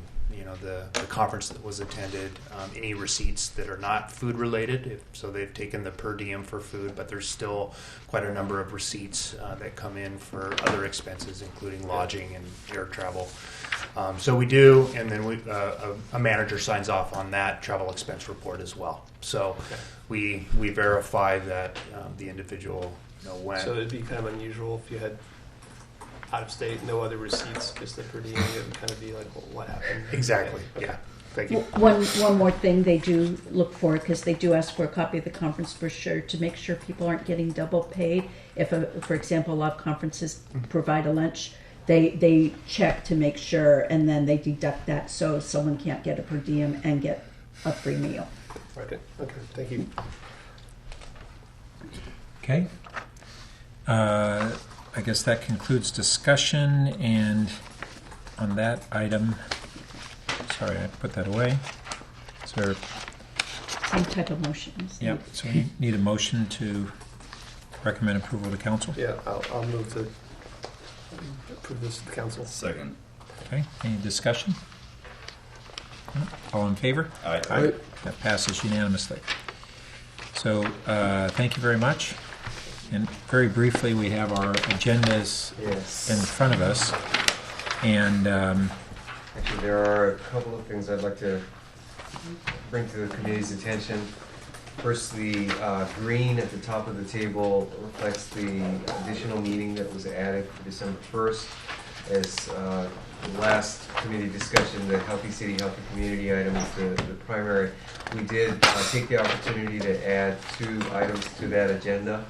the conference that was attended, any receipts that are not food related. So they've taken the per diem for food, but there's still quite a number of receipts that come in for other expenses, including lodging and air travel. So we do, and then a manager signs off on that travel expense report as well. So we verify that the individual went. So it'd be kind of unusual if you had out of state, no other receipts, just the per diem. It would kind of be like, well, what happened? Exactly. Yeah. Thank you. One more thing they do look for, because they do ask for a copy of the conference brochure to make sure people aren't getting double paid. If, for example, a lot of conferences provide a lunch, they check to make sure, and then they deduct that so someone can't get a per diem and get a free meal. Okay, thank you. Okay. I guess that concludes discussion, and on that item, sorry, I put that away. Is there? Same type of motion. Yep, so we need a motion to recommend approval to council? Yeah, I'll move to approve this to the council. Second. Okay, any discussion? All in favor? Aye. Aye. That passes unanimously. So, thank you very much. And very briefly, we have our agendas in front of us. And actually, there are a couple of things I'd like to bring to the committee's attention. First, the green at the top of the table reflects the additional meeting that was added for December 1st. As the last committee discussion, the Healthy City, Healthy Community item is the primary. We did take the opportunity to add 2 items to that agenda,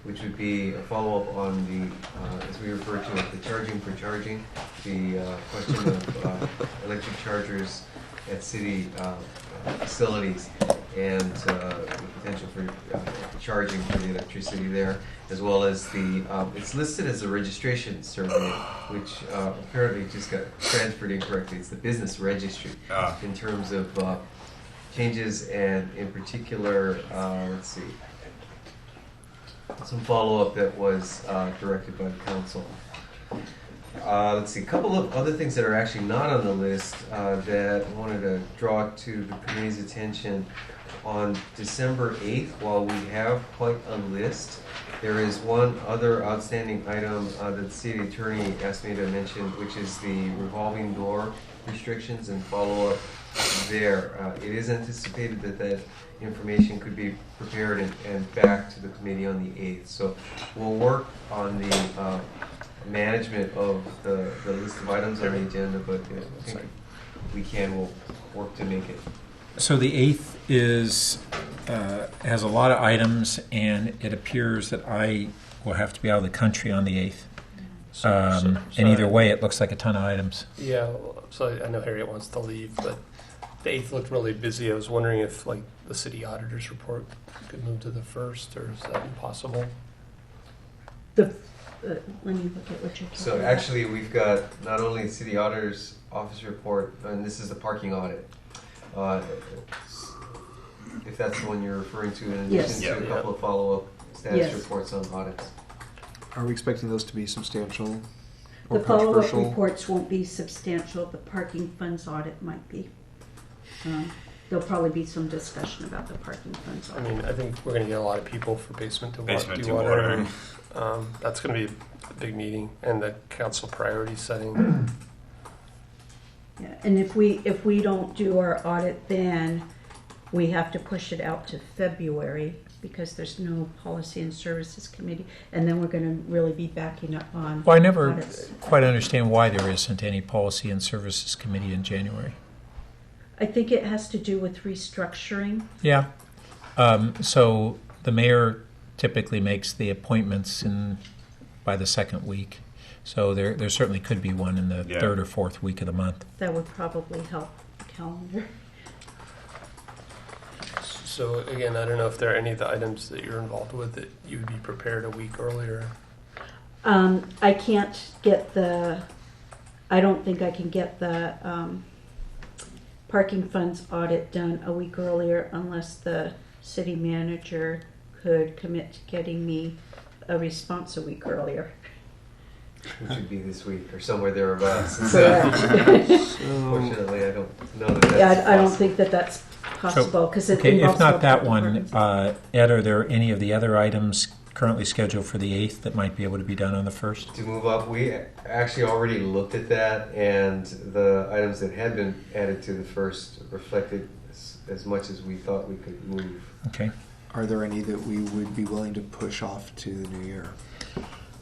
which would be a follow-up on the, as we refer to it, the charging for charging, the question of electric chargers at city facilities, and the potential for charging for the electricity there, as well as the, it's listed as a registration survey, which apparently just got transferred incorrectly. It's the business registry in terms of changes, and in particular, let's see, some follow-up that was directed by the council. Let's see, a couple of other things that are actually not on the list that I wanted to draw to the committee's attention. On December 8th, while we have quite a list, there is one other outstanding item that the city attorney asked me to mention, which is the revolving door restrictions and follow-up there. It is anticipated that that information could be prepared and back to the committee on the 8th. So we'll work on the management of the list of items on the agenda, but I think we'll work to make it. so the 8th is, has a lot of items, and it appears that I will have to be out of the country on the 8th. And either way, it looks like a ton of items. Yeah, so I know Harriet wants to leave, but the 8th looked really busy. I was wondering if, like, the city auditor's report could move to the 1st, or is that impossible? Let me look at what you're talking So about. actually, we've got not only the city auditor's office report, and this is the parking audit. If that's the one you're referring to, in addition Yes. to a couple of follow-up status Yes. reports on audits. Are we expecting those to be substantial or The follow-up controversial? reports won't be substantial. The parking funds audit might be. There'll probably be some discussion about the parking funds I audit. mean, I think we're going to get a lot of people for basement to Basement to water. water. That's going to be a big meeting, and the council priority setting. Yeah, and if we don't do our audit then, we have to push it out to February because there's no policy and services committee, and then we're going to really be backing up on Well, I never audits. quite understand why there isn't any policy and services committee in January. I think it has to do with restructuring. Yeah. So the mayor typically makes the appointments by the second week. So there certainly could be one in the third or fourth week of the month. That would probably help the calendar. So again, I don't know if there are any of the items that you're involved with that you would be prepared a week earlier. I can't get I don't think I can get the parking funds audit done a week earlier unless the city manager could commit to getting me a response a week earlier. Which would be this week or somewhere thereabouts. Correct. Unfortunately, I don't know that that's Yeah, I don't possible. think that that's possible because it Okay, involves if not that multiple one, departments. Ed, are there any of the other items currently scheduled for the 8th that might be able to be done on the 1st? To move up, we actually already looked at that, and the items that had been added to the 1st reflected as much as we thought we could move. Okay. Are there any that we would be willing to push off to the new year?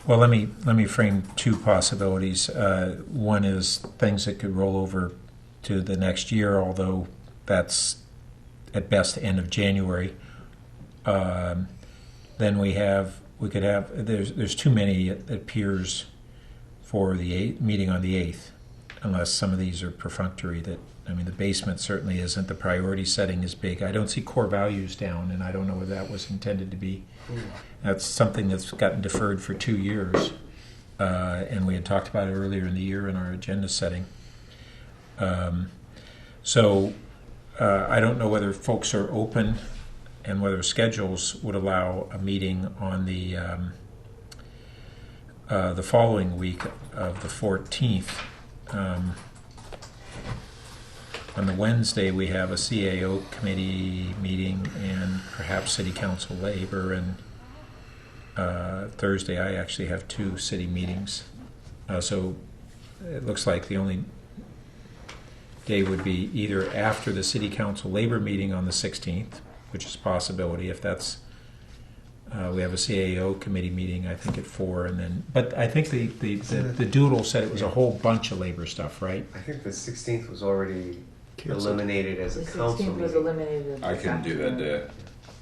Well, let me frame 2 possibilities. One is things that could roll over to the next year, although that's at best end of January. Then there's too many, it appears, for the meeting on the 8th, unless some of these are perfunctory. The basement certainly isn't. The priority setting is big. I don't see core values down, and I don't know whether that was intended to be. That's something that's gotten deferred for 2 years, and we had talked about it earlier in the year in our agenda setting. So I don't know whether folks are open and whether schedules would allow a meeting on the following week of the 14th. On the Wednesday, we have a CAO committee meeting and perhaps City Council Labor, and Thursday I actually have 2 city meetings. So it looks like the only day would be either after the City Council Labor meeting on the 16th, which is a possibility if that's, we have a CAO committee meeting, I think at 4, and then, but I think the doodle said it was a whole bunch of labor stuff, right? I think the 16th was already eliminated as a council meeting. was eliminated. I couldn't do that day.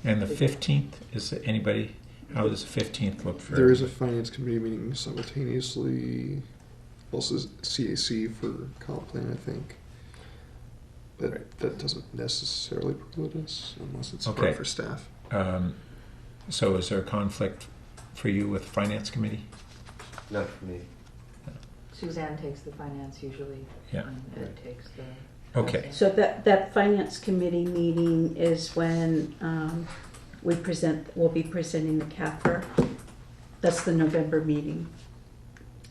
And the 15th, is anybody, how does the 15th look for? There is a finance committee meeting simultaneously, also CAC for comp plan, I think. But that doesn't necessarily preclude us unless it's Okay. for staff. So is there a conflict for you with the finance committee? Not for me. Suzanne takes the finance usually. Yeah. And Ed takes the. Okay. So that finance committee meeting is when we'll be presenting the CAFR. That's the November meeting.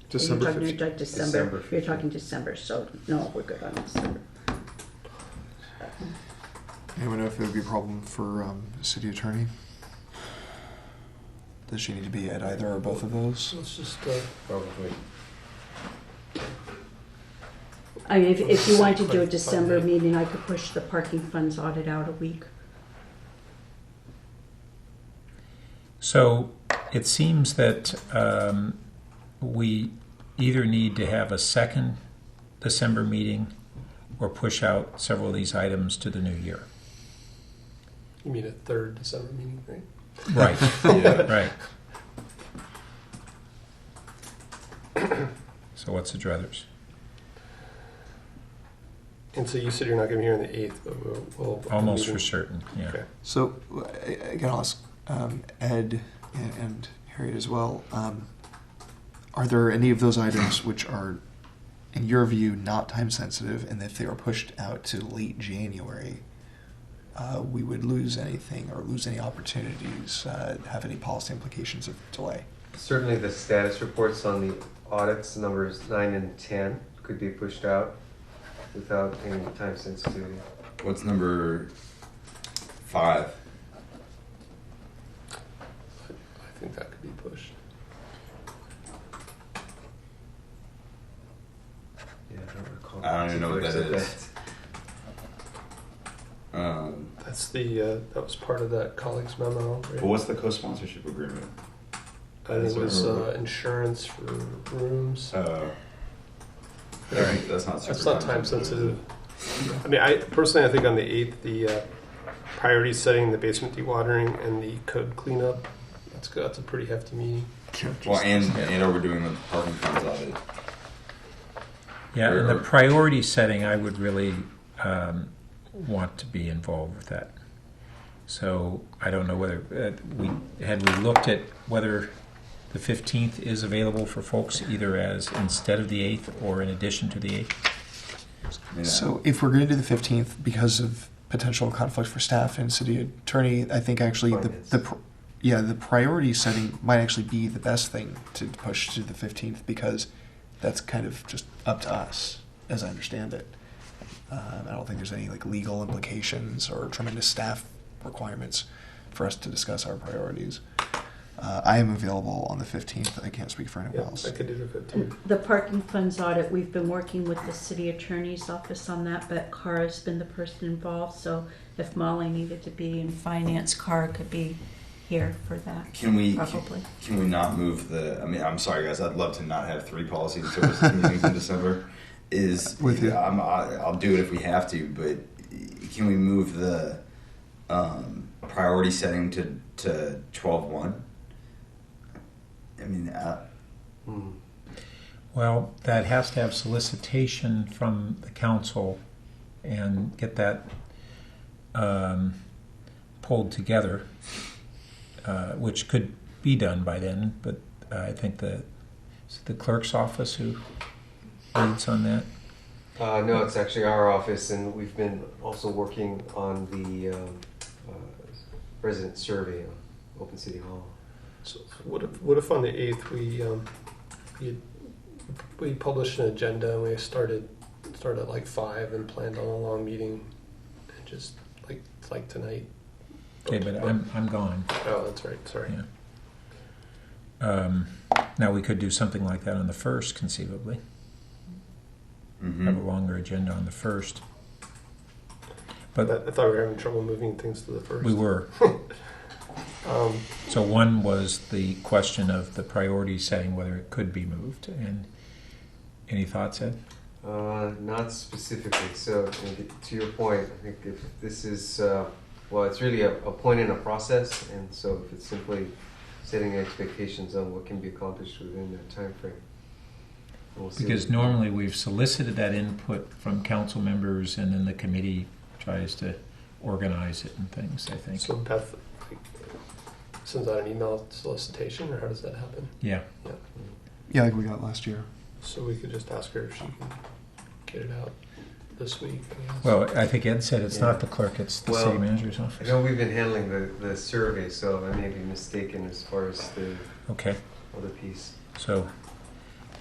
December You're talking 15th. like December. You're talking December, so no, we're good on December. Anyone know if it would be a problem for city attorney? Does she need to be at either or both of those? Let's just Probably. I mean, if you want to do a December meeting, I could push the parking funds audit out a week. So it seems that we either need to have a second December meeting or push out several of these items to the new year. You mean a 3rd December meeting, right? Right. Yeah. Right. So what's the druthers? And so you said you're not going to be here on the 8th, but we'll Almost for certain, yeah. Okay. So, again, I'll ask Ed and Harriet as well. Are there any of those items which are, in your view, not time sensitive, and if they were pushed out to late January, we would lose anything or lose any opportunities, have any policy implications of delay? Certainly the status reports on the audits, numbers 9 and 10, could be pushed out without any time sensitivity. What's number 5? I think that could be pushed. Yeah, I don't recall. I don't even know what that is. That's that was part of that colleagues memo. Right? But what's the co-sponsorship agreement? I think it was insurance for rooms. That's not super That's not time sensitive. I mean, I think on the 8th, the priority setting, the basement dewatering, and the code cleanup, that's a pretty hefty meeting. Well, and are we doing the parking funds audit? Yeah, and the priority setting, I would really want to be involved with that. So I don't know whether we looked at whether the 15th is available for folks either as instead of the 8th or in addition to the 8th. Yeah. So if we're going to do the 15th because of potential conflict for staff and city attorney, I think actually the priority setting might actually be the best thing to push to the 15th because that's kind of just up to us, as I understand it. I don't think there's any legal implications or tremendous staff requirements for us to discuss our priorities. I am available on the 15th. I can't speak for anyone else. I could do the 15th. The parking funds audit, we've been working with the city attorney's office on that, but Cara's been the person involved, so if Molly needed to be in finance, Cara could be here for that. Can we Mm-hmm. not move I'm sorry guys, I'd love to not have 3 policy and services meetings in December. is With you. I'll do it if we have to, but can we move the priority setting to 12-1? I mean, Well, that has to have solicitation from the council and get that pulled together, which could be done by then, but I think is it the clerk's office who leads on that? No, it's actually our office, and we've been also working on the resident survey on Open City Hall. So what if on the 8th we published an agenda and we started at like 5 and planned on a long meeting, and just like tonight. Okay, but I'm gone. Oh, that's right. Sorry. Yeah. Now we could do something like that on the 1st, conceivably. Mm-hmm. Have a longer agenda on the 1st. But I thought we were having trouble moving things to the 1st. we were. So one was the question of the priority setting, whether it could be moved. And any thoughts, Ed? Not specifically. So to your point, I think if this is, well, it's really a point in a process, and so if it's simply setting expectations on what can be accomplished within that time frame. We'll see. Because normally we've solicited that input from council members, and then the committee tries to organize it and things, I think. So Beth sends out an email solicitation, or how does that happen? Yeah. Yeah, like we got last year. So we could just ask her if she can get it out this week, I guess. Well, I think Ed said it's not the clerk, it's the city manager's I office. know we've been handling the survey, so I may be mistaken as far as the other piece. So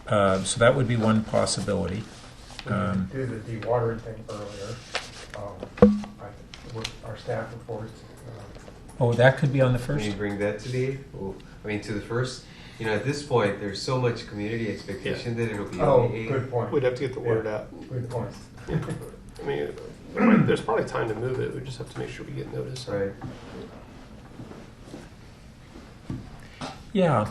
that would be one possibility. We did the dewatering thing earlier. Our staff reports. Oh, that could be on the Can 1st? you bring that to the 8th? Well, I mean, to the 1st? You know, at this point, there's so much community expectation that it'll be on the 8th. Good point. We'd have to get the word out. Good point. I mean, there's probably time to move it. We just have to make sure we get notice. Right. Yeah.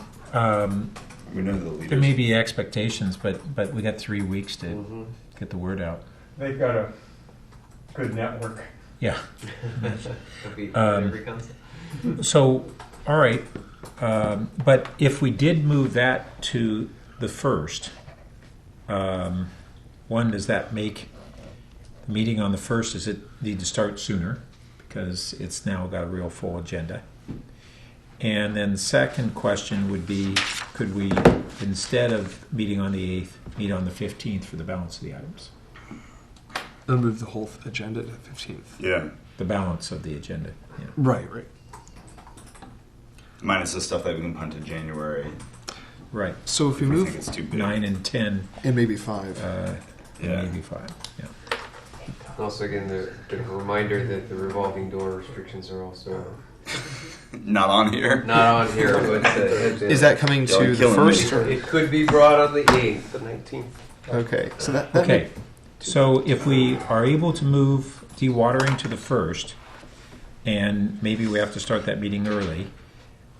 We know the leaders. There may be expectations, but we got 3 weeks to get the word out. They've got a good network. Yeah. That'll be every council. So, all right. But if we did move that to the 1st, one, does that make the meeting on the 1st, does it need to start sooner? Because it's now got a real full agenda. And then the second question would be, could we, instead of meeting on the 8th, meet on the 15th for the balance of the items? And move the whole agenda to 15th. Yeah. The balance of the agenda. Yeah. Right. Minus the stuff that we can punt to January. Right. So if we think move it's too big. 9 and 10. and maybe 5. And maybe 5. Yeah. Also, again, the reminder that the revolving door restrictions are also Not on here. not on here. But Is that coming to the 1st? Or? It could be brought on the 8th. The 19th. Okay. So that Okay. So if we are able to move dewatering to the 1st, and maybe we have to start that meeting early,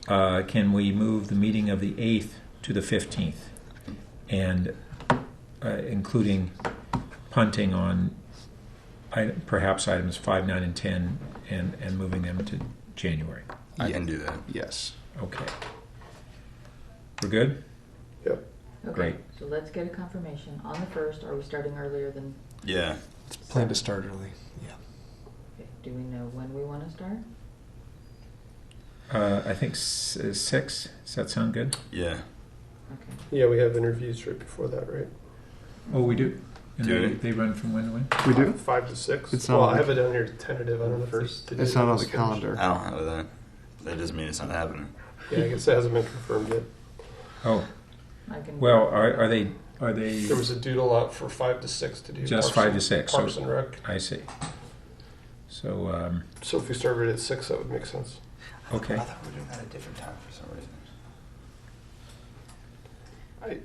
can we move the meeting of the 8th to the 15th? And including punting on perhaps items 5, 9, and 10, and moving them to January. I can do that. Yes. Okay. We're good? Yep. Okay, Great. so let's get a confirmation. On the 1st, are we starting earlier than? Yeah. Plan to start early. Yeah. Okay, do we know when we want to start? I think 6. Does that sound good? Yeah. Okay. Yeah, we have interviews right before that, right? Oh, we do? And Do they run from when to when? We do? 5 to 6. It's Well, not I on have it down here tentative. I don't know if It's not on the calendar. I don't have that. That doesn't mean it's not happening. Yeah, I guess it hasn't been confirmed yet. Oh. I can. Well, are they? There was a doodle out for 5 to 6 to do. Just Parks 5 to 6. Parks So, and Rec. I see. So, So if we started at 6, that would make sense. okay. I thought we were doing that at a different time for some reason.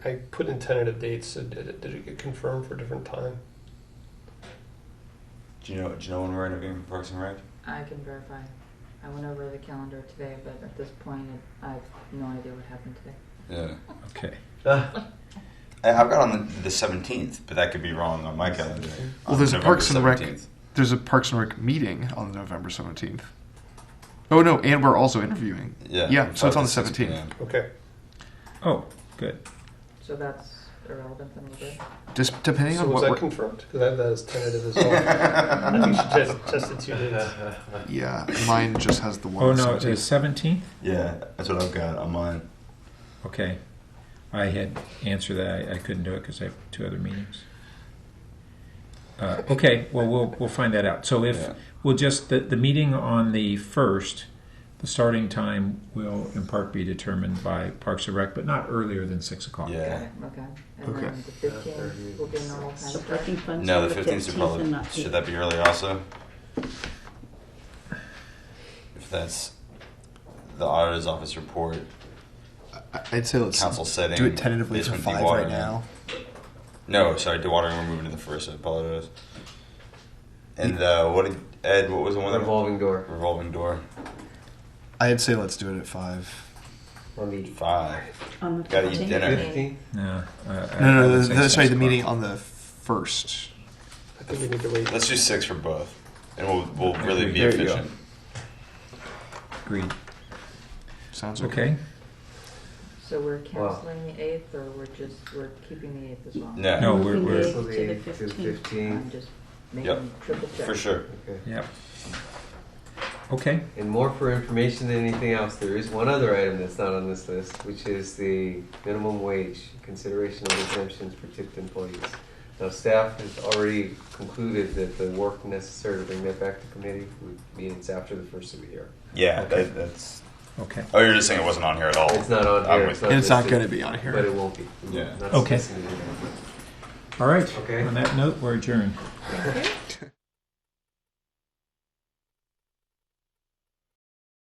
I put in tentative dates. So did it get confirmed for a different time? Do you know when we're interviewing for Parks and Rec? I can verify. I went over the calendar today, but at this point, I have no idea what happened today. Yeah. Okay. I've got on the 17th, but that could be wrong on my calendar. Well, On there's a November Parks and Rec. 17th. There's a Parks and Rec meeting on November 17th. Oh no, and we're also interviewing. Yeah. Yeah. So it's on the 6 17th. p.m. Okay. Oh, good. So that's irrelevant then, we're good? Just depending So on was what. that we're- confirmed? Because that is tentative as well. I think she just the 2 dates. Yeah, mine just has the one. Oh, on the no, the 17th. 17th? Yeah, that's what I've got on mine. Okay. I had answered that. I couldn't do it because I have 2 other meetings. Okay, well, we'll find that out. So if Yeah. we'll just, the meeting on the 1st, the starting time will in part be determined by Parks and Rec, but not earlier than 6 o'clock. Yeah. Okay. And Okay. then the 15th will be a normal time So start? parking funds No, for the 15th should probably. and not Should that be early also? If that's the auditor's office report, I'd say let's council setting. do it tentatively for basement 5 dewatering. right now. No, sorry, dewatering we're moving to the 1st. I apologize. And what did Ed? What was the one? Revolving door. Revolving door. I'd say let's do it at 5. On the 5. On the Gotta eat 15th. dinner. 15th? No, No, would say 6 sorry, the o'clock. meeting on the 1st. I think we need to wait. Let's do 6 for both, and we'll really be There you go. efficient. Agreed. Sounds Okay. So we're canceling the 8th, or we're keeping the 8th as well? No. No, Moving we're the So 8th to the 8th to 15th. 15th. I'm just making Yep. triple check. For sure. Okay. Yep. Okay. And more for information than anything else, there is one other item that's not on this list, which is the minimum wage consideration of exemptions for tipped employees. Now, staff has already concluded that the work necessary to bring that back to committee would means after the 1st of the year. Yeah, Okay. that's. Okay. Oh, you're just saying it wasn't on here at all. It's not on I'm here. with And it's not listed, going to be on here. but it won't be. Yeah. Not Okay. specified. All right. Okay. On that note, we're adjourned. Thank you.